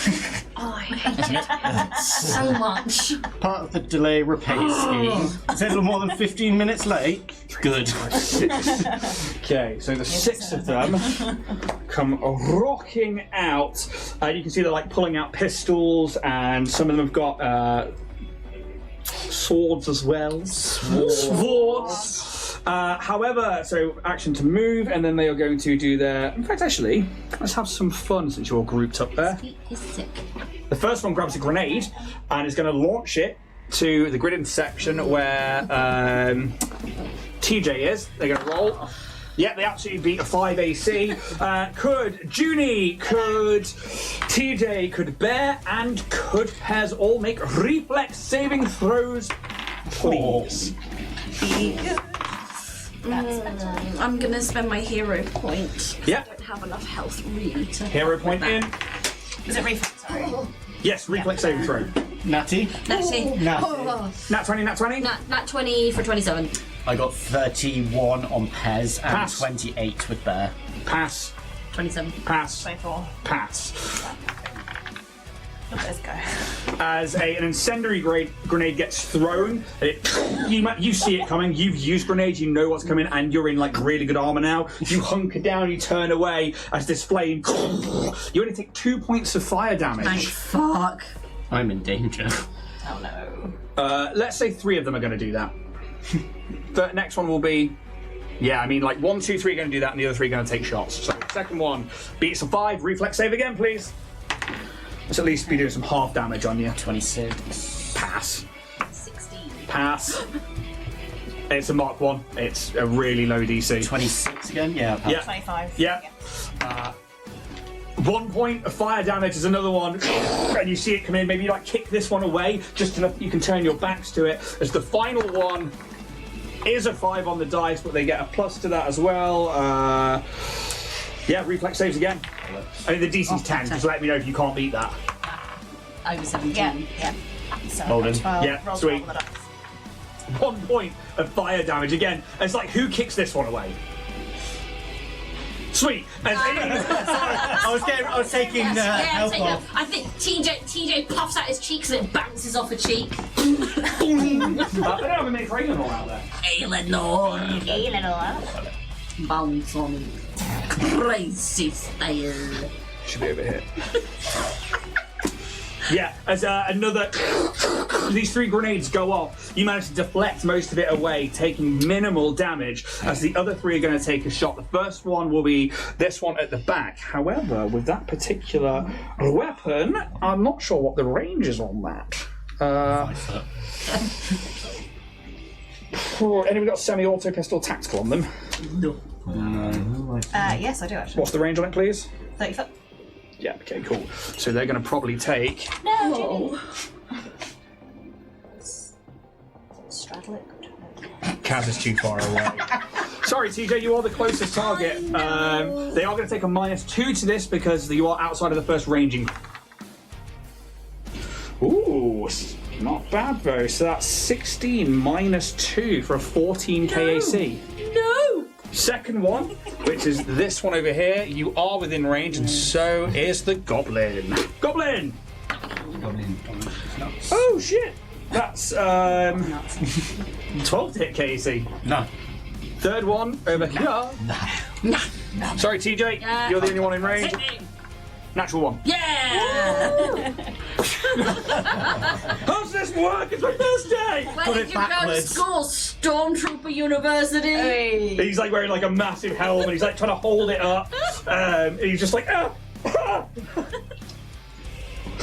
Oh, I hate it so much. Part of the delay repair scheme. Is it a little more than 15 minutes late? Good. Okay, so the 6 of them come rocking out. You can see they're like pulling out pistols, and some of them have got swords as well. Swords. However, so action to move, and then they are going to do their. In fact, actually, let's have some fun since you're all grouped up there. He's sick. The first one grabs a grenade and is going to launch it to the grid intersection where TJ is. They're going to roll. Yeah, they absolutely beat a 5 AC. Could Junie, could TJ, could Bear, and could Pez all make reflex saving throws, please? I'm gonna spend my hero point. Yeah. I don't have enough health really to. Hero point in. Is it reflex? Sorry. Yes, reflex saving throw. Natty? Natty. Nat 20, nat 20. Nat 20 for 27. I got 31 on Pez and Pass. 28 with Bear. Pass. 27. Pass. 24. Pass. Let's go. As an incendiary grenade gets thrown, you see it coming, you've used grenades, you know what's coming, and you're in like really good armor now. You hunker down, you turn away as this flame. You only take 2 points of fire damage. Thank fuck. I'm in danger. Oh no. Let's say 3 of them are going to do that. The next one will be. Yeah, I mean, like 1, 2, 3 are going to do that, and the other 3 are going to take shots. So, second one beats a 5. Reflex save again, please. Let's at least be doing some half damage on you. 26. Pass. 16. Pass. It's a Mark 1. It's a really low DC. 26 again? Yeah. Pass. Yeah. 25. Yeah. 1 point of fire damage is another one, and you see it come in. Maybe you like kick this one away just enough that you can turn your backs to it. As the final one is a 5 on the dice, but they get a plus to that as well. Yeah, reflex saves again. I mean, the DC's 10, just let me know if you can't beat that. Over 17. Yeah. So Hold in. 12. Yeah, Roll sweet. 12 on the dice. 1 point of fire damage again. It's like, who kicks this one away? Sweet. As I was taking health take off. that. I think TJ puffs out his cheeks and it bounces off a cheek. they don't have a Mediterranean out there. Eleanor. Eleanor. Bounce on crazy style. Should be over here. Yeah, as another... These 3 grenades go off. You manage to deflect most of it away, taking minimal damage, as the other 3 are going to take a shot. The first one will be this one at the back. However, with that particular weapon, I'm not sure what the range is on that. 5 foot. Anybody got semi-auto pistol tactical on them? No. Yes, I do actually. What's the range on it, please? 30 foot. Yeah, okay, cool. So they're going to probably take... No, straddle it. Kaz is too far away. Sorry, TJ, you are the closest target. They are going to take a -2 to this because you are outside of the first ranging. Ooh, not bad though. So that's 16 -2 for a 14 KAC. No! Second one, which is this one over here, you are within range, and so is the goblin. Goblin! Oh shit! That's 12 to hit KAC. No. Third one over here. Nah. Sorry, TJ, you're the only one in range. Natural 1. Yeah! How's this work? It's my first day! Where Put did it you go to backwards. school? Stormtrooper University? Hey. He's like wearing like a massive helmet, he's like trying to hold it up. And he's just like, ah!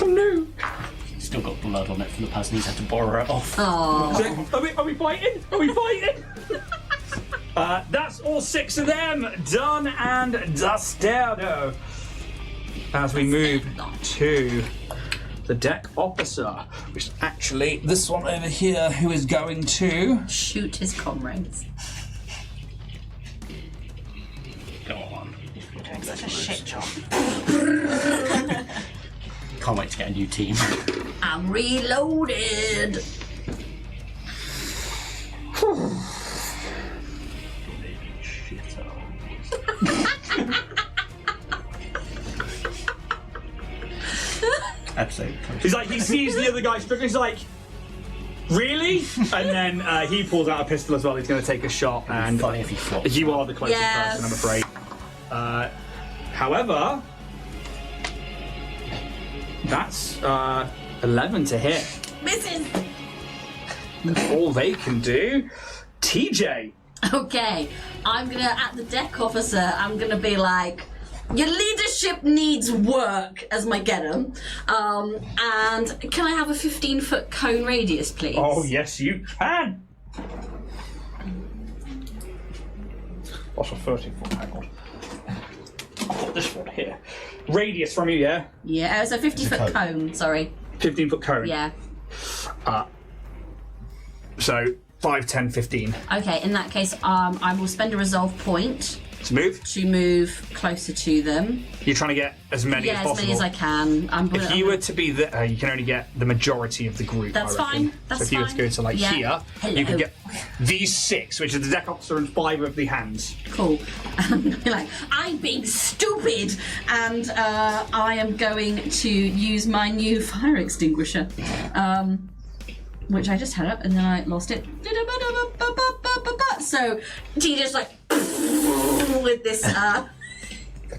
Oh no! Still got blood on it from the person who's had to borrow it off. Oh. So, are we fighting? Are we fighting? That's all 6 of them done and dusted. As we move to the deck officer, which is actually this one over here, who is going to Shoot his comrades. Go on. You're doing such a shit job. Can't wait to get a new team. I'm reloaded. Episode. He's like, he sees the other guy struggling, he's like, really? And then he pulls out a pistol as well, he's going to take a shot, and Funny if he flops. you are the closest Yes. person, I'm afraid. However, that's 11 to hit. Missing. All they can do. TJ. Okay, I'm gonna, at the deck officer, I'm gonna be like, your leadership needs work as my get 'em. And can I have a 15-foot cone radius, please? Oh, yes, you can. What's a 30-foot? Hang on. I'll put this one here. Radius from you, yeah? Yeah, it's a 50-foot cone, sorry. 15-foot cone. Yeah. So 5, 10, 15. Okay, in that case, I will spend a resolve point To move. to move closer to them. You're trying to get as many Yeah, as as possible. many as I can. If you were to be there, you can only get the majority of the group. That's I reckon. fine, that's so if you were to fine. go to like Yeah. here, Hello. you can get these 6, which is the deck officer and 5 of the hands. Cool. I'm gonna be like, I'm being stupid, and I am going to use my new fire extinguisher, which I just had up and then I lost it. So she just like with this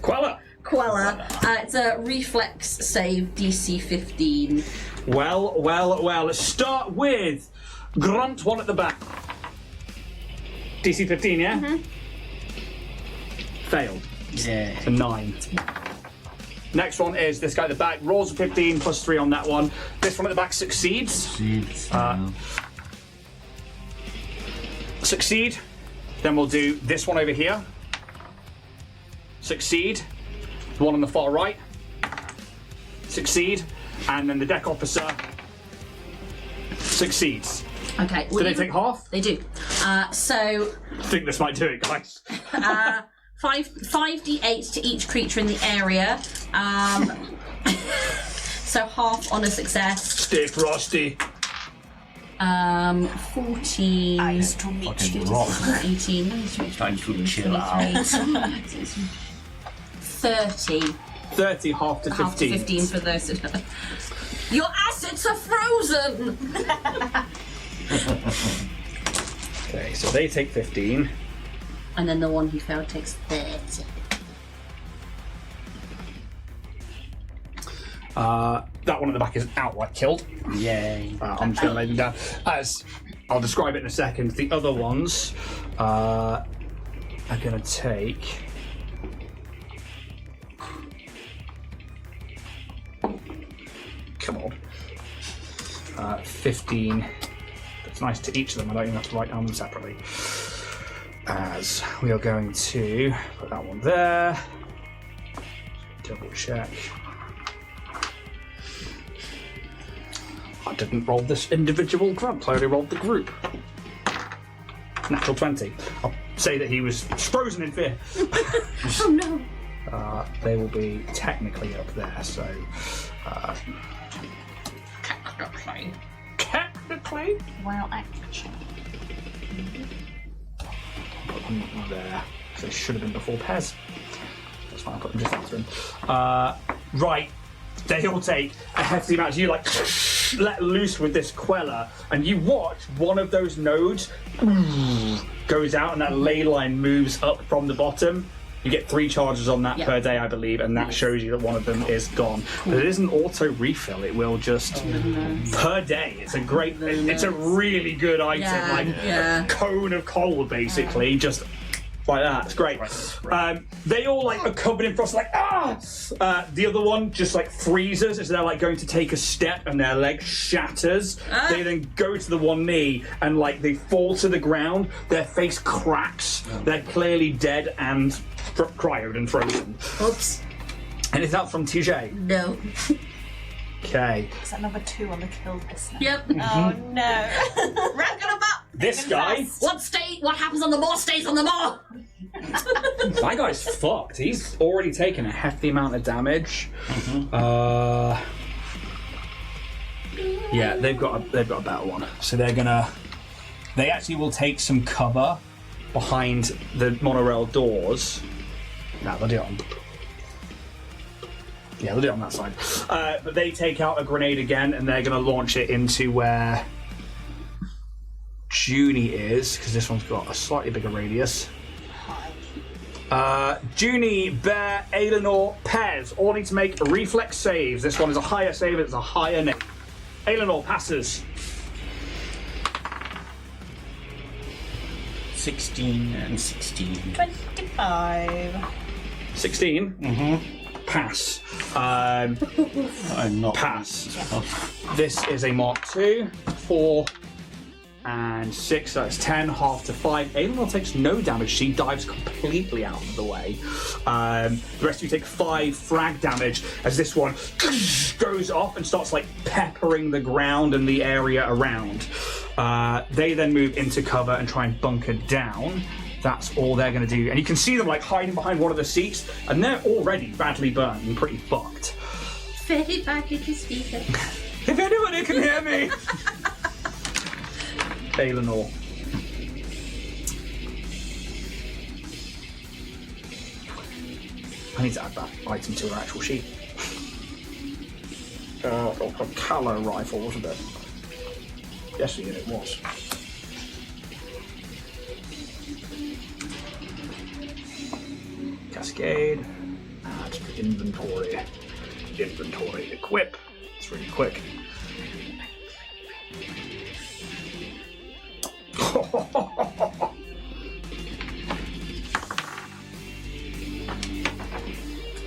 Quella. Queller. It's a reflex save DC 15. Well. Let's start with Grunt 1 at the back. DC 15, yeah? Mm-hmm. Failed. Yeah. A 9. Next one is this guy at the back. Rolls a 15 plus 3 on that one. This one at the back succeeds. Succeed. Then we'll do this one over here. Succeed. The one on the far right. Succeed. And then the deck officer succeeds. Okay. Do they take half? They do. So I think this might do it, guys. 5d8 to each creature in the area. So half on a success. Stay frosty. 14. Nice to meet Fucking you. rock. 18. Trying to chill out. 30. 30, half to 15. Half to 15 for those. Your assets are frozen! Okay, so they take 15. And then the one who failed takes 30. That one at the back is outright killed. Yay. I'm just going to lay them down. As I'll describe it in a second. The other ones are going to take... Come on. 15. That's nice to each of them. I don't even have to write down them separately. As we are going to put that one there. Double check. I didn't roll this individual grunt, I only rolled the group. Natural 20. I'll say that he was frozen in fear. Oh no. They will be technically up there, so... Technically? Well, actually. Put them there. So they should have been before Pez. That's fine, I'll put them just after him. Right. They all take a hefty amount. You like let loose with this queller, and you watch one of those nodes goes out, and that ley line moves up from the bottom. You get 3 charges on that per day, I believe, and that shows you that one of them is gone. But it isn't auto refill; it will just per day. It's a great, it's a really good item, a cone of coal, basically, just. Like that, it's great. They all like are covered in frost, like the other one just like freezes as they're like going to take a step and their leg shatters. They then go to the one knee and like they fall to the ground. Their face cracks. They're clearly dead and cryoed and frozen. Oops. And is that from TJ? No. Okay. Is that number 2 on the kill list now? Yep. Oh no. Rack them up. This guy. What happens on the moor stays on the moor. My guy's fucked. He's already taken a hefty amount of damage. Yeah, they've got a better one. So they actually will take some cover behind the monorail doors. No, they'll do it on. Yeah, they'll do it on that side. But they take out a grenade again, and they're going to launch it into where Junie is, because this one's got a slightly bigger radius. Junie, Bear, Aelinor, Pez all need to make reflex saves. This one is a higher save, it's a higher net. Aelinor passes. 16 and 16. 25. 16? Pass. I'm not. Pass. This is a Mark 2, 4, and 6, so that's 10, half to 5. Aelinor takes no damage, she dives completely out of the way. The rest of you take 5 frag damage as this one goes off and starts like peppering the ground and the area around. They then move into cover and try and bunker down. That's all they're going to do. And you can see them like hiding behind one of the seats, and they're already badly burned and pretty fucked. Very badly to speak of. If anybody can hear me! Aelinor. I need to add that item to her actual sheet. A Callow rifle, wasn't it? Yes, it was. Cascade. Add inventory. Inventory. Equip. It's really quick.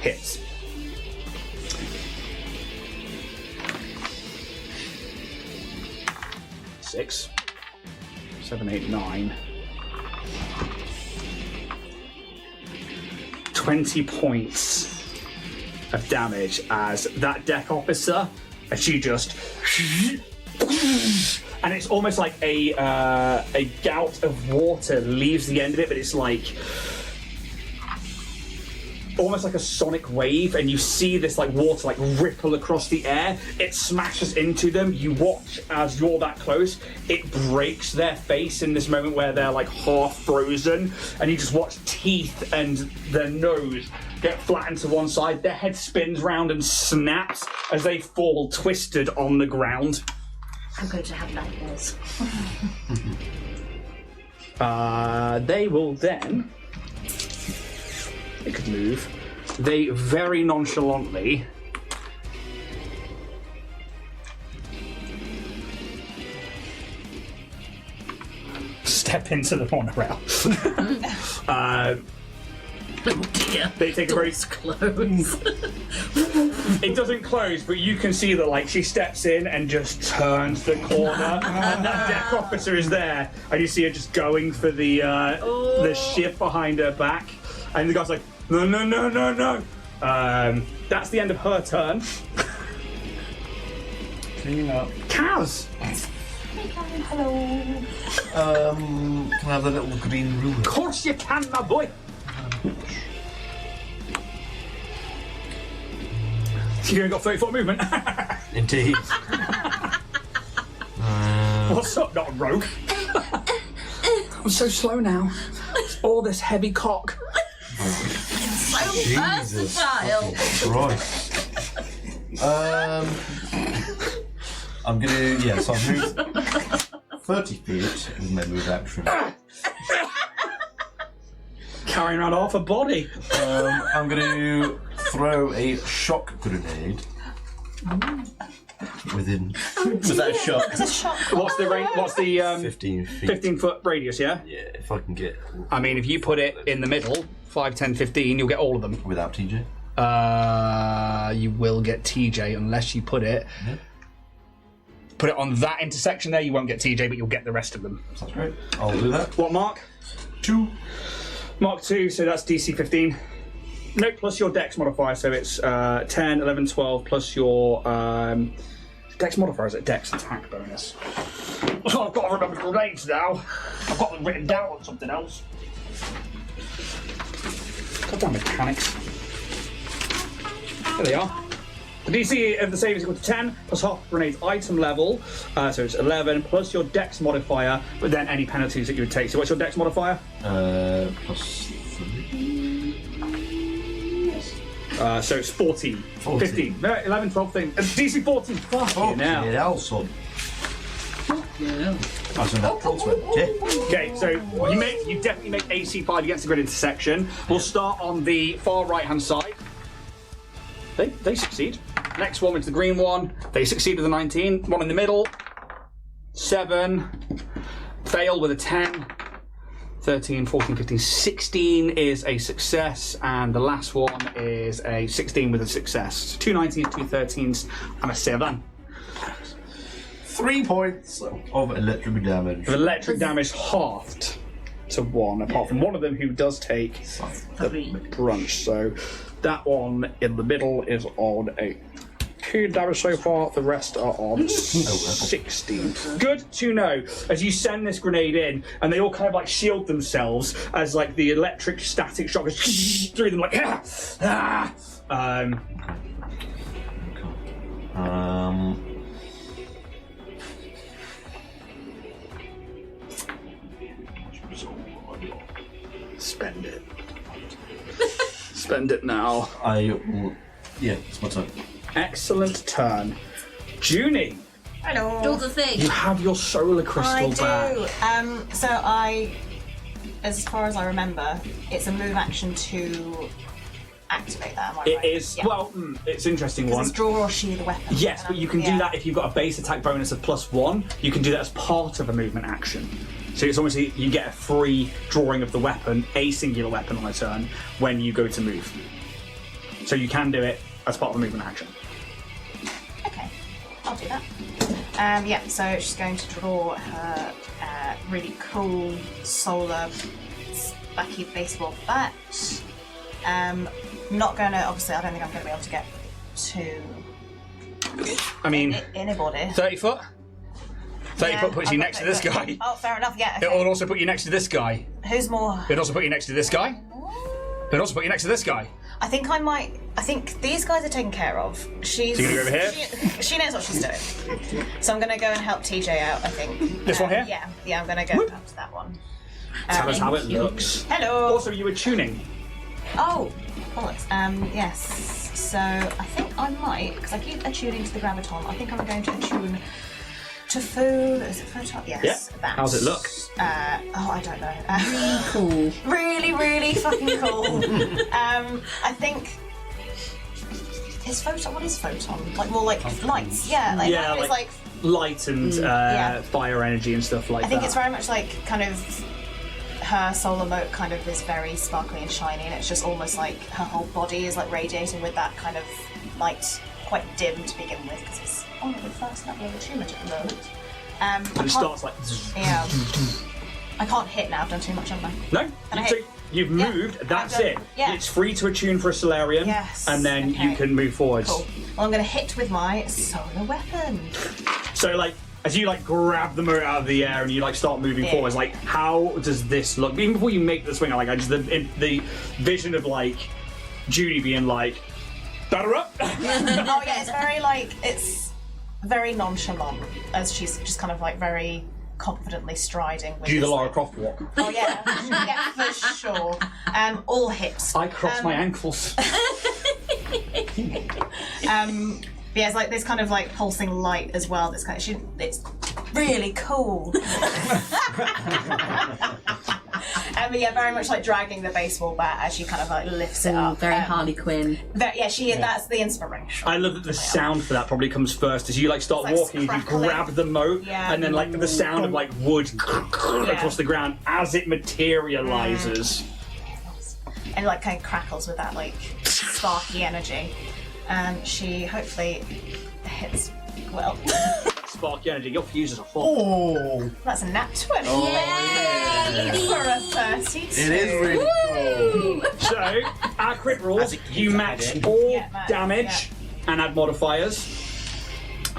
Hits. Six, 7, 8, 9. 20 points of damage as that deck officer, and she just, and it's almost like a gout of water leaves the end of it, but it's like almost like a sonic wave, and you see this like water like ripple across the air. It smashes into them. You watch as you're that close. It breaks their face in this moment where they're like half frozen, and you just watch teeth and their nose get flattened to one side. Their head spins round and snaps as they fall twisted on the ground. I'm going to have nightmares. They will then. They could move. They very nonchalantly step into the monorail. Oh dear. They take a very... Doors close. It doesn't close, but you can see that like she steps in and just turns the corner. That deck officer is there, and you see her just going for the shift behind her back, and the guy's like, no. That's the end of her turn. Cleaning up. Kaz! Hello. Can I have the little green ruler? Of course you can, my boy! You only got 34 movement. Indeed. What's up, not a rogue? I'm so slow now. It's all this heavy cock. So Jesus. versatile. Christ. I'm gonna, so I'll move 30 feet with my move action. Carrying around half a body. I'm gonna throw a shock grenade within Was that a shot? It's a shock. What's the range? What's the 15 feet. 15-foot radius? Yeah. Yeah, if I can get I mean, if you put it in the middle, 5, 10, 15, you'll get all of them. without TJ. You will get TJ unless you put it. Put it on that intersection there. You won't get TJ, but you'll get the rest of them. Sounds great. I'll do that. What mark? 2. Mark 2. So that's DC 15. No, plus your Dex modifier. So it's 10, 11, 12 plus your Dex modifier. Is it Dex attack bonus? Oh, I've got to remember grenades now. I've got them written down on something else. Goddamn mechanics. There they are. The DC of the save is equal to 10 plus half grenade's item level, so it's 11 plus your Dex modifier, but then any penalties that you would take. So what's your Dex modifier? Plus 3. So it's 14. 15. No, 11, 12 things. DC 14. Fucking hell. Yeah, also. Yeah. That's a natural 20. Okay, so you definitely make AC 5 against the grid intersection. We'll start on the far right hand side. They succeed. Next one is the green one. They succeed with a 19. One in the middle. 7. Fail with a 10. 13, 14, 15, 16 is a success. And the last one is a 16 with a success. So 2 19s, 2 13s, and a 7. 3 points of electric damage. The electric damage halved to 1, apart from one of them who does take the brunch. So that one in the middle is on a 2 damage so far, the rest are on 16. Good to know. As you send this grenade in, and they all kind of like shield themselves as like the electric static shock goes through them like Spend it. Spend it now. It's my turn. Excellent turn. Junie, Hello. Do the thing. you have your solar crystal back. So as far as I remember, it's a move action to activate that. Am I It right? is, Yeah. well, it's an interesting Because one. it's draw or sheathe a weapon. Yes, but you can do that if you've got a base attack bonus of +1. You can do that as part of a movement action. So it's almost you get a free drawing of the weapon, a singular weapon on a turn, when you go to move. So you can do it as part of a movement action. Okay, I'll do that. So she's going to draw her really cool solar spiky baseball bat. Not going to, obviously, I don't think I'm going to be able to get to I mean, anybody. 30 foot? 30 Yeah, foot puts you I've got next to this 30 foot. guy. Oh, fair enough, yeah. Okay. It will also put you next to this guy. Who's more? It'll also put you next to this guy. It'll also put you next to this guy. I think these guys are taken care of. She's. So you're gonna go over here? She knows what she's doing. So I'm gonna go and help TJ out, I think. This one here? Yeah, I'm gonna go up to that one. Tell us how it looks. Hello! Also, you were tuning. Oh, bollocks. Yes. So I think I might, because I keep attuning to the graviton, I think I'm going to attune to food. Is it photon? Yes. Yeah. That. How's it look? I don't know. Really cool. Really, really fucking cool. I think. Is photon? What is photon? Like more like lights? Yeah. Like, Yeah, it's like light and fire energy and stuff like that. I think it's very much like kind of her solar mote kind of is very sparkly and shiny, and it's just almost like her whole body is like radiating with that kind of light, quite dim to begin with, because it's only the first level of attunement at the moment. And it starts like. Yeah. I can't hit now. I've done too much, haven't I? No. You've moved. That's done, it. yeah. It's free to attune for a Solarian. Yes, And then okay. you can move forwards. Cool. Well, I'm going to hit with my solar weapon. So like. As you like grab the moat out of the air and you like start moving forwards, like how does this look? Even before you make the swing, like I just the vision of like Judy being like, batter up. Oh yeah, it's very nonchalant as she's just kind of like very confidently striding. With Do the this, Lara like- Croft walk. Oh yeah, for sure. All hips. I cross my ankles. Yeah, it's like this kind of like pulsing light as well. That's kind of it's really cool. But yeah, very much like dragging the baseball bat as she kind of like lifts it up. Very Harley Quinn. That's the inspiration. I love that the sound for that probably comes first as you like start It's like walking. You crackling. grab the moat, Yeah. and then like the sound of like wood across the ground as it materializes. And like kind of crackles with that like sparky energy. And she hopefully hits well. Sparky energy. Your fuses are hot. Oh, That's a nat 20. Yay! For a 32. It is really cool. So, our crit rolls, As it keeps you match adding. all Yeah, max, damage and add modifiers.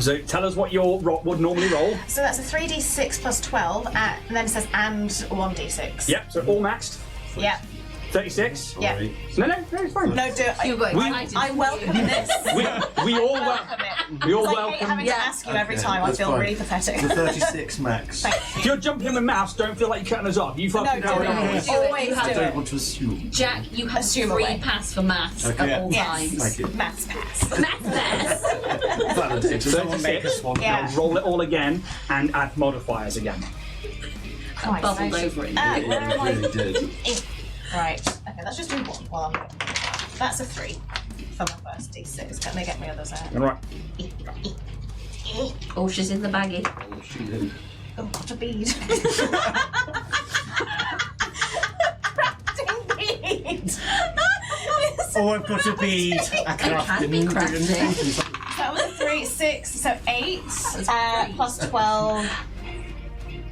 So tell us what your would normally roll. So that's a 3d6 plus 12, and then it says and 1d6. Yep, so all maxed. Yep. 36. Yeah. No, it's fine. No, do it. You got excited. I welcome this. We all welcome welcome. it. We all It's like I hate welcome. having to ask you every time. I that's feel fine. really pathetic. The 36 max. If you're jumping with mouse, don't feel like you're cutting us off. You fucking No, carry do on. it. Do it. Always You do have I it. don't want to assume. Jack, you have Assume free away. pass for maths Okay. at all Yes. times. Thank you. Maths pass. Maths pass. Validated. someone make us one. Yeah. Now roll it all again and add modifiers again. Christ, Bubbled I- over it. It where am I? really did. Right. Okay, let's just do one while I'm doing it. That's a 3 for my first d6. Can they get me others out? All right. Oh, she's in the baggie. She did. Oh, what a bead. Crafting bead. Oh, I've got a bead. I Can be crafting. That was a 3, 6, so 8 plus 12.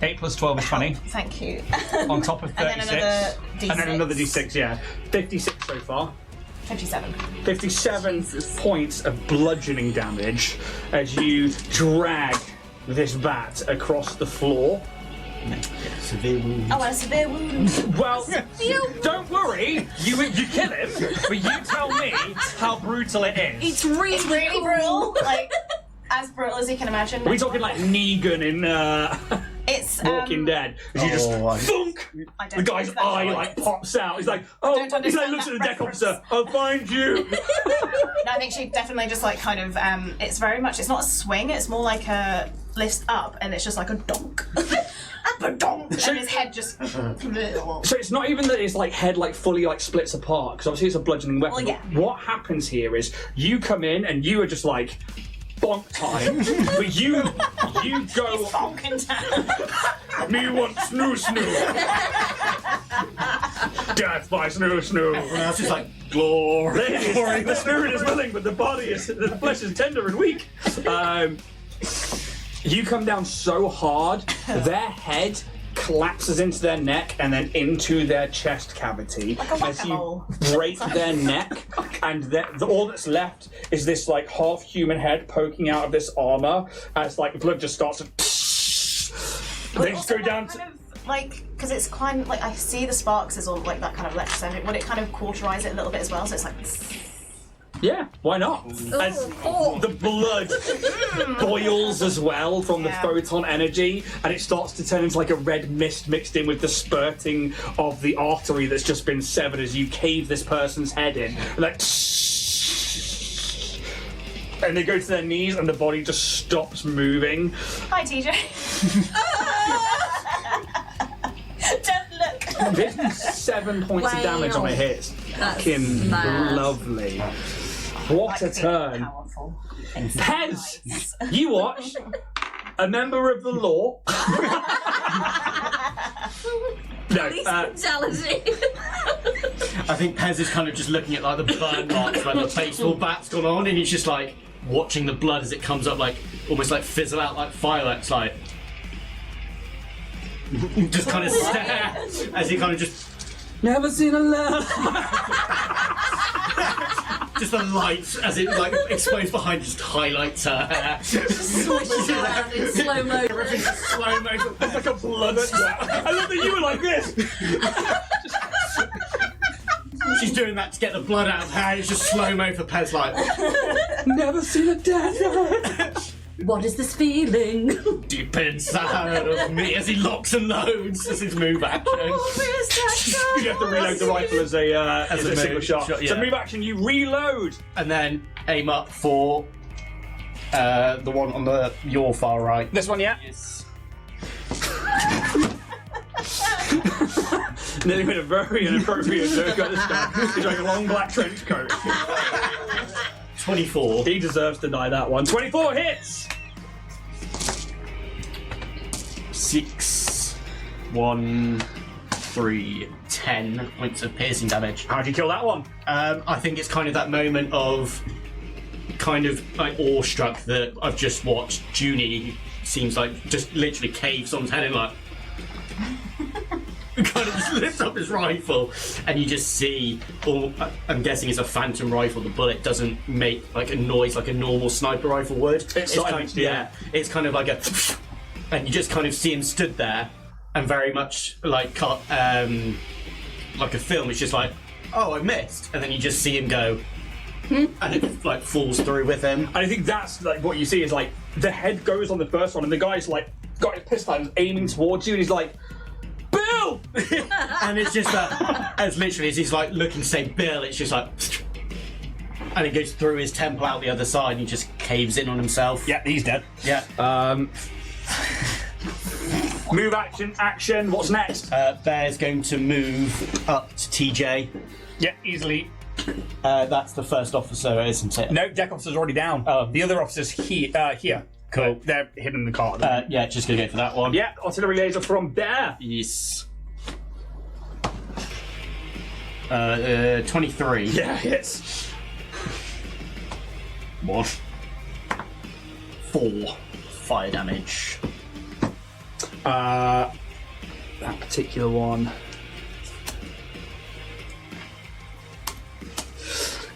8 plus 12 is 20. Thank you. On top of And then 36. another D6. And then another d6, yeah. 56 so far. 57. 57 points of bludgeoning damage as you drag this bat across the floor. Severe wound. Oh, and a severe wound. Well, don't worry, you kill him, but you tell me how brutal it is. It's really, It's really cool. brutal. Like, as brutal as you can imagine. Are we talking like Negan in It's Walking Dead? As you just Oh, I- thunk, I don't the guy's understand eye that. like pops out. He's like, oh, don't he's like understand looks at the that deck reference. officer. I'll find you. No, I think she definitely just like kind of. It's very much. It's not a swing. It's more like a lifts up, and it's just like a donk. A donk, and his head just. So it's not even that his like head like fully like splits apart because obviously it's a bludgeoning weapon. Well, yeah. But what happens here is you come in and you are just like bonk time, but you go Bonking down. me want snoo snoo. Death by snoo snoo. And I was just like, glory. The spirit is willing, but the flesh is tender and weak. You come down so hard, their head collapses into their neck and then into their chest cavity Like a as you whack-a-mole. break their neck, and all that's left is this like half human head poking out of this armor as like blood just starts to. They just go down to. Kind of, like, because it's kind of like I see the sparks as all like that kind of electric. Would it kind of cauterize it a little bit as well? So it's like. Yeah, why not? As the blood boils as well from the Yeah. photon energy, and it starts to turn into like a red mist mixed in with the spurting of the artery that's just been severed as you cave this person's head in. Like, and they go to their knees, and the body just stops moving. Hi, TJ. Don't look. 57 points of damage on a hit. That's Fucking mad. lovely. What a turn. Powerful. Pez, you watch A member of the law. No, Brutality. I think Pez is kind of just looking at like the burn marks where the baseball bat's gone on, and he's just like watching the blood as it comes up, like almost like fizzle out like fireworks, like just kind of stare as he kind of just Never seen a love. just the lights as it like explodes behind just highlights her hair. Swishes around in slow mo. Everything's slow motion. It's like a blood sweat. I love that you were like this. She's doing that to get the blood out of her hair. It's just slow mo for Pez, like Never seen a desert. What is this feeling? deep inside of me as he locks and loads as his move action. You have to reload the rifle as a single shot. yeah. So move action, you reload. And then aim up for the one on your far right. This one, yeah. Yes. Nearly made a very inappropriate joke at this guy. He's wearing a long black trench coat. 24. He deserves to die that one. 24 hits! 6, 1, 3, 10 points of piercing damage. How'd you kill that one? I think it's kind of that moment of kind of like awestruck that I've just watched. Junie seems like just literally cave someone's head in, like kind of just lifts up his rifle, and you just see, I'm guessing it's a phantom rifle, the bullet doesn't make like a noise like a normal sniper rifle would. It's kind of, it's kind of like a and you just kind of see him stood there and very much like a film. It's just like, oh, I missed, and then you just see him go and it like falls through with him. And I think that's like what you see is like the head goes on the first one and the guy's like got his pistol and aiming towards you and he's like, Bill! And it's just as literally as he's like looking to say Bill, it's just like, and it goes through his temple out the other side and he just caves in on himself. Yeah, he's dead. Yeah. Move action, what's next? Bear's going to move up to TJ. Yeah, easily. That's the first officer, isn't it? No, deck officer's already down. Oh. The other officer's here. Cool. They're hidden in the car. Yeah, just gonna go for that one. Yeah, artillery laser from Bear. Yes. 23. Yeah, hits. 1. 4 fire damage. That particular one.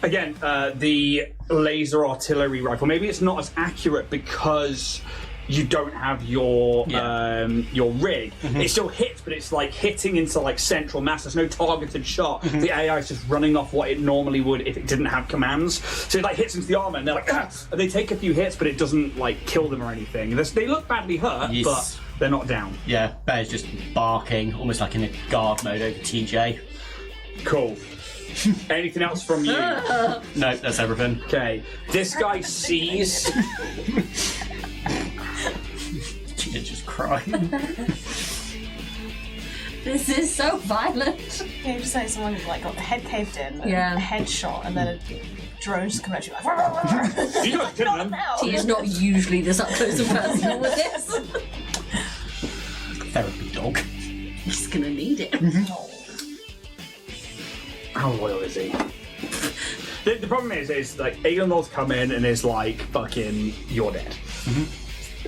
Again, the laser artillery rifle. Maybe it's not as accurate because you don't have your rig. It still hits, but it's like hitting into like central mass. There's no targeted shot. The AI is just running off what it normally would if it didn't have commands. So it like hits into the armor, and they're like, and they take a few hits, but it doesn't like kill them or anything. They look badly hurt, Yes. but they're not down. Yeah, Bear's just barking, almost like in a guard mode over TJ. Cool. Anything else from you? No, that's everything. Okay. This guy sees. TJ just crying. This is so violent. Yeah, you just say someone like got the head caved in, Yeah. a head shot, and then a drone just come at you like. "Rah." You don't kill them. He is not usually this up close and personal with this. Therapy dog. He's gonna need it. How loyal is he? The problem is like Aegonor's come in and is like, fucking, you're dead.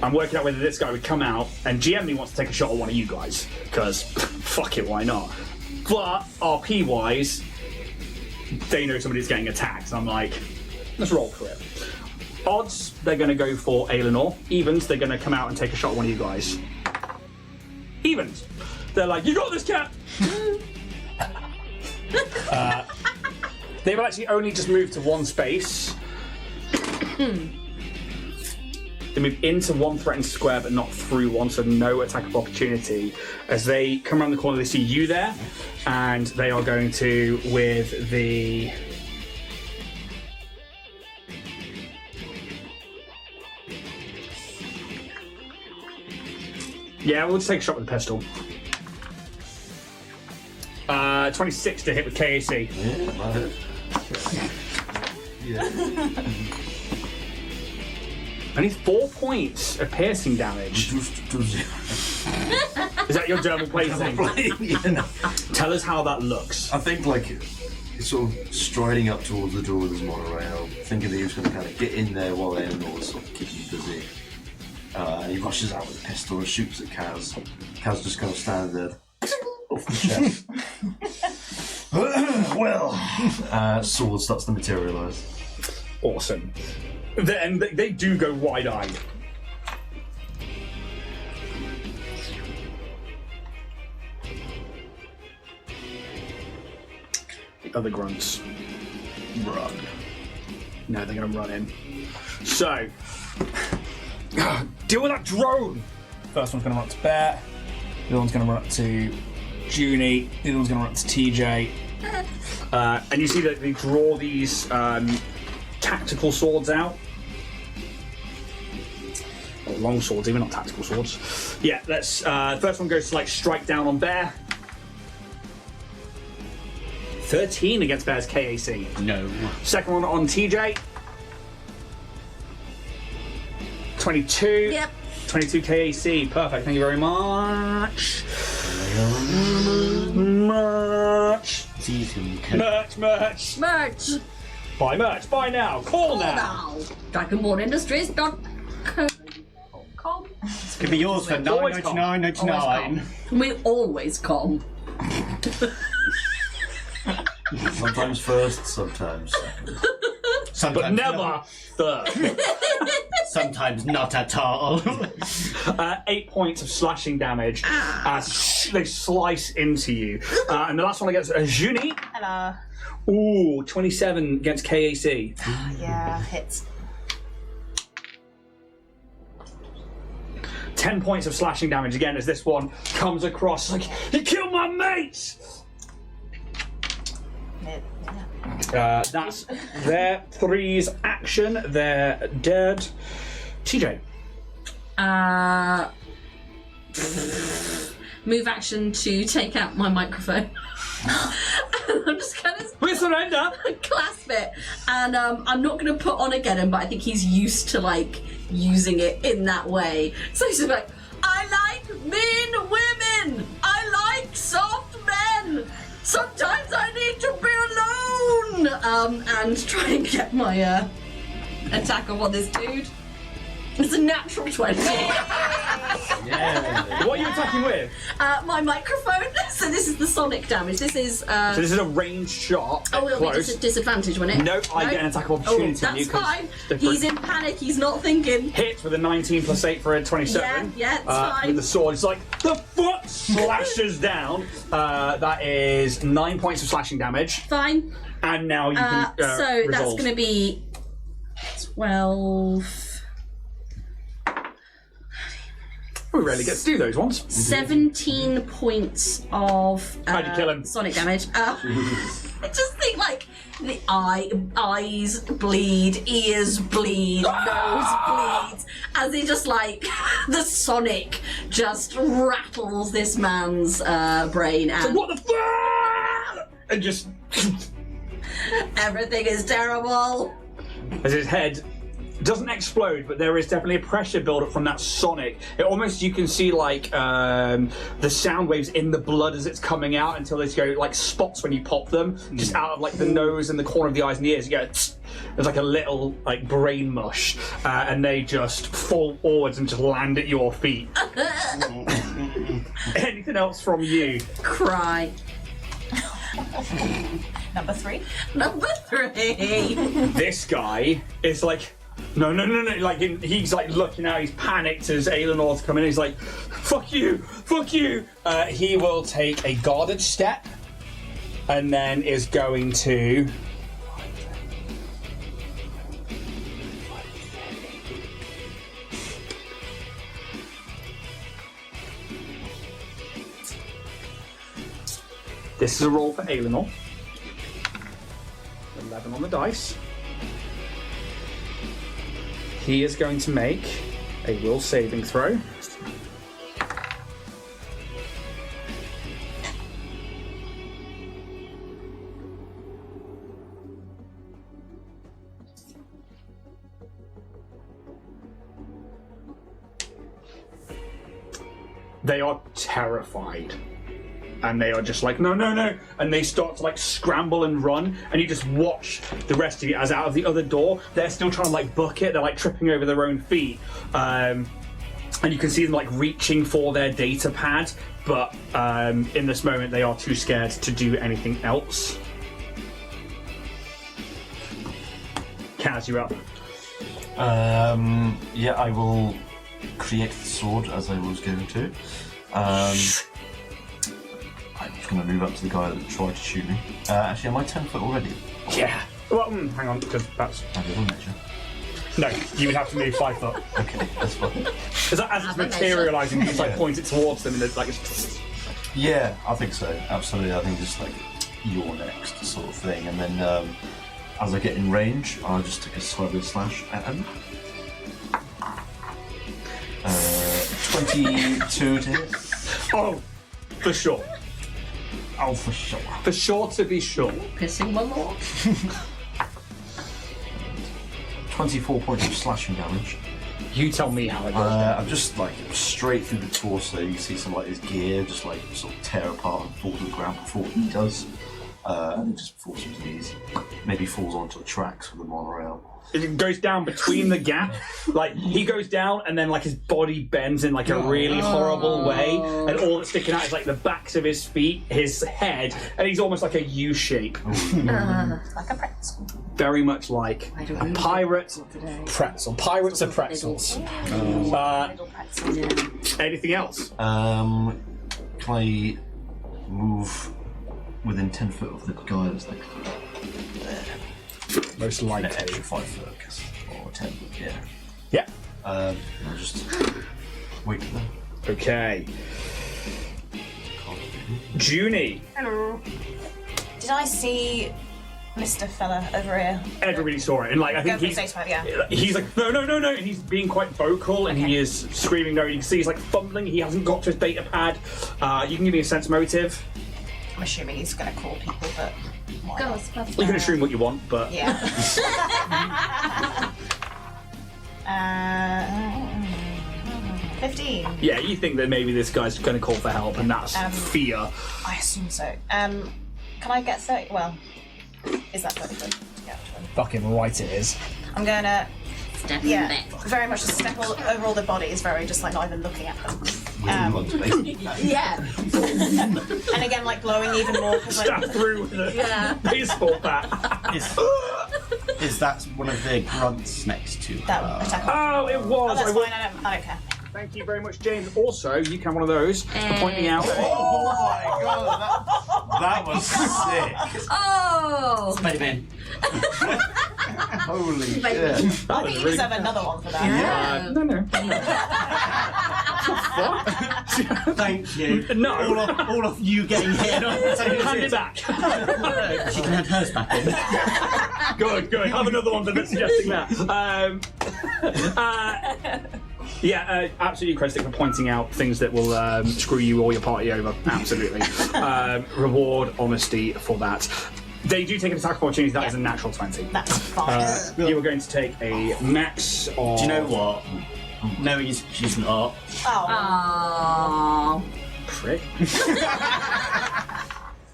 I'm working out whether this guy would come out and GM wants to take a shot at one of you guys because fuck it, why not? But RP wise, they know somebody's getting attacked, and I'm like, let's roll for it. Odds, they're going to go for Aegonor. Evens, they're going to come out and take a shot at one of you guys. Evens, they're like, you got this, cat. They've actually only just moved to one space. They move into one threatened square, but not through one, so no attack of opportunity. As they come around the corner, they see you there, and they are going to, with the... Yeah, we'll just take a shot with the pistol. 26 to hit with KAC. Only 4 points of piercing damage. Is that your German plaything? Yeah. Tell us how that looks. I think like he's sort of striding up towards the door with his monorail, thinking that he was going to kind of get in there while Eleanor's sort of keeping busy. And he rushes out with a pistol and shoots at Kaz. Kaz just kind of stands there off the chest. Well, sword starts to materialise. Awesome. And they do go wide-eyed. The other grunts run. No, they're going to run in. So, deal with that drone! First one's going to run up to Bear. The other one's going to run up to Junie. The other one's going to run up to TJ. And you see that they draw these tactical swords out. Or long swords, even not tactical swords. Yeah, let's. First one goes to like strike down on Bear. 13 against Bear's KAC. No. Second one on TJ. 22. Yep. 22 KAC. Perfect. Thank you very much. Merch. Merch. Merch. Buy merch. Buy now. Call now. Now. Dragonborn Industries. .com. It's gonna be yours for Always $9.99. We always com. Sometimes first, sometimes second. Sometimes But never third. Sometimes not at all. 8 points of slashing damage as they slice into you. And the last one against Junie. Hello. Ooh, 27 against KAC. Yeah, hits. 10 points of slashing damage again as this one comes across like, you killed my mates! Yeah. That's their 3's action. They're dead. TJ. Move action to take out my microphone. I'm just kind of We surrender! clasp it, and I'm not going to put on again, but I think he's used to like using it in that way. So he's just like, I like mean women. I like soft men. Sometimes I need to be alone. And try and get my attack on this dude. It's a natural 20. Yeah. What are you attacking with? My microphone. So this is the sonic damage. This is. So this is a ranged shot. Oh, it'll close. be disadvantage, won't it? Nope, I get an attack of opportunity Oh, on you that's 'cause fine. different. He's in panic. He's not thinking. Hit with a 19 plus 8 for a 27. Yeah, it's fine. With the sword, it's like, the foot slashes down. That is 9 points of slashing damage. Fine. And now you can So that's resolve. going to be 12. We rarely get to do those ones. 17 points of How'd you kill him? sonic damage. I just think like the eyes bleed, ears bleed, nose bleeds, as he just like the sonic just rattles this man's brain, and What the fuck? And just everything is terrible. as his head doesn't explode, but there is definitely a pressure buildup from that sonic. It almost, you can see like the sound waves in the blood as it's coming out until they go like spots when you pop them, just out of like the nose and the corner of the eyes and the ears. You go, tss, there's like a little like brain mush, and they just fall forwards and just land at your feet. Anything else from you? Cry. Number 3. Number 3. This guy is like, no. Like he's like looking out. He's panicked as Aelenor's come in. He's like, fuck you. He will take a guarded step, and then is going to. This is a roll for Aelenor. 11 on the dice. He is going to make a will saving throw. They are terrified. And they are just like, no, no, no. And they start to like scramble and run. And you just watch the rest of you as out of the other door, they're still trying to like book it. They're like tripping over their own feet. And you can see them like reaching for their data pad. But in this moment, they are too scared to do anything else. Kaz, you're up. Yeah, I will create the sword as I was going to. I'm just going to move up to the guy that tried to shoot me. Actually, am I 10 foot already? Yeah. Well, hang on, because that's... I did a measure. No, you would have to move 5 foot. Okay, that's fine. Because as it's materialising, you just like point it towards them and it's like... Yeah, I think so. Absolutely. I think just like you're next sort of thing. And then as I get in range, I'll just take a sideways slash at him. 22 to hit. Oh, for sure. Oh, for sure. For sure to be sure. Pissing my lord. 24 points of slashing damage. You tell me how it goes. I'm just like straight through the torso. You see some like his gear just like sort of tear apart and fall to the ground before he does. And it just falls to his knees. Maybe falls onto the tracks for the monorail. It goes down between the gap. Like he goes down and then like his body bends in like a really horrible way, and all that's sticking out is like the backs of his feet, his head, and he's almost like a U shape. Like a pretzel. Very much like a pirate pretzel. Pirates are pretzels. Little pretzel. Anything else? Can I move within 10 foot of the guy that's like Most an likely. extra 5 foot, I guess, or 10 foot, yeah. Yeah. I'll just wait for them. Okay. Junie. Hello. Did I see Mr. Fella over here? Everybody saw it, and like I Go think for he's. stage 5, yeah. He's like, no, no, no, no, and he's being quite vocal, and he is screaming no. You can see he's like fumbling, he hasn't got to his data pad. You can give me a sense motive. I'm assuming he's going to call people, but... why not? Ghostbusters. You can assume what you want, but... Yeah. 15. Yeah, you think that maybe this guy's going to call for help, and that's fear. I assume so. Can I get 30? Well, is that 30 foot? Yeah, Fucking right it is. I'm going to... Step Yeah, back. very much just step over all the bodies, very just like not even looking at them. Yeah. And again, like glowing even more because Stab like... through with a baseball bat. Is that one of the grunts next to That her? attack. Oh, it was. That's I will- fine, I don't care. Thank you very much, James. Also, you can have one of those for pointing out. Oh my god, that was sick. Oh! Spider-Man. Holy shit. That I was think you really- deserve another one for that. No. Thank you. No. All of you getting hit. Hand it back. She can have hers back in. Good. Have another one for suggesting that. Absolutely credit for pointing out things that will screw you or your party over. Absolutely. Reward honesty for that. They do take an attack opportunity. That is a natural 20. That's fine. You are going to take a max of... Do you know what? No, she's not. Oh. Oh. Prick.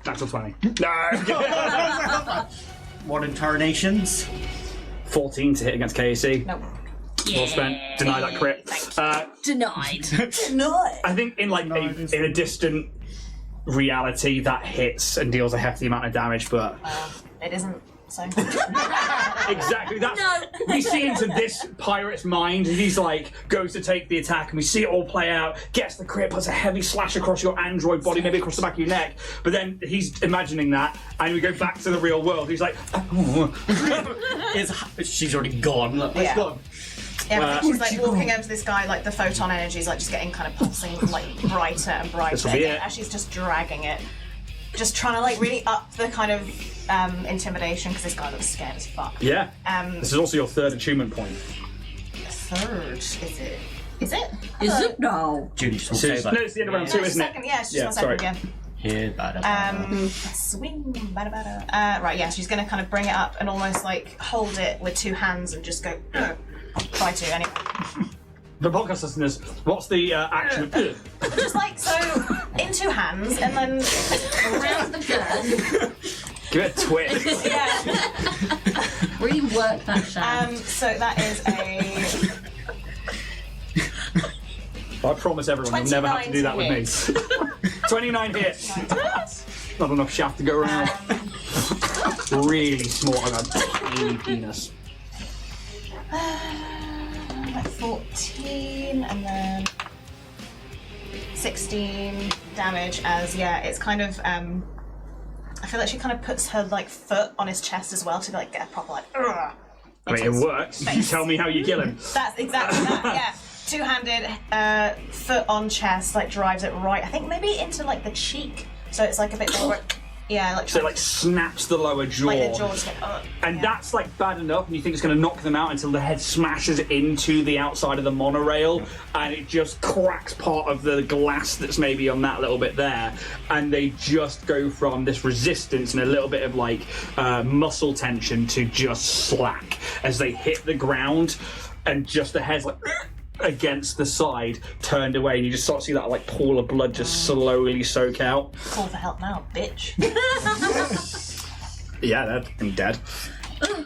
Natural 20. No. What incarnations? 14 to hit against KAC. No. Well spent. Deny that crit. Denied. No. I think in like in a distant reality that hits and deals a hefty amount of damage, but It isn't. So. exactly that's No. we see into this pirate's mind, and he's like goes to take the attack, and we see it all play out, gets the crit, puts a heavy slash across your android body, maybe across the back of your neck, but then he's imagining that, and we go back to the real world. He's like She's already gone. Look, Yeah. gone. Yeah, I think she's like walking over to this guy, like the photon energy is like just getting kind of pulsing like brighter and brighter This'll be again, it. as she's just dragging it. Just trying to like really up the kind of intimidation because this guy looks scared as fuck. yeah. This is also your third attunement point. Third, is it? Is it? Is it? No. Judy, just So say no, that. it's the end of round two, isn't it? Second, yeah, it's just Yeah, one second sorry. again. Here, bada, Swing, bada bada. Right, yeah, she's going to kind of bring it up and almost like hold it with two hands and just go. Try to anyway. The podcast listeners, what's the action? Just like so, in two hands, and then Around the curve. Give it a twist. yeah. Really work that shaft. So that is a I promise everyone you'll never have to do that with me. 29 hits. Not enough shaft to go around. Really small. I got a tiny penis. like 14, and then 16 damage. As it's kind of I feel like she kind of puts her like foot on his chest as well to like get a proper like. I mean, it works. You tell me how you kill him. That's exactly that. Yeah. Two-handed, foot on chest, like drives it right. I think maybe into like the cheek, so it's like a bit more. Yeah, like. So it like snaps the lower jaw. Like the jaw just like. And that's like bad enough, and you think it's going to knock them out until the head smashes into the outside of the monorail, and it just cracks part of the glass that's maybe on that little bit there, and they just go from this resistance and a little bit of like muscle tension to just slack as they hit the ground, and just the head's like against the side, turned away, and you just sort of see that like pool of blood just slowly soak out. Call for help now, bitch. Yeah, I'm dead. Can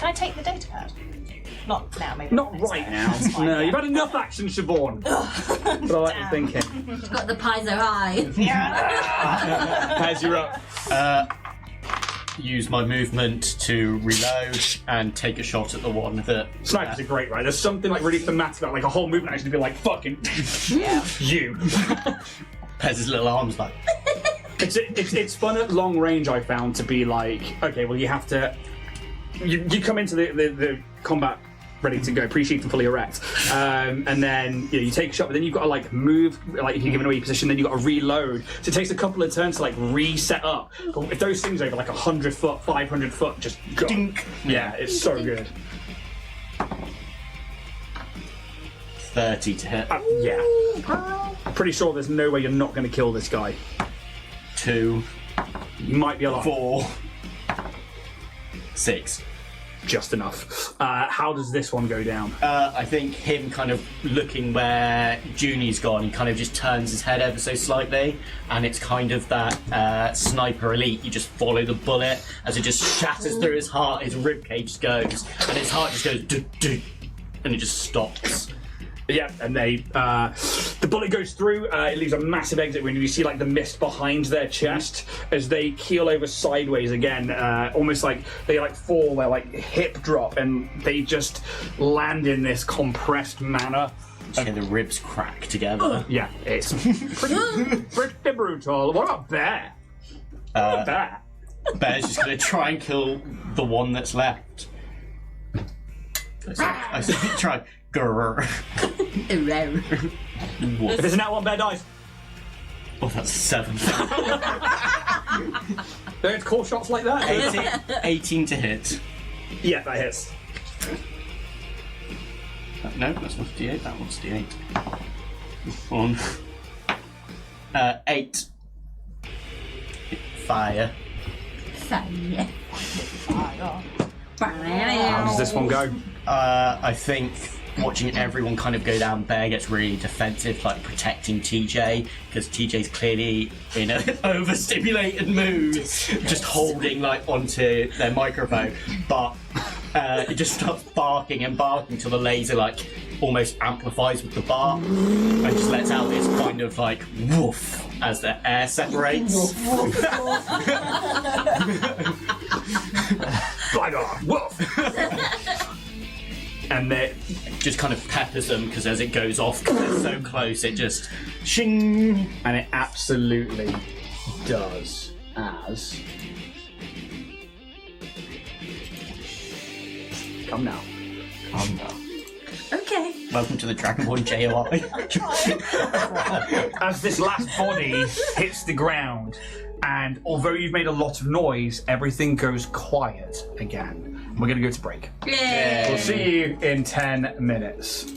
I take the data pad? Not now, maybe. Not right now. No, you've had enough action, Siobhan. But I like your thinking. Got the pie so high. As you're up. Use my movement to reload and take a shot at the one that. Snipers are great, right? There's something like really thematic about like a whole movement actually be like fucking you. Pez's little arms like. It's fun at long range. I found to be like, okay, well you have to. You come into the combat ready to go, pre-sheathed and fully erect, and then you take a shot, but then you've got to like move, like if you're giving away your position, then you've got to reload. So it takes a couple of turns to like reset up. But if those things over like 100 foot, 500 foot, just go. Dink. Yeah, it's so good. 30 to hit. Yeah. Pretty sure there's no way you're not going to kill this guy. 2. You might be alive. 4. 6. Just enough. How does this one go down? I think him kind of looking where Junie's gone, he kind of just turns his head ever so slightly, and it's kind of that sniper elite. You just follow the bullet as it just shatters through his heart, his ribcage goes, and his heart just goes do, and it just stops. Yeah, and the bullet goes through, it leaves a massive exit wound, and you see like the mist behind their chest as they keel over sideways again, almost like they like fall, their like hip drop, and they just land in this compressed manner. Okay, the ribs crack together. Yeah, it's pretty brutal. What about Bear? Bear? Bear's just going to try and kill the one that's left. I said try. Grrr. If there's an out one, Bear dies. Oh, that's 7. Don't call shots like that. 18 to hit. Yeah, that hits. No, that's not D8. That one's D8. One. 8. Fire. Fire. How does this one go? I think watching everyone kind of go down, Bear gets really defensive, like protecting TJ, because TJ's clearly in an overstimulated mood, just holding like onto their microphone. But it just starts barking and barking till the laser like almost amplifies with the bark and just lets out this kind of like woof as the air separates. Woof! And it just kind of peppers them because as it goes off, because it's so close, it just shing, and it absolutely does. As come now. Okay. Welcome to the Dragonborn JOI. As this last body hits the ground, and although you've made a lot of noise, everything goes quiet again. We're going to go to break. Yay. We'll see you in 10 minutes.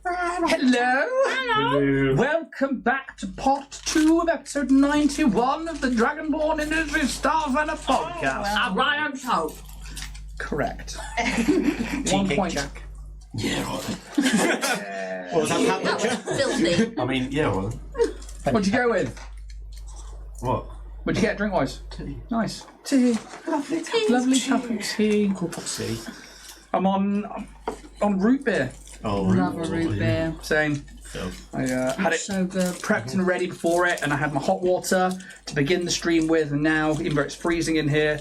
Hello. Welcome back to part 2 of episode 91 of the Dragonborn Industries Starfinder podcast. Orion's hope. Correct. 1 Cheeky point. Jack. Yeah, right. What was that, Pat That was Butcher? filthy. I mean, yeah, well, What'd you go with? what? What'd you get drink-wise? Tea. Nice. Tea. Lovely cup of tea. Cup of tea. I'm on root beer. Oh, Love a root beer. Same. I had it So good. prepped and ready before it, and I had my hot water to begin the stream with, and now, even though it's freezing in here,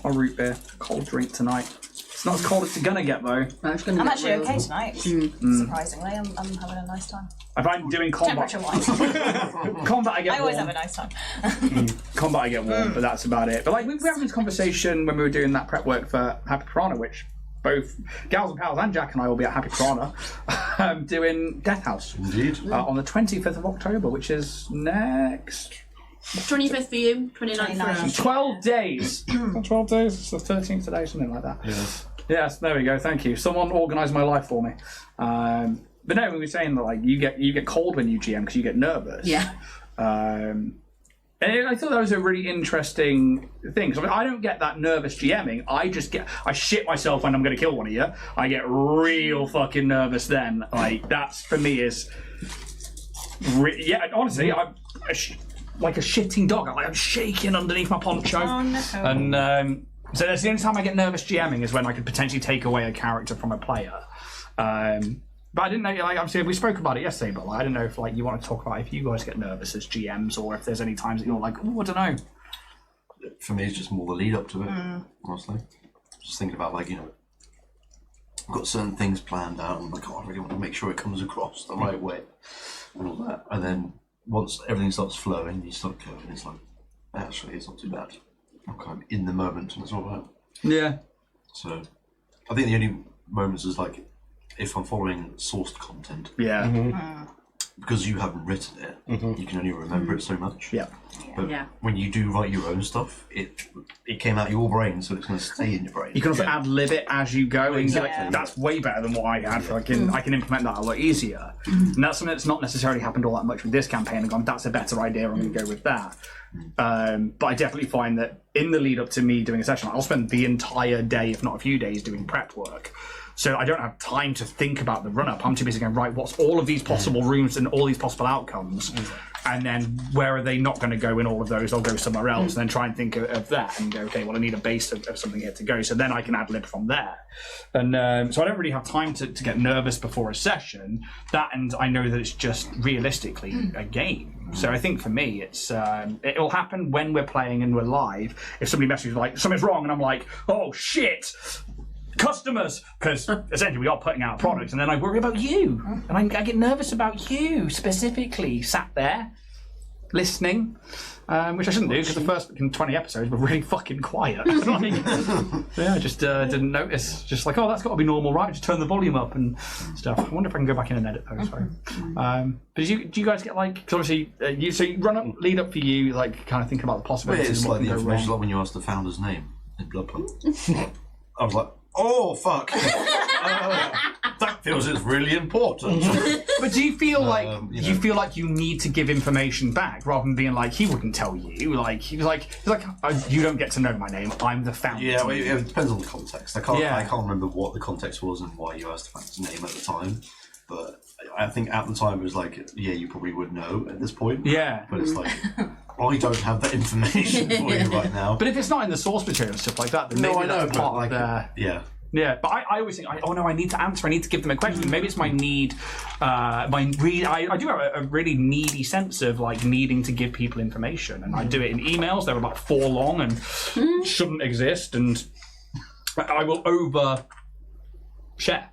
a root beer. Cold drink tonight. It's not as cold as it's gonna get, though. No, it's gonna I'm get actually real. okay tonight. Surprisingly, I'm having a nice time. If I'm doing combat, Temperature-wise, combat I get I always warm. have a nice time. Combat I get warm, but that's about it. But like we were having this conversation when we were doing that prep work for Happy Piranha, which both Gals and Pals and Jack and I will be at Happy Piranha doing Death House Indeed. on the 25th of October, which is next 25th for you, 29th for us. 12 days. 12 days. It's the 13th today, something like that. Yes. Yes, there we go. Thank you. Someone organised my life for me. But no, we were saying that like you get cold when you GM because you get nervous. Yeah. And I thought that was a really interesting thing. So I don't get that nervous GMing. I shit myself when I'm going to kill one of you. I get real fucking nervous then. Like that's for me is, honestly, I'm like a shitting dog. I'm shaking underneath my poncho. Oh, no. And so that's the only time I get nervous GMing is when I could potentially take away a character from a player. But I didn't know, like, obviously we spoke about it yesterday, but like, I didn't know if like you want to talk about if you guys get nervous as GMs or if there's any times that you're like, oh, I don't know. For me, it's just more the lead up to it, honestly. Just thinking about, like, you know, I've got certain things planned out, and I'm like, oh, I really want to make sure it comes across the right way, and all that. And then once everything starts flowing, you start going, it's like, actually, it's not too bad. I'm kind of in the moment, and it's all right. Yeah. So, I think the only moments is like, if I'm following sourced content, Yeah. because you haven't written it, you can only remember it so much. Yeah. But Yeah. when you do write your own stuff, it came out your brain, so it's going to stay in your brain. You can also ad lib it as you go, and Exactly. that's way better than what I had. So I can implement that a lot easier, and that's something that's not necessarily happened all that much with this campaign. And gone, that's a better idea. I'm going to go with that. But I definitely find that in the lead up to me doing a session, I'll spend the entire day, if not a few days, doing prep work. So I don't have time to think about the run-up. I'm too busy going, right, what's all of these possible rooms and all these possible outcomes? And then where are they not going to go in all of those? I'll go somewhere else and then try and think of that and go, okay, well, I need a base of something here to go. So then I can ad-lib from there. And so I don't really have time to get nervous before a session. That, and I know that it's just realistically a game. So I think for me, it'll happen when we're playing and we're live. If somebody messages like, something's wrong, and I'm like, oh, shit! Customers, because essentially we are putting out a product, and then I worry about you, and I get nervous about you specifically. Sat there, listening, which I shouldn't do because the first 20 episodes were really fucking quiet. I just didn't notice. Just like, oh, that's got to be normal, right? Just turn the volume up and stuff. I wonder if I can go back in and edit those. Sorry. But do you guys get like? Because obviously, you run up, lead up for you, like kind of think about the possibilities. It's and what like the can go information, wrong. like when you asked the founder's name in Bloodpool. I was like, oh, fuck. That feels it's really important. But do you feel like you need to give information back rather than being like he wouldn't tell you? Like he's like you don't get to know my name. I'm the founder. Yeah, well, it depends on the context. I can't Yeah. remember what the context was and why you asked the founder's name at the time. But I think at the time it was like, yeah, you probably would know at this point. Yeah. But it's like, I don't have that information for you right now. But if it's not in the source material and stuff like that, then maybe No, I know, that's but part like, of the... yeah. Yeah, but I always think, oh no, I need to answer. I need to give them a question. Maybe it's my need, I do have a really needy sense of like needing to give people information, and I do it in emails. They're about 4 long and shouldn't exist, and I will over share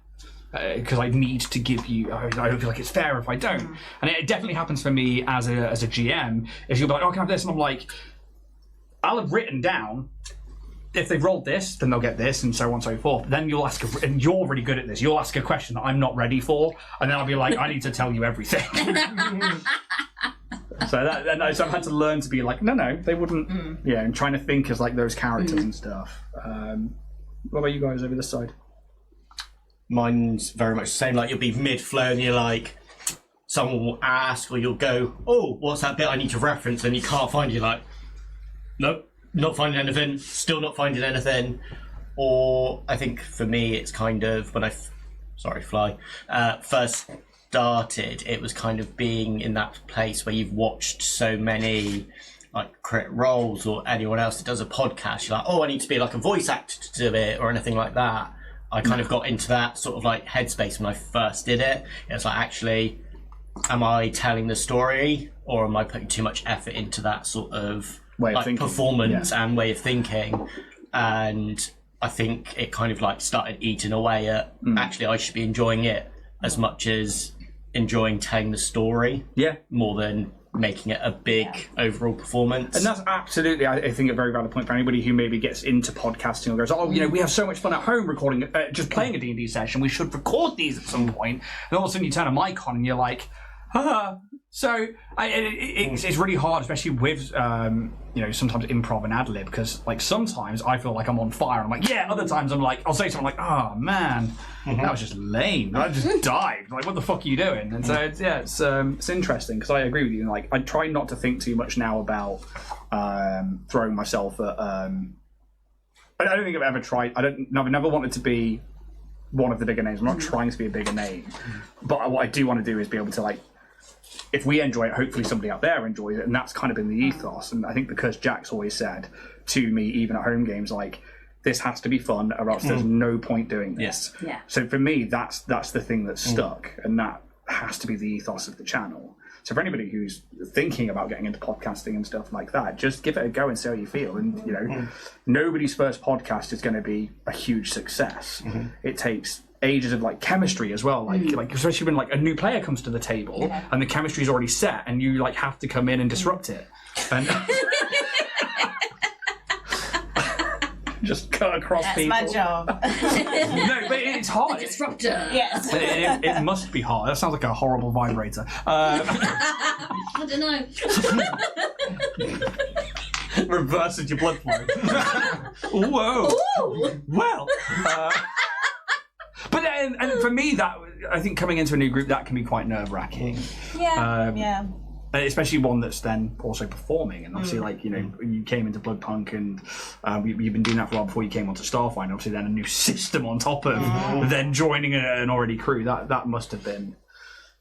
because I need to give you. I don't feel like it's fair if I don't, and it definitely happens for me as a GM. Is you'll be like, oh, can I have this, and I'm like, I'll have written down. If they've rolled this, then they'll get this, and so on and so forth. Then you'll ask, and you're really good at this, you'll ask a question that I'm not ready for, and then I'll be like, I need to tell you everything. So I've had to learn to be like, no, they wouldn't. Yeah, and trying to think as like those characters and stuff. What about you guys over this side? Mine's very much the same. Like you'll be mid-flow and you're like, someone will ask, or you'll go, oh, what's that bit I need to reference, and you can't find it. You're like, nope. Not finding anything, still not finding anything. Or I think for me it's kind of when I first started, it was kind of being in that place where you've watched so many like Crit Roles or anyone else that does a podcast. You're like, oh, I need to be like a voice actor to do it or anything like that. I kind of got into that sort of like headspace when I first did it. It's like, actually, am I telling the story or am I putting too much effort into that sort of way of like thinking. performance and way of thinking? And I think it kind of like started eating away at actually I should be enjoying it as much as enjoying telling the story. Yeah. More than making it a big overall performance. And that's absolutely, I think, a very valid point for anybody who maybe gets into podcasting or goes, oh, you know, we have so much fun at home recording, just playing a D&D session, we should record these at some point. And all of a sudden you turn a mic on and you're like, So it's really hard, especially with you know, sometimes improv and ad lib, because like sometimes I feel like I'm on fire. And I'm like, yeah. Other times I'm like, I'll say something like, oh man, that was just lame. I just dived. Like, what the fuck are you doing? And so it's interesting because I agree with you. Like, I try not to think too much now about throwing myself at. I don't think I've ever tried. I've never wanted to be one of the bigger names. I'm not trying to be a bigger name, but what I do want to do is be able to, like, if we enjoy it, hopefully somebody out there enjoys it, and that's kind of been the ethos. And I think because Jack's always said to me, even at home games, like, this has to be fun, or else there's no point doing this. Yes. Yeah. So for me, that's the thing that's stuck, and that has to be the ethos of the channel. So for anybody who's thinking about getting into podcasting and stuff like that, just give it a go and see how you feel. And you know, nobody's first podcast is going to be a huge success. It takes ages of like chemistry as well, like especially when like a new player comes to the table and the chemistry's already set, and you like have to come in and disrupt it. And just cut across That's people. my job. No, but it's hard. Disruptor. Yes. It must be hard. That sounds like a horrible vibrator. I don't know. Reverses your blood flow. Whoa. Ooh. Well. But then, and for me, that I think coming into a new group, that can be quite nerve-wracking. Yeah. Especially one that's then also performing, and obviously, like, you know, you came into Bloodpunk, and you've been doing that for a while before you came onto Starfinder. Obviously, then a new system on top of then joining an already crew. That must have been,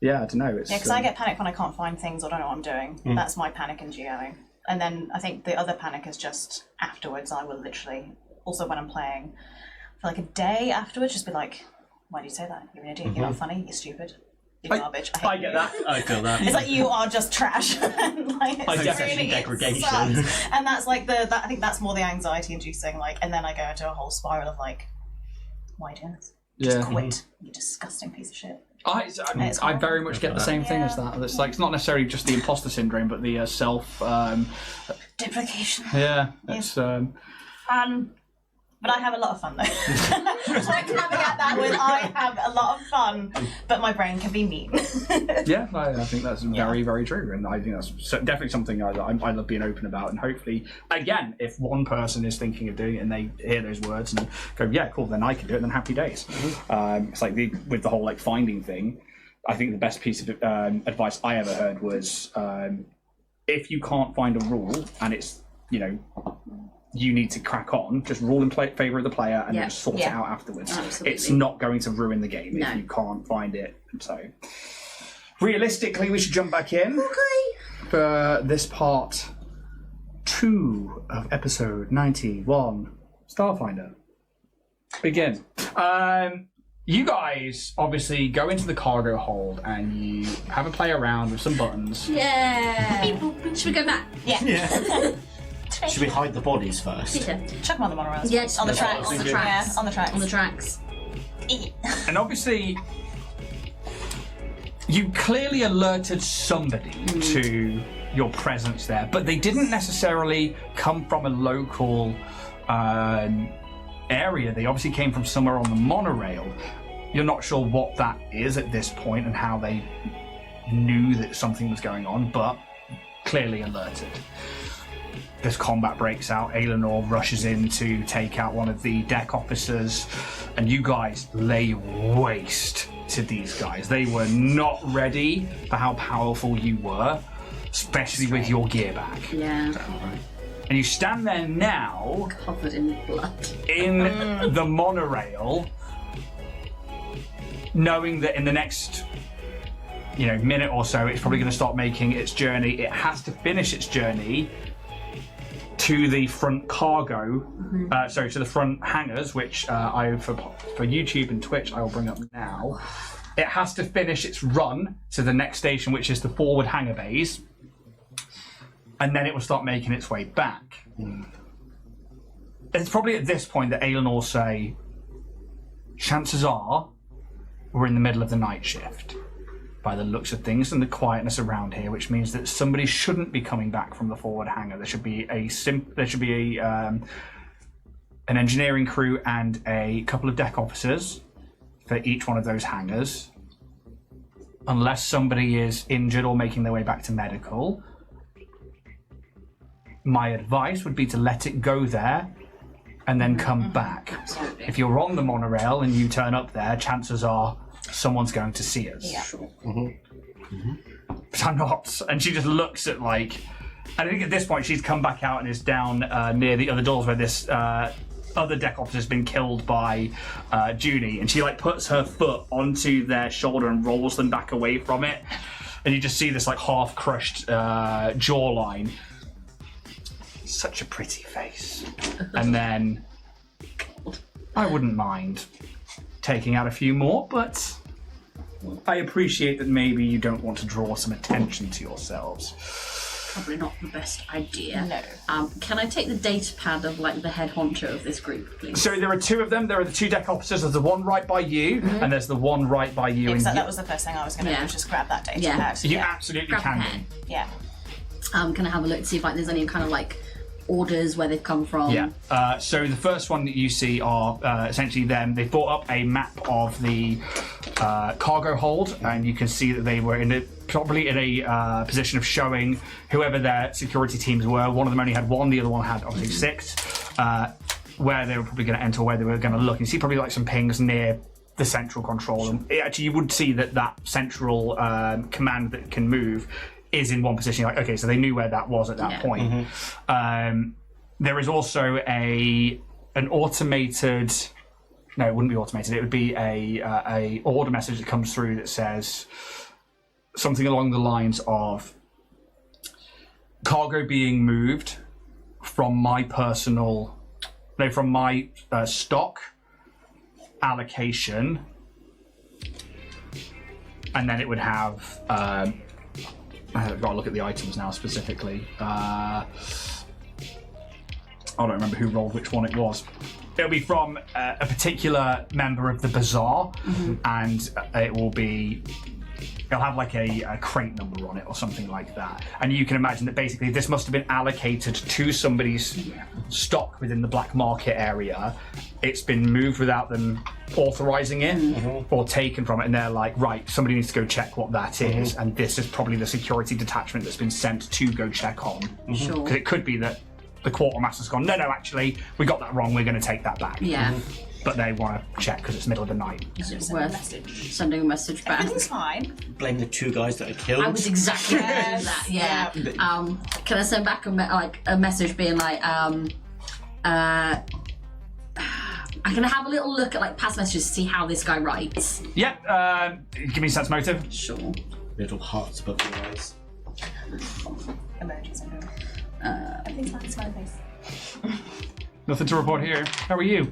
I don't know. It's, because I get panic when I can't find things or don't know what I'm doing. That's my panic in GOing. And then I think the other panic is just afterwards. I will literally, also when I'm playing, for like a day afterwards, just be like, why do you say that? You're an idiot, you're not funny, you're stupid, you're garbage. I hate get you. that. I feel that. It's like, you are just trash. Like, it's Definitely degradation. sucks. And that's like I think that's more the anxiety inducing, like, and then I go into a whole spiral of like, why are you doing this? Just quit, you disgusting piece of shit. I very much get the same thing as that. It's like, it's not necessarily just the imposter syndrome, but the self Deprecation. Yeah, it's But I have a lot of fun though. So I caveat that with I have a lot of fun, but my brain can be mean. Yeah, I think that's very, very true, and I think that's definitely something I love being open about. And hopefully, again, if one person is thinking of doing it and they hear those words and go, yeah, cool, then I can do it, then happy days. It's like with the whole like finding thing. I think the best piece of advice I ever heard was if you can't find a rule and it's, you know, you need to crack on, just rule in favour of the player and then sort it out afterwards. Absolutely. It's not going to ruin the game if you can't find it. So realistically, we should jump back in for this part 2 of episode 91, Starfinder. Begin. You guys obviously go into the cargo hold and you have a play around with some buttons. Yeah. Should we go back? Yeah. Should we hide the bodies first? Chuck them on the monorails. Yes. On the That's tracks. what I was thinking. Yeah, on the tracks. On the tracks. And obviously, you clearly alerted somebody to your presence there, but they didn't necessarily come from a local area. They obviously came from somewhere on the monorail. You're not sure what that is at this point and how they knew that something was going on, but clearly alerted. This combat breaks out. Aelinor rushes in to take out one of the deck officers, and you guys lay waste to these guys. They were not ready for how powerful you were, especially with your gear back. Yeah. And you stand there now, Covered in blood. in the monorail, knowing that in the next minute or so it's probably going to start making its journey. It has to finish its journey to the front cargo, to the front hangars, which for YouTube and Twitch I will bring up now. It has to finish its run to the next station, which is the forward hangar bays, and then it will start making its way back. It's probably at this point that Aelin will say, chances are we're in the middle of the night shift by the looks of things and the quietness around here, which means that somebody shouldn't be coming back from the forward hangar. There should be an engineering crew and a couple of deck officers for each one of those hangars, unless somebody is injured or making their way back to medical. My advice would be to let it go there and then come back. Absolutely. If you're on the monorail and you turn up there, chances are someone's going to see us. Yeah. Sure. But I'm not. And she just looks at and I think at this point she's come back out and is down near the other doors where this other deck officer has been killed by Junie, and she puts her foot onto their shoulder and rolls them back away from it, and you just see this half crushed jawline. Such a pretty face. And then I wouldn't mind taking out a few more, but I appreciate that maybe you don't want to draw some attention to yourselves. Probably not the best idea. No. Can I take the data pad of the head honcho of this group, please? So there are two of them. There are the two deck officers. There's the one right by you, and there's the one right by you. Because and that was the first thing I was going to do, just grab that data Yeah. pad. you absolutely Grab can. the pen. Yeah. Can I have a look to see if there's any kind of orders where they've come from? Yeah. So the first one that you see are essentially them. They brought up a map of the cargo hold, and you can see that they were probably in a position of showing whoever their security teams were. One of them only had one, the other one had obviously 6. Where they were probably going to enter, where they were going to look. You see probably some pings near the central control. And actually, you would see that central command that can move is in one position. You're okay, so they knew where that was at that point. There is also an automated. No, it wouldn't be automated. It would be a order message that comes through that says something along the lines of cargo being moved from my stock allocation, and then it would have. I've got to look at the items now specifically. I don't remember who rolled which one it was. It'll be from a particular member of the bazaar, and it'll have a crate number on it or something like that. And you can imagine that basically this must have been allocated to somebody's stock within the black market area. It's been moved without them authorizing it or taken from it, and they're like, right, somebody needs to go check what that is, and this is probably the security detachment that's been sent to go check on. Sure. Because it could be that the quartermaster's gone, no, actually, we got that wrong, we're going to take that back. Yeah. But they want to check because it's middle of the night. Is it Send a worth message. sending a message back? Everything's fine. Blame the 2 guys that are killed. I was exactly going to do Yes. that. Yeah. Can I send back a message being I'm gonna have a little look at past messages to see how this guy writes. Yeah. Give me sense motive. Sure. Little hearts above your eyes. Emojis. Everything's fine. Smiley face. Nothing to report here. How are you?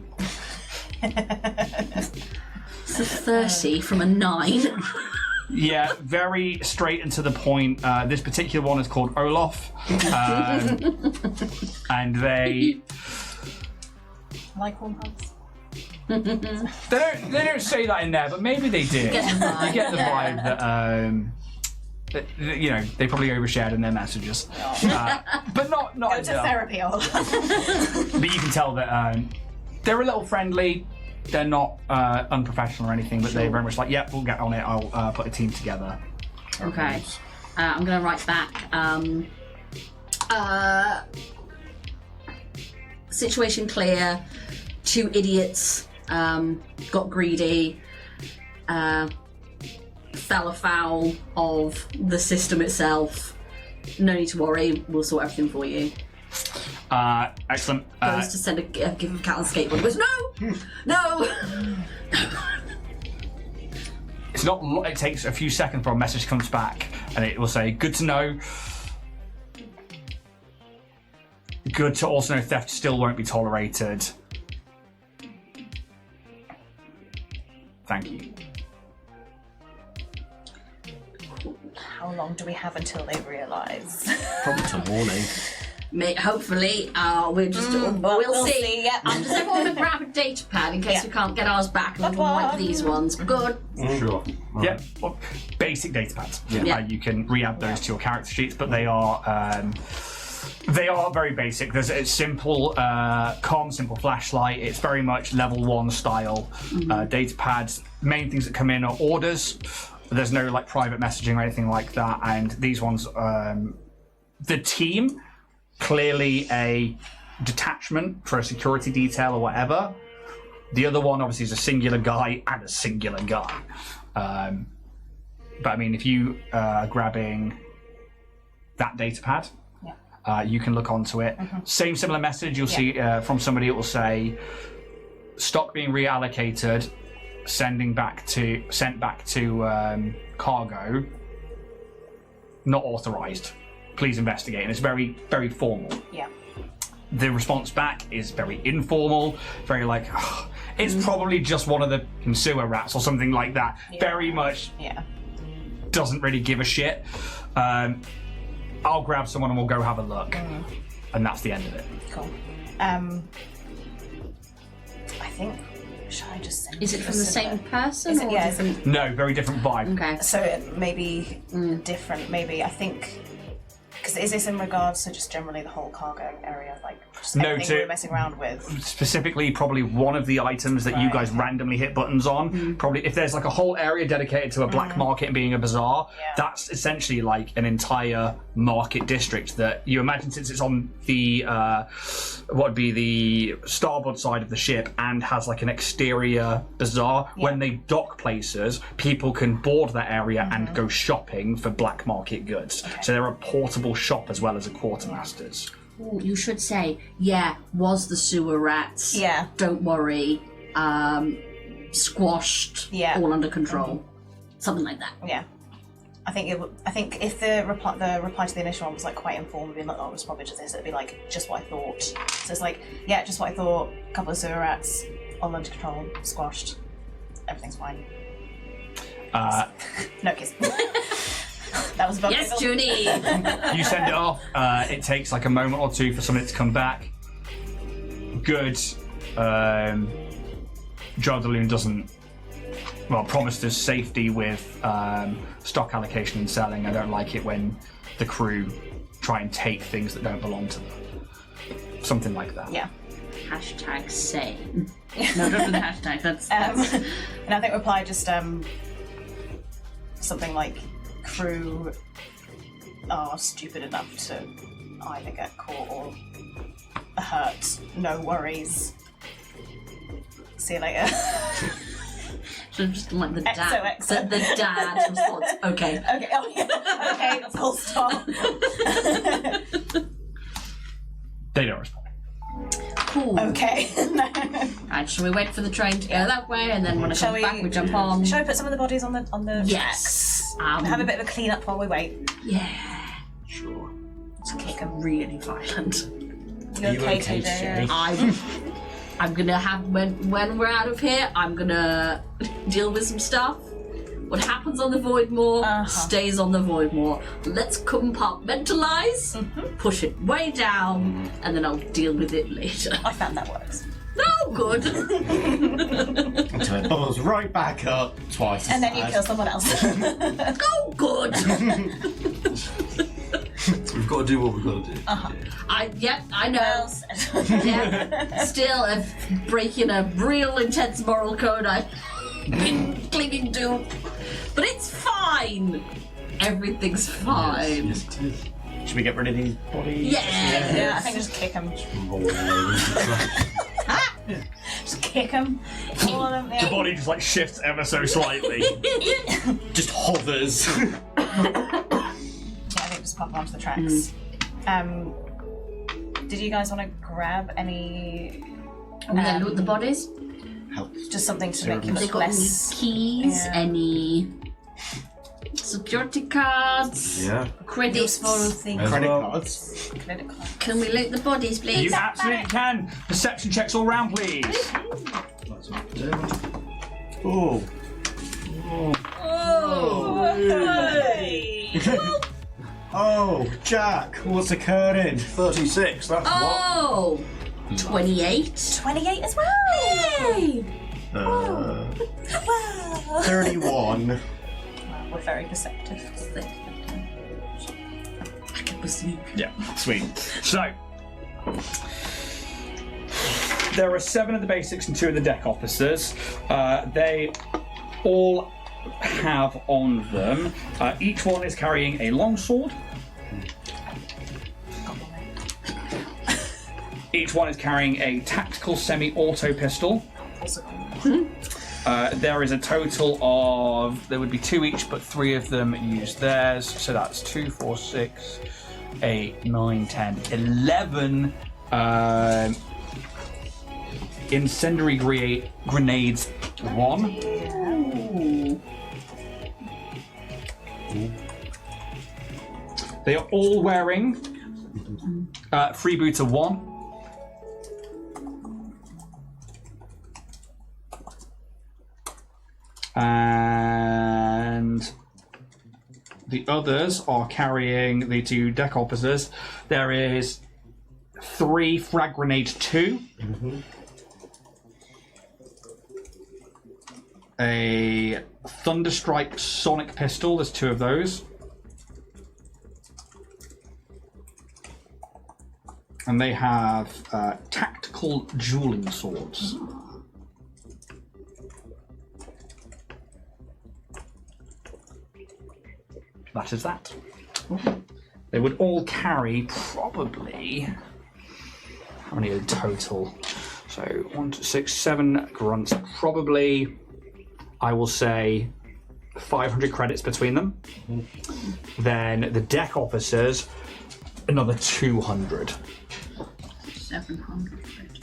It's a 30 from a 9. Yeah, very straight and to the point. This particular one is called Olaf. And they Like warm hugs. they don't say that in there, but maybe they do. Get the vibe. You get the vibe that they probably overshared in their messages. But not Go to therapy, all. But you can tell that they're a little friendly. They're not unprofessional or anything, but they're very much like, yep, we'll get on it. I'll put a team together. Okay. I'm going to write back. Situation clear. 2 idiots got greedy. Fell afoul of the system itself. No need to worry. We'll sort everything for you. Excellent. Goes to send a gift of cat on skateboard. Goes, no! No! it's not. It takes a few seconds before a message comes back, and it will say, "Good to know. Good to also know theft still won't be tolerated. Thank you." How long do we have until they realise? Probably till morning. Hopefully, we'll just we'll see. Yeah. Does everyone want to grab a data pad in case we can't get ours back and we can wipe these ones? Good. Sure. Yeah, well, basic data pads. Yeah. You can re-add those to your character sheets, but they are very basic. There's a simple comm, simple flashlight. It's very much level 1 style data pads. Main things that come in are orders. There's no like private messaging or anything like that. And these ones, the team, clearly a detachment for a security detail or whatever. The other one obviously is a singular guy and a singular guy. But I mean, if you are grabbing that data pad, you can look onto it. Same similar message. You'll see from somebody. It will say, "Stock being reallocated, sent back to cargo. Not authorized. Please investigate." And it's very, very formal. Yeah. The response back is very informal, very like, "Oh, it's probably just one of the sewer rats or something like that." Very much doesn't really give a shit. I'll grab someone and we'll go have a look. And that's the end of it. Cool. I think, should I just send Is it from the same person? Is it, or yeah, different? No, very different vibe. Okay. So it may be different, maybe. I think, because is this in regards to just generally the whole cargo area, like just everything we're messing around with? Specifically, probably one of the items that you guys randomly hit buttons on. Probably, if there's like a whole area dedicated to a black market and being a bazaar, that's essentially like an entire market district that you imagine, since it's on the what would be the starboard side of the ship and has like an exterior bazaar. When they dock places, people can board that area and go shopping for black market goods. So they're a portable shop as well as a quartermaster's. Ooh, you should say, was the sewer rats. Yeah. Don't worry. Squashed. All under control. Something like that. Yeah. I think if the reply to the initial one was like quite informal, being like, "Oh, it was probably just this," it'd be like, "Just what I thought." So it's like, just what I thought. A couple of sewer rats, all under control, squashed. Everything's fine. No kiss. That was Yes, Junie. You send it off. It takes like a moment or two for something to come back. Good. Jardaloon doesn't promised us safety with stock allocation and selling. I don't like it when the crew try and take things that don't belong to them. Something like that. Yeah. Hashtag same. No, don't do the hashtag. That's and I think reply just something like, "Crew are stupid enough to either get caught or hurt. No worries. See you later." So just like the dad. XOXO. The dad's response. Okay. Okay. Oh yeah. Okay. Full stop. They don't respond. Cool. Okay. Right, shall we wait for the train to go that way, and then when it comes back, we jump on? Shall we put some of the bodies on the Yes. tracks? Have a bit of a clean up while we wait. Yeah. Sure. Let's kick them really violent. You okay, TJ? I'm gonna have when we're out of here, I'm gonna deal with some stuff. What happens on the Voidmoor stays on the Voidmoor. Let's compartmentalize, push it way down, and then I'll deal with it later. I found that works. No good. So it bubbles right back up twice. And then you kill someone else. Oh, good. We've got to do what we've got to do. I know. Still, breaking a real intense moral code I've been clinging to. But it's fine. Everything's fine. Yes, it is. Should we get rid of these bodies? Yeah, I think just kick him. Just kick him. All of them. The body just like shifts ever so slightly. Just hovers. Yeah, I think just pop them onto the tracks. Did you guys want to grab any? Are we gonna loot the bodies? help. Just something to make you Have they look got any less. keys? Yeah. Any security cards? Yeah. Credits? Useful things. Credit well. cards. Credit card. Can we loot the bodies, please? You absolutely can. Perception checks all round, please. That's what we do. Oh. Oh, Jack, what's occurring? 36, that's Oh! 28. 28 as well. Yay! Wow. 31. We're very perceptive. I can perceive. Yeah, sweet. So, there are 7 of the basics and 2 of the deck officers. They all have on them, each one is carrying a longsword. Each one is carrying a tactical semi-auto pistol. There is a total of, there would be 2 each, but 3 of them use theirs. So that's 2, 4, 6, 8, 9, 10, 11 incendiary grenades. 1. They are all wearing freebooter 1. And the others are carrying the 2 deck officers. There is 3 frag grenade 2. A Thunderstrike sonic pistol, there's 2 of those. And they have tactical dueling swords. That is that. They would all carry probably, how many in total? So 1, 2, 6, 7 grunts, probably, I will say 500 credits between them. Then the deck officers, another 200. 700 credits.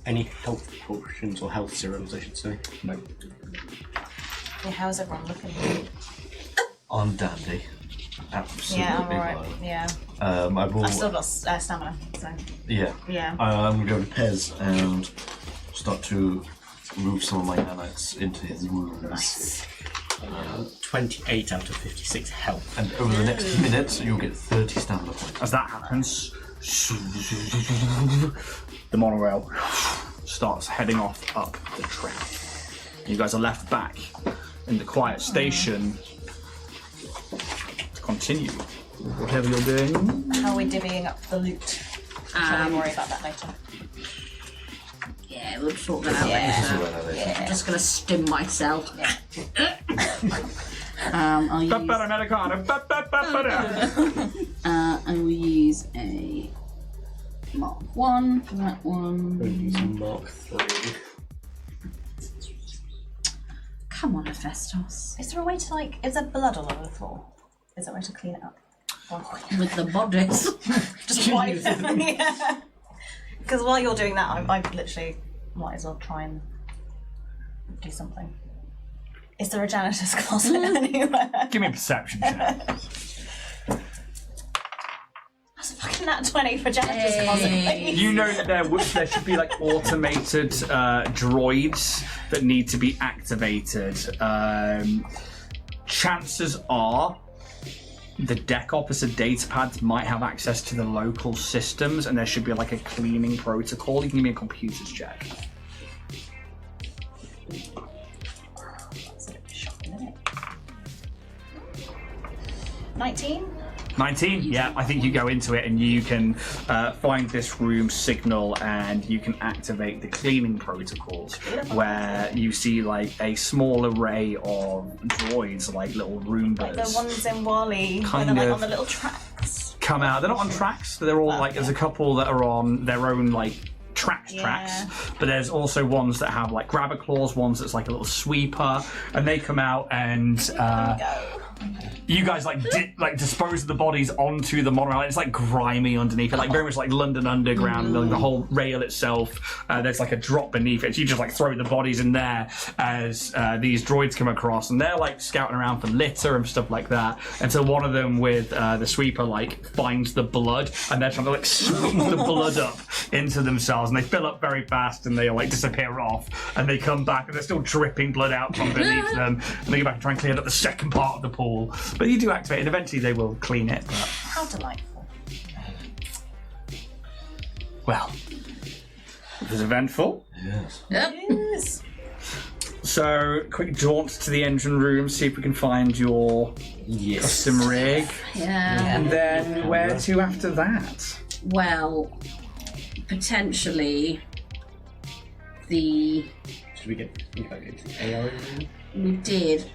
Any health potions or health serums, I should say? No. Yeah, how's everyone looking? I'm dandy. Absolutely Yeah, I'm alright. fine. Yeah. I will. I've still got stamina, so Yeah. yeah. I'm going to Pez and start to move some of my nanites into his wounds. 28 out of 56 health. And over the next minute, you'll get 30 stamina points. As that happens, the monorail starts heading off up the track. You guys are left back in the quiet station to continue whatever you're doing. How are we divvying up the loot? Shall we worry about that later? Yeah, we'll sort that out Yeah. later. I'm just gonna stim myself. I'll use. I will use a Mark 1 for that one. Using Mark 3. Come on, Hephaestus. Is there a way to is there blood all over the floor? Is there a way to clean it up? With the bodies. Just wipe them. Yeah. Because while you're doing that, I literally might as well try and do something. Is there a janitor's closet anywhere? Give me a perception check. That's a fucking nat 20 for janitor's closet, please. You know that there should be like automated droids that need to be activated. Chances are the deck officer datapads might have access to the local systems, and there should be like a cleaning protocol. You can give me a computers check. That's a bit shocking, isn't it? 19? 19? Yeah, I think you go into it and you can find this room signal and you can activate the cleaning protocols where you see like a small array of droids, like little Roombas. Like the ones in Wall-E, where they're like on the little tracks. Come out. They're not on tracks. They're all like, there's a couple that are on their own like tracks, but there's also ones that have like grabber claws, ones that's like a little sweeper, and they come out and You guys dispose of the bodies onto the monorail. It's like grimy underneath it, like very much like London Underground. The whole rail itself, there's like a drop beneath it. So you just like throw the bodies in there as these droids come across, and they're like scouting around for litter and stuff like that. And so one of them with the sweeper like finds the blood, and they're trying to like sweep the blood up into themselves, and they fill up very fast, and they like disappear off, and they come back, and they're still dripping blood out from beneath them, and they go back and try and clean up the second part of the pool. But you do activate it, and eventually they will clean it. But... How delightful. Well, it was eventful. Yes. Yep. Yes. So, quick jaunt to the engine room, see if we can find your custom rig. Yeah. And then where to after that? Well, potentially the... Should we get into the AI room? We did.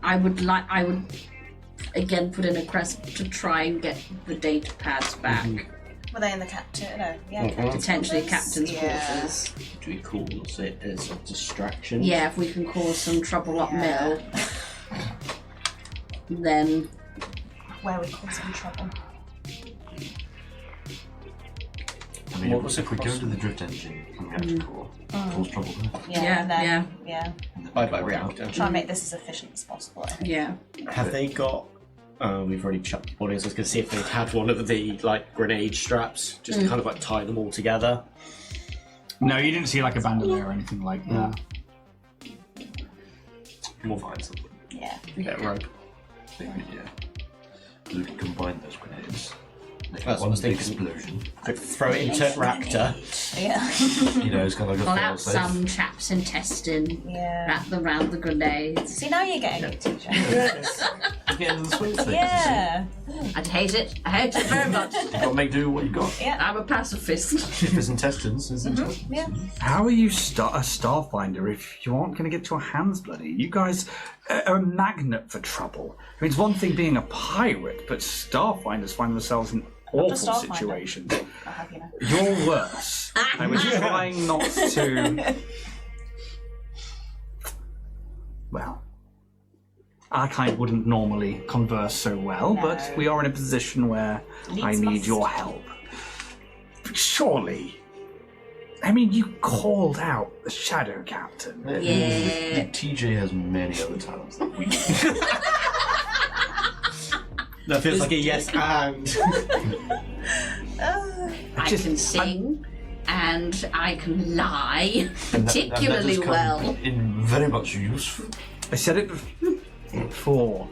I would again put in a request to try and get the data pads back. Were they in the captain? No, yeah, Potentially quarters? captain's Yeah. quarters. Do we call it as a distraction? Yeah, if we can cause some trouble up mill, then Where we cause some trouble. I mean, What was if we the go cost? to the drift engine and we have to cause trouble there. Yeah, and then, yeah. Bye-bye reactor. Try and make this as efficient as possible. I think. yeah. Have they got... we've already chucked the bodies. I was going to see if they'd had one of the like grenade straps, just to kind of like tie them all together. No, you didn't see like a bandolier or anything like that. We'll find something. Yeah. Get a rope. I think we we could combine those grenades. Make That's one what I was big thinking. explosion. Could throw it into Raptor. Yeah. You know, it's kind of like a Pull out fail-safe. some chaps intestine, Yeah. wrap them around the grenades. See, now you're getting it, teacher. Get into the swing of things. Yeah. I'd hate it. I hate it very much. You got to make do with what you got. Yeah. I'm a pacifist. If there's intestines, there's intestines. Yeah. How are you a Starfinder if you aren't going to get your hands bloody? You guys are a magnet for trouble. I mean, it's one thing being a pirate, but Starfinders find themselves in awful Starfinder. situations. I have, you know. You're worse. I was trying not to... Well, our kind wouldn't normally converse so well, but we are in a position where I Needs need must. your help. Surely. I mean, you called out the Shadow Captain. Yeah. TJ has many other talents that we That feels like a yes and. I can sing and I can lie and particularly that does come well. in very much useful. I said it before.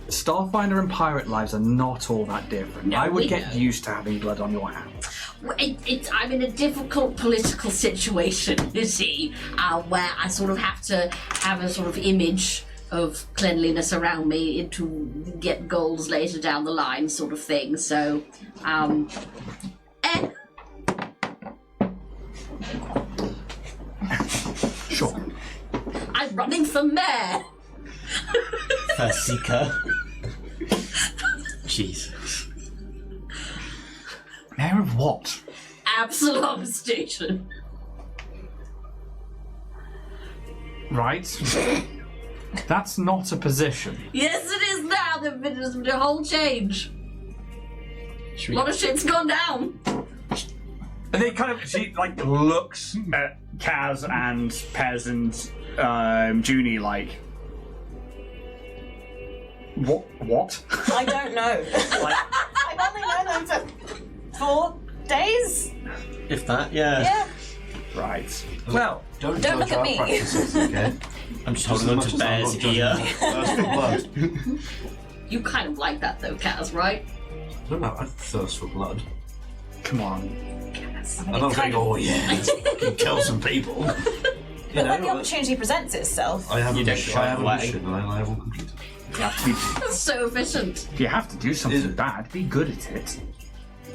Starfinder and pirate lives are not all that different. No, I would we get know. used to having blood on your hands. I'm in a difficult political situation, you see, where I sort of have to have a sort of image of cleanliness around me to get goals later down the line, sort of thing. So, Sure. I'm running for mayor. Seeker. Jesus. Mayor of what? Absalom Station. Right? That's not a position. Yes, it is now. There's been a whole change. Should A we lot of shit's gone down. And they kind of, she like looks at Kaz and Pez and Junie like, what? I don't know. I've only known them for 4 days. If that, yeah. Yeah. Right. Well, Don't judge look at our me. practices, okay? I'm just holding on to Bear's ear. Blood. You kind of like that though, Kaz, right? I don't know, I thirst for blood. come on. I don't think, oh yeah, I can kill some people. You But when the know, opportunity presents itself, I have You a don't mission, shy I have a away. mission, and I will complete it. You have to be, That's so efficient. if you have to do something Is it- bad, be good at it.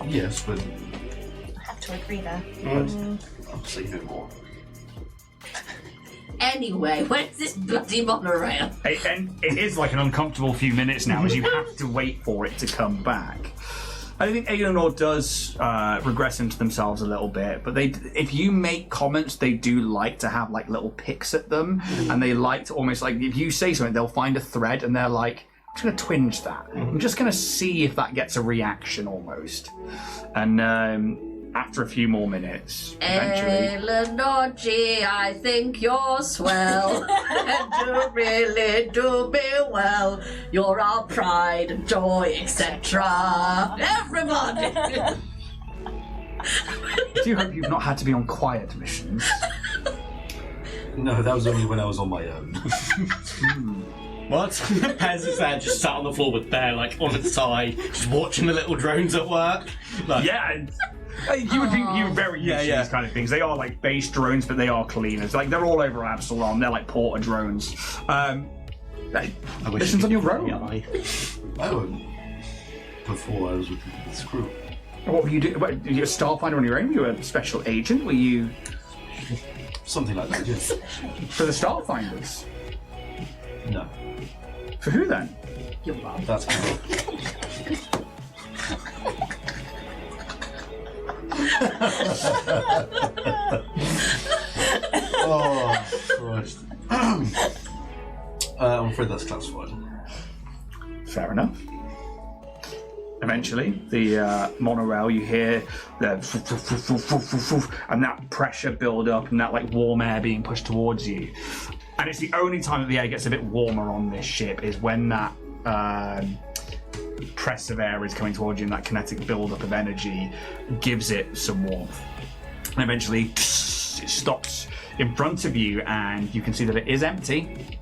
Yes, but I have to agree there. I'll see no more. Anyway, where's this bloody monorail? And it is like an uncomfortable few minutes now as you have to wait for it to come back. I think Eleanor does regress into themselves a little bit, but if you make comments, they do like to have like little picks at them, and they like to almost like if you say something, they'll find a thread and they're like, I'm just going to twinge that. I'm just going to see if that gets a reaction almost. And after a few more minutes, eventually... Eleanor G, I think you're swell. And you really do me well. You're our pride, joy, etc. Everybody! I do hope you've not had to be on quiet missions. No, that was only when I was on my own. What? Pez is there, just sat on the floor with Bear, like, on its side, just watching the little drones at work. Like, Yeah, you would think you're very used to yeah. these kind of things. They are like base drones, but they are cleaners. Like they're all over Absalom. They're like porter drones. Missions on your own. Oh, before I was with this crew. What were you doing? What, you a Starfinder on your own? You were a special agent? Were you Something like that, yes. for the Starfinders? No, For who then? Your mum. that's cool. Oh, Christ. I'm afraid that's classified. Fair enough. Eventually, the monorail, you hear the and that pressure build up and that like warm air being pushed towards you. And it's the only time that the air gets a bit warmer on this ship is when that press of air is coming towards you and that kinetic build-up of energy gives it some warmth. And eventually, it stops in front of you and you can see that it is empty.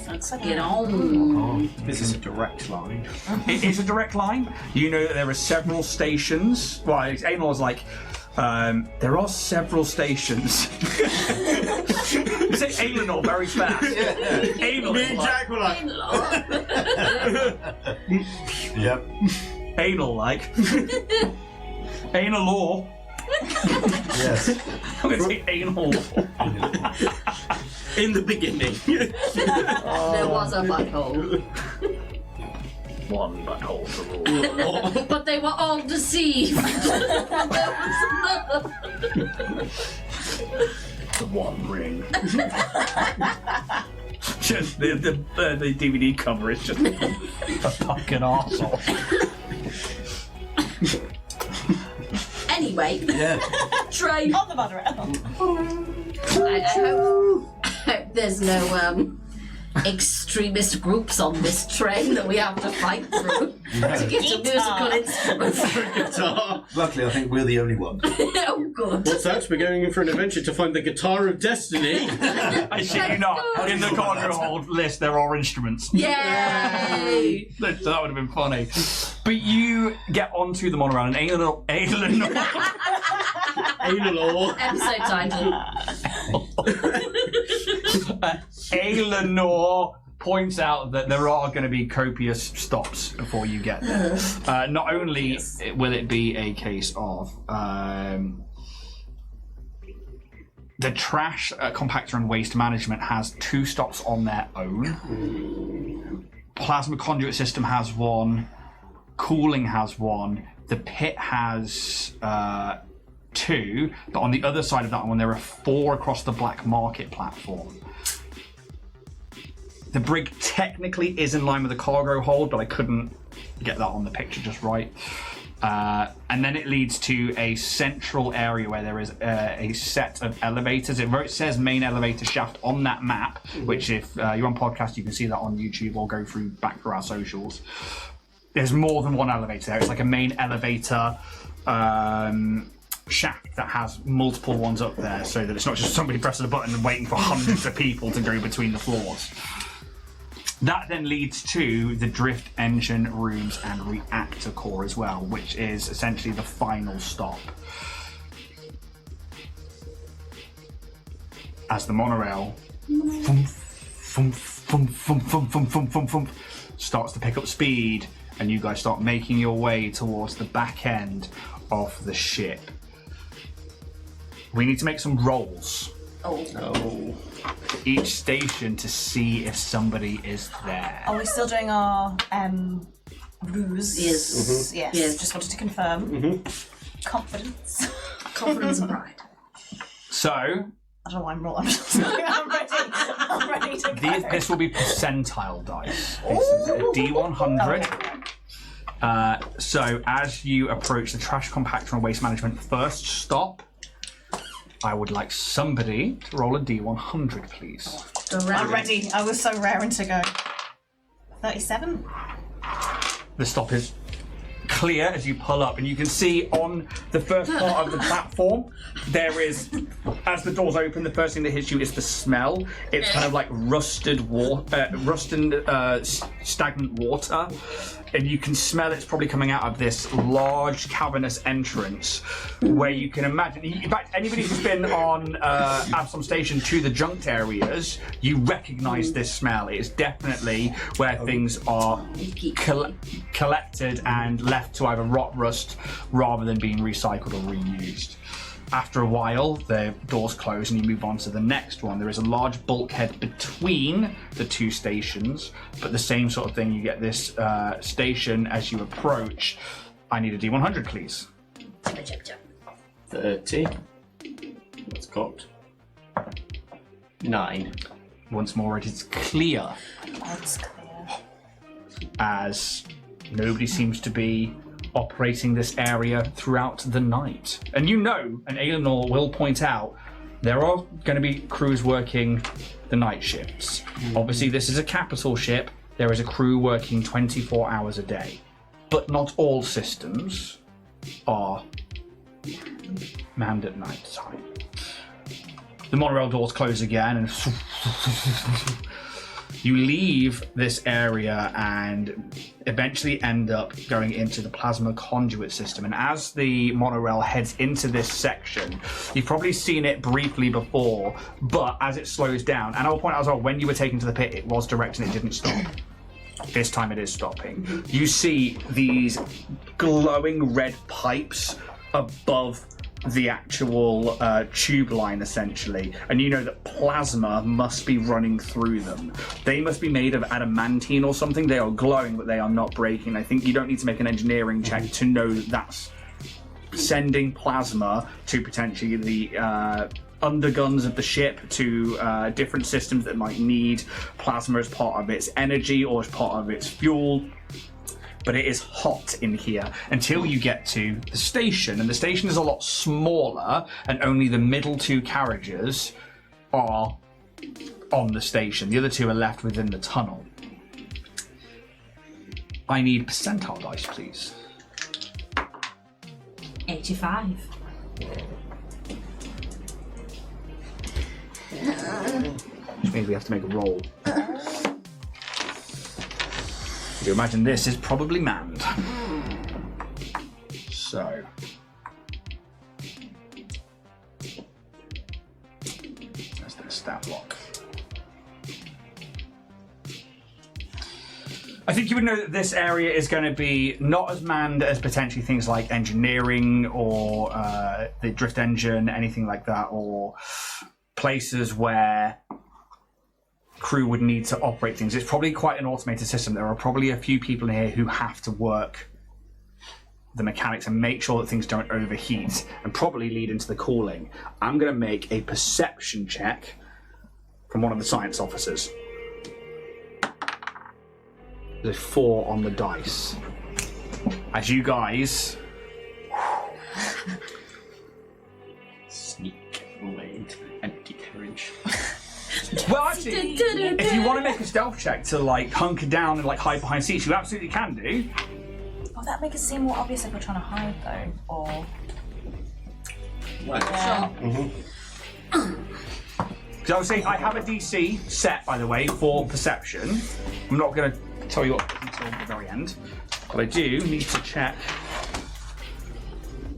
Let's get on. This is a direct line. It is a direct line. You know that there are several stations. Well, Aenor's like, there are several stations. You say Aelinor very fast. Aenor. Me and Jack were like, Yep. Anal like. Anal law. Yes. I'm going to say anal law. in the beginning. There was a butthole. One butthole for all. But they were all deceived. There was another. The one ring. Just the DVD cover is just a fucking arsehole. Anyway, Yeah. train. On the monorail. I hope there's no extremist groups on this train that we have to fight through to get a musical instrument. Guitar. Luckily, I think we're the only ones. Oh, good. What's that? We're going in for an adventure to find the guitar of destiny. I shit you not. In the cargo hold list, there are instruments. Yay! That would have been funny. But you get onto the monorail, and Aelinor Episode title. Aelinor points out that there are going to be copious stops before you get there. Not only will it be a case of the trash compactor and waste management has 2 stops on their own. Plasma conduit system has 1. Cooling has 1. The pit has 2. But on the other side of that one, there are 4 across the black market platform. The brig technically is in line with the cargo hold, but I couldn't get that on the picture just right. And then it leads to a central area where there is a set of elevators. It says main elevator shaft on that map, which if you're on podcast, you can see that on YouTube or go back through our socials. There's more than one elevator there. It's like a main elevator shaft that has multiple ones up there so that it's not just somebody pressing a button and waiting for hundreds of people to go between the floors. That then leads to the drift engine rooms and reactor core as well, which is essentially the final stop. As the monorail starts to pick up speed and you guys start making your way towards the back end of the ship. We need to make some rolls. Oh. Each station to see if somebody is there. Are we still doing our ruse. Yes. Yes. Yes. Just wanted to confirm. Confidence. Confidence and pride. So, I don't know why I'm rolling. I'm ready to go. this will be percentile dice. This is a D100. So, as you approach the trash compactor and waste management first stop, I would like somebody to roll a D100, please. I'm ready. I was so raring to go. 37? The stop is clear as you pull up, and you can see on the first part of the platform there is, as the doors open, the first thing that hits you is the smell. It's kind of like rusted stagnant water, and you can smell it's probably coming out of this large cavernous entrance where you can imagine, in fact, anybody who's been on Absalom Station to the junked areas, you recognize this smell. It is definitely where things are collected and left to either rot, rust, rather than being recycled or reused. After a while, the doors close and you move on to the next one. There is a large bulkhead between the two stations, but the same sort of thing. You get this station as you approach. I need a D100, please. 30. What's got? 9. Once more, it is clear, That's clear. as nobody seems to be operating this area throughout the night. And you know, and Aelinor will point out, there are going to be crews working the night shifts. Obviously, this is a capital ship. There is a crew working 24 hours a day. But not all systems are manned at night time. The monorail doors close again, and you leave this area and eventually end up going into the plasma conduit system. And as the monorail heads into this section, you've probably seen it briefly before, but as it slows down, and I'll point out as well, when you were taken to the pit, it was direct and it didn't stop. This time it is stopping. You see these glowing red pipes above the actual tube line, essentially, and you know that plasma must be running through them. They must be made of adamantine or something. They are glowing, but they are not breaking. I think you don't need to make an engineering check to know that that's sending plasma to potentially the underguns of the ship, to different systems that might need plasma as part of its energy or as part of its fuel. But it is hot in here until you get to the station, and the station is a lot smaller, and only the middle two carriages are on the station. The other two are left within the tunnel. I need percentile dice, please. 85. Which means we have to make a roll. You imagine this is probably manned. So. That's the stat block. I think you would know that this area is going to be not as manned as potentially things like engineering or the drift engine, anything like that, or places where crew would need to operate things. It's probably quite an automated system. There are probably a few people in here who have to work the mechanics and make sure that things don't overheat and probably lead into the cooling. I'm going to make a perception check from one of the science officers. There's 4 on the dice. As you guys Sneak away into the empty carriage. Well, actually, if you want to make a stealth check to like hunker down and like hide behind seats, you absolutely can do. Will that make it seem more obvious if we're trying to hide, though? Or... Sure. Because I was saying, I have a DC set, by the way, for perception. I'm not going to tell you what until the very end, but I do need to check.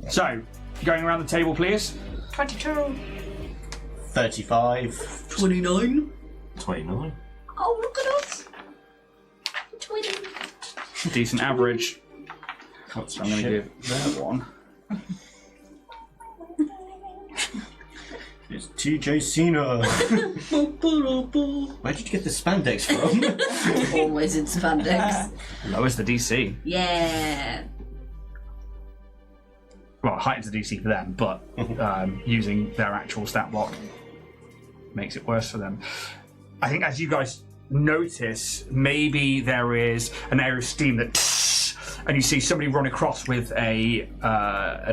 So, going around the table, please. 22. 35. 29. 29. Oh, look at us. 20. Decent average. So I'm going to give that one. It's TJ Cena. Where did you get the spandex from? Always in spandex. Lowers the DC. Yeah. Well, heightens the DC for them, but using their actual stat block makes it worse for them. I think as you guys notice, maybe there is an area of steam that, and you see somebody run across with an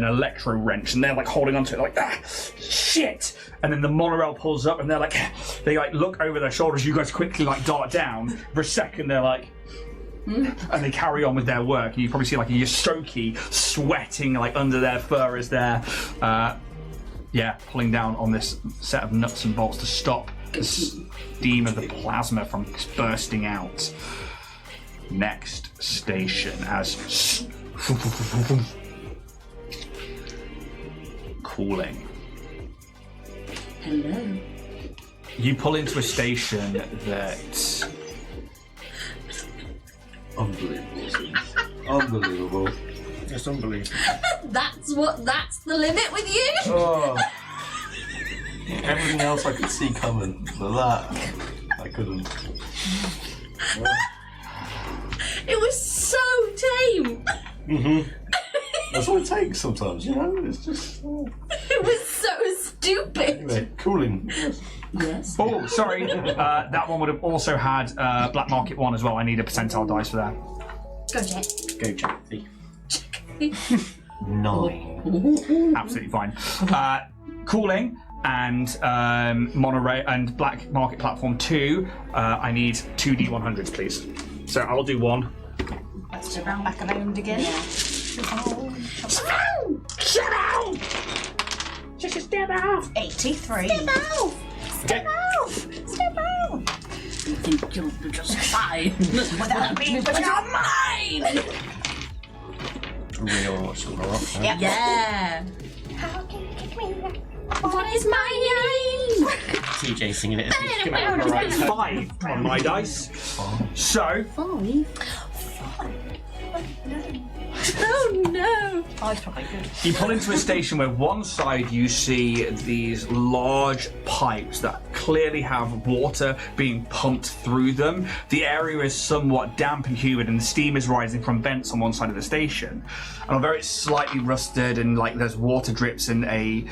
electro wrench, and they're like holding onto it, like shit. And then the monorail pulls up, and they look over their shoulders. You guys quickly like dart down. For a second, they're like. And they carry on with their work, and you probably see like a Yostoki sweating like under their fur as they're pulling down on this set of nuts and bolts to stop the steam of the plasma from bursting out. Next station as cooling. Hello. You pull into a station that Unbelievable. It's unbelievable. That's the limit with you? Oh. Everything else I could see coming, but that I couldn't. It was so tame. That's what it takes sometimes, you know? It's just. It was so stupid. Anyway, cooling. Yes. Oh, sorry. That one would have also had Black Market 1 as well. I need a percentile dice for that. Go, Jet. Go, Jackie. 9. Absolutely fine. Cooling and monorail and Black Market Platform 2. I need 2D100s, please. So I'll do one. Let's go round back around again. Yeah. Shut down! Just step out! 83. Step out! Step out! Step out! You think you'll be just fine without being but you're mine! Real rock. Yep. Yeah. How can you kick me? What is my name? TJ singing it as we come out of the right. 5 on my dice. So, 5. Oh no! Oh, it's probably good. you pull into a station where one side you see these large pipes that clearly have water being pumped through them. The area is somewhat damp and humid, and the steam is rising from vents on one side of the station. And although it's slightly rusted and like there's water drips and a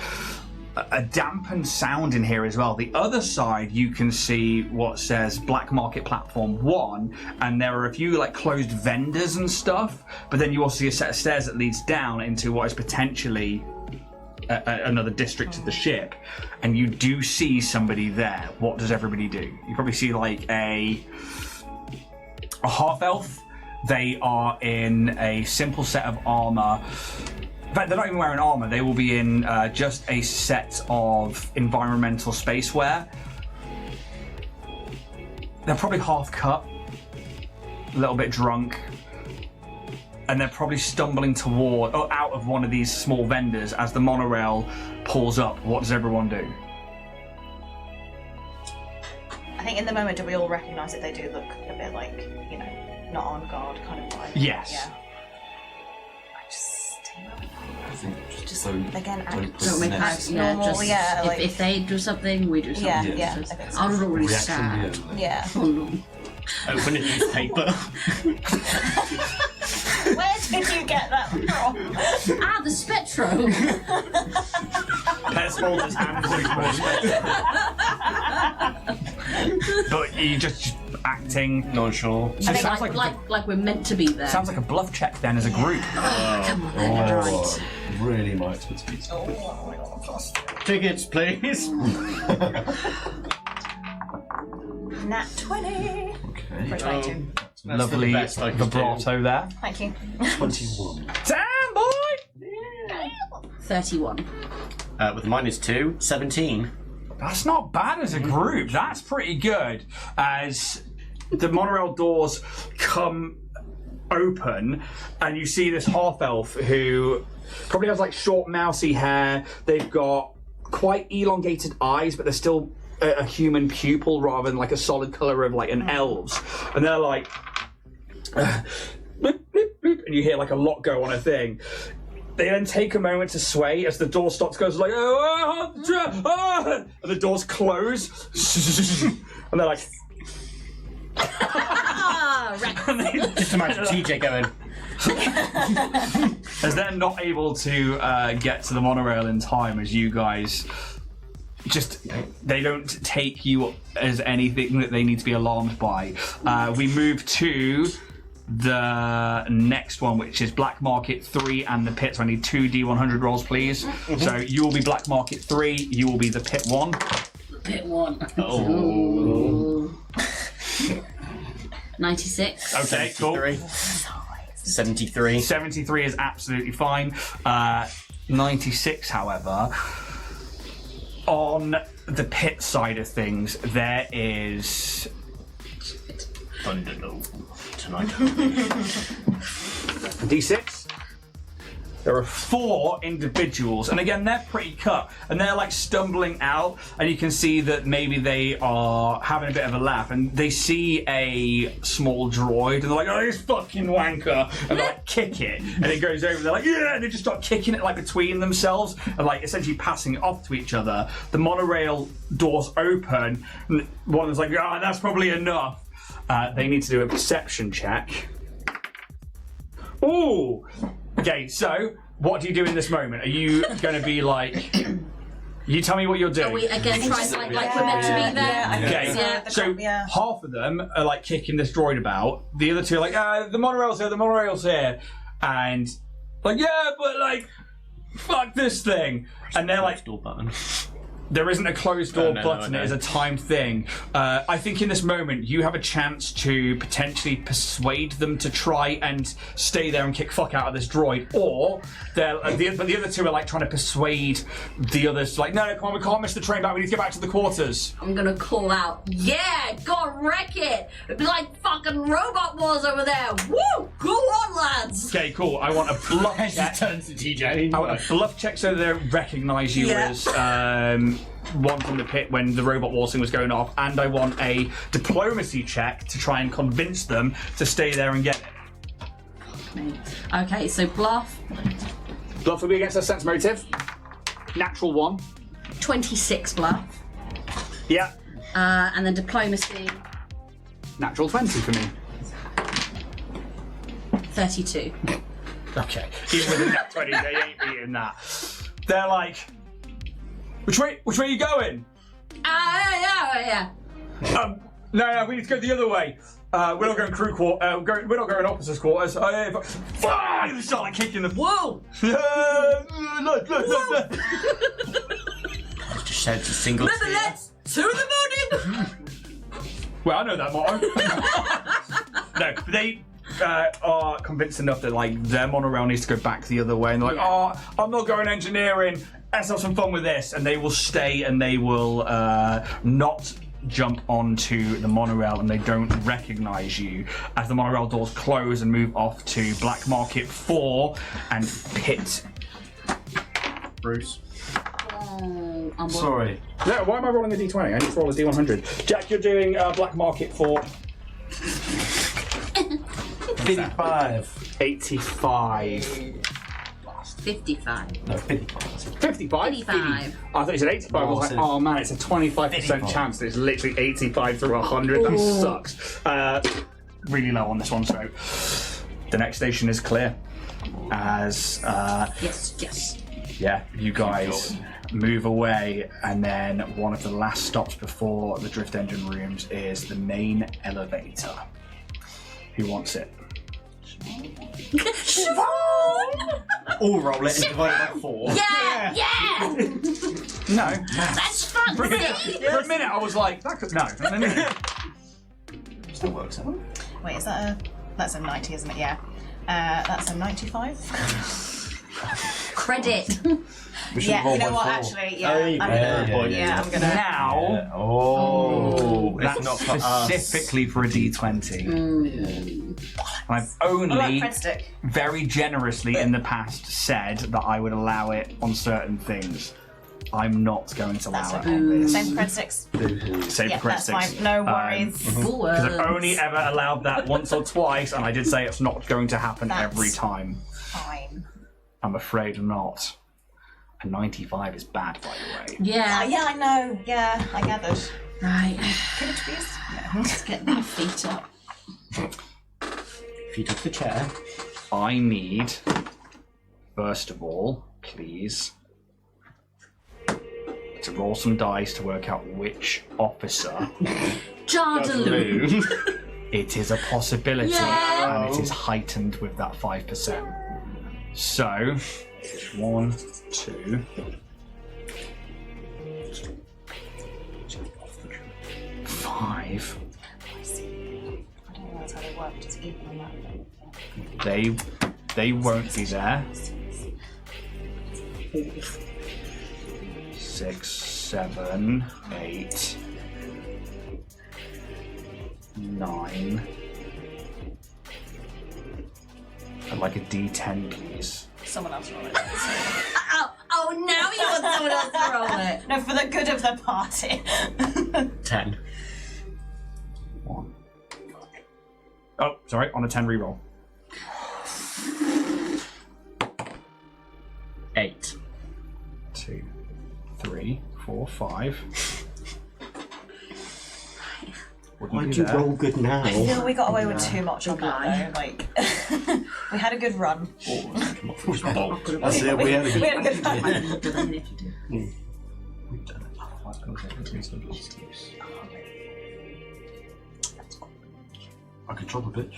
dampened sound in here as well. The other side you can see what says Black Market Platform 1, and there are a few like closed vendors and stuff, but then you also see a set of stairs that leads down into what is potentially another district of the ship, and you do see somebody there. What does everybody do? You probably see like a half-elf. They are in a simple set of armor. In fact, they're not even wearing armor. They will be in just a set of environmental space wear. They're probably half cut, a little bit drunk, and they're probably stumbling toward or out of one of these small vendors as the monorail pulls up. What does everyone do? I think in the moment, do we all recognise that they do look a bit like, you know, not on guard kind of vibe? Yes. Yeah. I just stay where we are. I think just Again, act Don't make act us, normal, just, yeah, like, if they do something, we do something. Yeah, yeah, I think so. I was already reaction. sad. Yeah. Oh no. Open a newspaper. Where did you get that from? Ah, the Spectro. Pez holds his hand but you just acting Nonchalant. So it sounds like we're meant to be there. sounds like a bluff check then as a group. Come on, then, right. Really my expertise. Tickets, please. Nat 20. Okay. For 22. Lovely the best I could vibrato there. Thank you. 21. Damn, boy! 31. With -2, 17. That's not bad as a group. That's pretty good. As the monorail doors come open, and you see this half-elf who probably has like short, mousy hair. They've got quite elongated eyes, but they're still a human pupil rather than like a solid colour of like an elf's. And they're like, bloop, bloop, bloop, and you hear like a lock go on a thing. They then take a moment to sway as the door stops, goes like, and the doors close, and they're like, Just imagine TJ going. as they're not able to get to the monorail in time, as you guys they don't take you as anything that they need to be alarmed by. We move to the next one, which is Black Market 3 and the Pit. So I need 2 D100 rolls, please. So you will be Black Market 3, you will be the Pit 1. Pit 1. Oh. 96. Okay, cool. 73. 73 is absolutely fine. 96, however, on the Pit side of things, there is Thunderdome tonight. D6. There are 4 individuals, and again, they're pretty cut, and they're like stumbling out, and you can see that maybe they are having a bit of a laugh, and they see a small droid, and they're like, oh, this fucking wanker, and they like kick it, and it goes over, they're like, yeah, and they just start kicking it like between themselves, and like essentially passing it off to each other. The monorail doors open, and one of them's like, ah, that's probably enough. They need to do a perception check. Ooh! Okay, so what do you do in this moment? Are you going to be like... You tell me what you're doing. Are we again trying like we're meant to be there? Okay, so half of them are like kicking this droid about. The other two are like, the monorail's here, the monorail's here. And like, yeah, but like, fuck this thing. And they're like... Door button. There isn't a closed door No, button, no. it is a timed thing. I think in this moment you have a chance to potentially persuade them to try and stay there and kick fuck out of this droid, or but the other two are like trying to persuade the others like, no, come on, we can't miss the train back, we need to get back to the quarters. I'm gonna call out, yeah, go wreck it! It'd be like fucking robot wars over there! Woo! Go on, lads! Okay, cool. I want a bluff check. Turns to TJ. I want a bluff check so they recognise you as one from the pit when the robot war thing was going off, and I want a diplomacy check to try and convince them to stay there and get it. Okay, so bluff. Bluff will be against their sense motive. Natural 1. 26 bluff. Yeah. And then diplomacy. Natural 20 for me. 32. Okay. Even with a nat 20, they ain't beating that. They're like, which way are you going? Yeah. No, we need to go the other way. We're not going crew quarters. We're not going officers' quarters. Fuck! They start like kicking the. Whoa! Look. Just said it's a single. Remember, let's to the morning! Well, I know that motto. No, they are convinced enough that like their monorail needs to go back the other way, and they're like, oh, I'm not going engineering. Let's have some fun with this, and they will stay and they will not jump onto the monorail, and they don't recognise you as the monorail doors close and move off to Black Market 4 and Pit. Bruce. Oh, I'm Sorry. No, why am I rolling a d20? I need to roll a d100. Jack, you're doing Black Market 4. 55. 85. 55. No, 55. 55? 55. I thought you said 85. I was like, oh man, it's a 25% chance that it's literally 85 through 100. That sucks. Really low on this one, so the next station is clear. As Yes. yeah, you guys move away, and then one of the last stops before the drift engine rooms is the main elevator. Who wants it? Siobhan! All roll it and divide it by 4. Yeah! No. That's fun, For a minute, I was like, that could no. Still works out. Wait, is that that's a 90, isn't it? Yeah. That's a 95. Credit. Yeah, you know what? Actually, yeah, I'm gonna. Now, That's that's not for us. specifically for a D20. And I've I like only Cred stick. very generously in the past said that I would allow it on certain things. I'm not going to allow That's it on this. Same for Cred sticks. Save Yeah, for Cred that's sticks. fine. No worries. Because I've only ever allowed that once or twice, and I did say it's not going to happen That's every time. Fine. I'm afraid not. A 95 is bad, by the way. Yeah. Yeah, I know. Yeah, I gathered. Right. Could it be? Let's get their feet up. Feet off the chair. I need, first of all, please, to roll some dice to work out which officer Jardaloo. it is a possibility, Yeah. and it is heightened with that 5%. So, 1, 2, 5. I don't know how they work. Just even on that. They won't be there. 6, 7, 8, 9. I'd like a D10, please. Someone else roll it. Oh, now you want someone else to roll it. No, for the good of the party. 10. 1. Oh, sorry, on a 10 reroll. 8. 2, 3, 4, 5. Wouldn't Why'd be you there. roll good now? I feel we got away with too much on that though. Like, we had a good run. That's it, we had a We had a good good run. I can drop a bitch.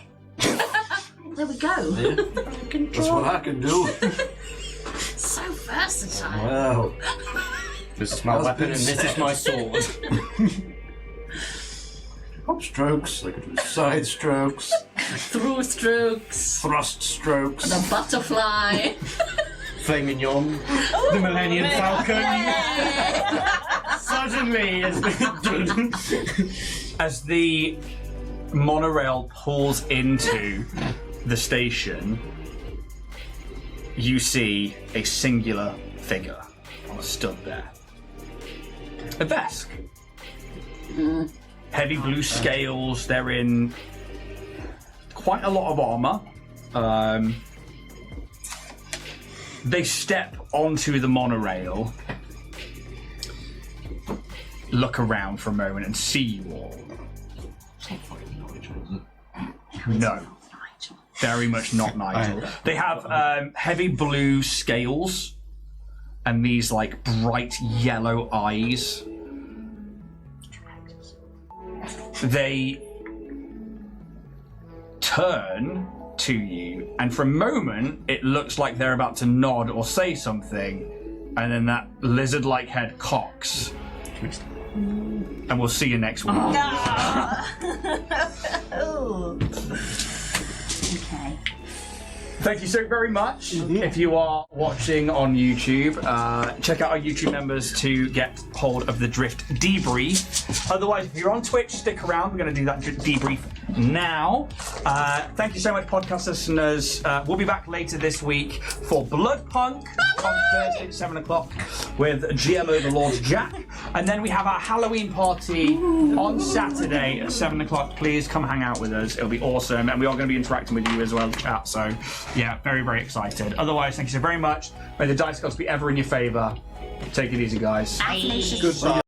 There we go. That's what I can do. So versatile. Wow. This is my That's weapon been and this is my sword. Up strokes, I can do side strokes, Through strokes. thrust strokes. The butterfly. Flaming Yon. The Millennium Falcon. Suddenly has been As the monorail pulls into the station, you see a singular figure stood there. A Vesk. Heavy blue scales, they're in quite a lot of armor. They step onto the monorail, look around for a moment and see you all. It's not fucking Nigel, is it? No. Very much not Nigel. They have heavy blue scales and these like bright yellow eyes. They turn to you, and for a moment it looks like they're about to nod or say something, and then that lizard-like head cocks. And we'll see you next week. Okay. Thank you so very much. If you are watching on YouTube, check out our YouTube members to get hold of the Drift debrief. Otherwise, if you're on Twitch, stick around. We're going to do that debrief now. Thank you so much, podcast listeners. We'll be back later this week for Blood Punk on Thursday at 7 o'clock with GMO the Lord Jack. And then we have our Halloween party on Saturday at 7 o'clock. Please come hang out with us. It'll be awesome. And we are going to be interacting with you as well, chat. So, yeah, very, very excited. Otherwise, thank you so very much. May the dice gods be ever in your favour. Take it easy, guys. Bye. Goodbye.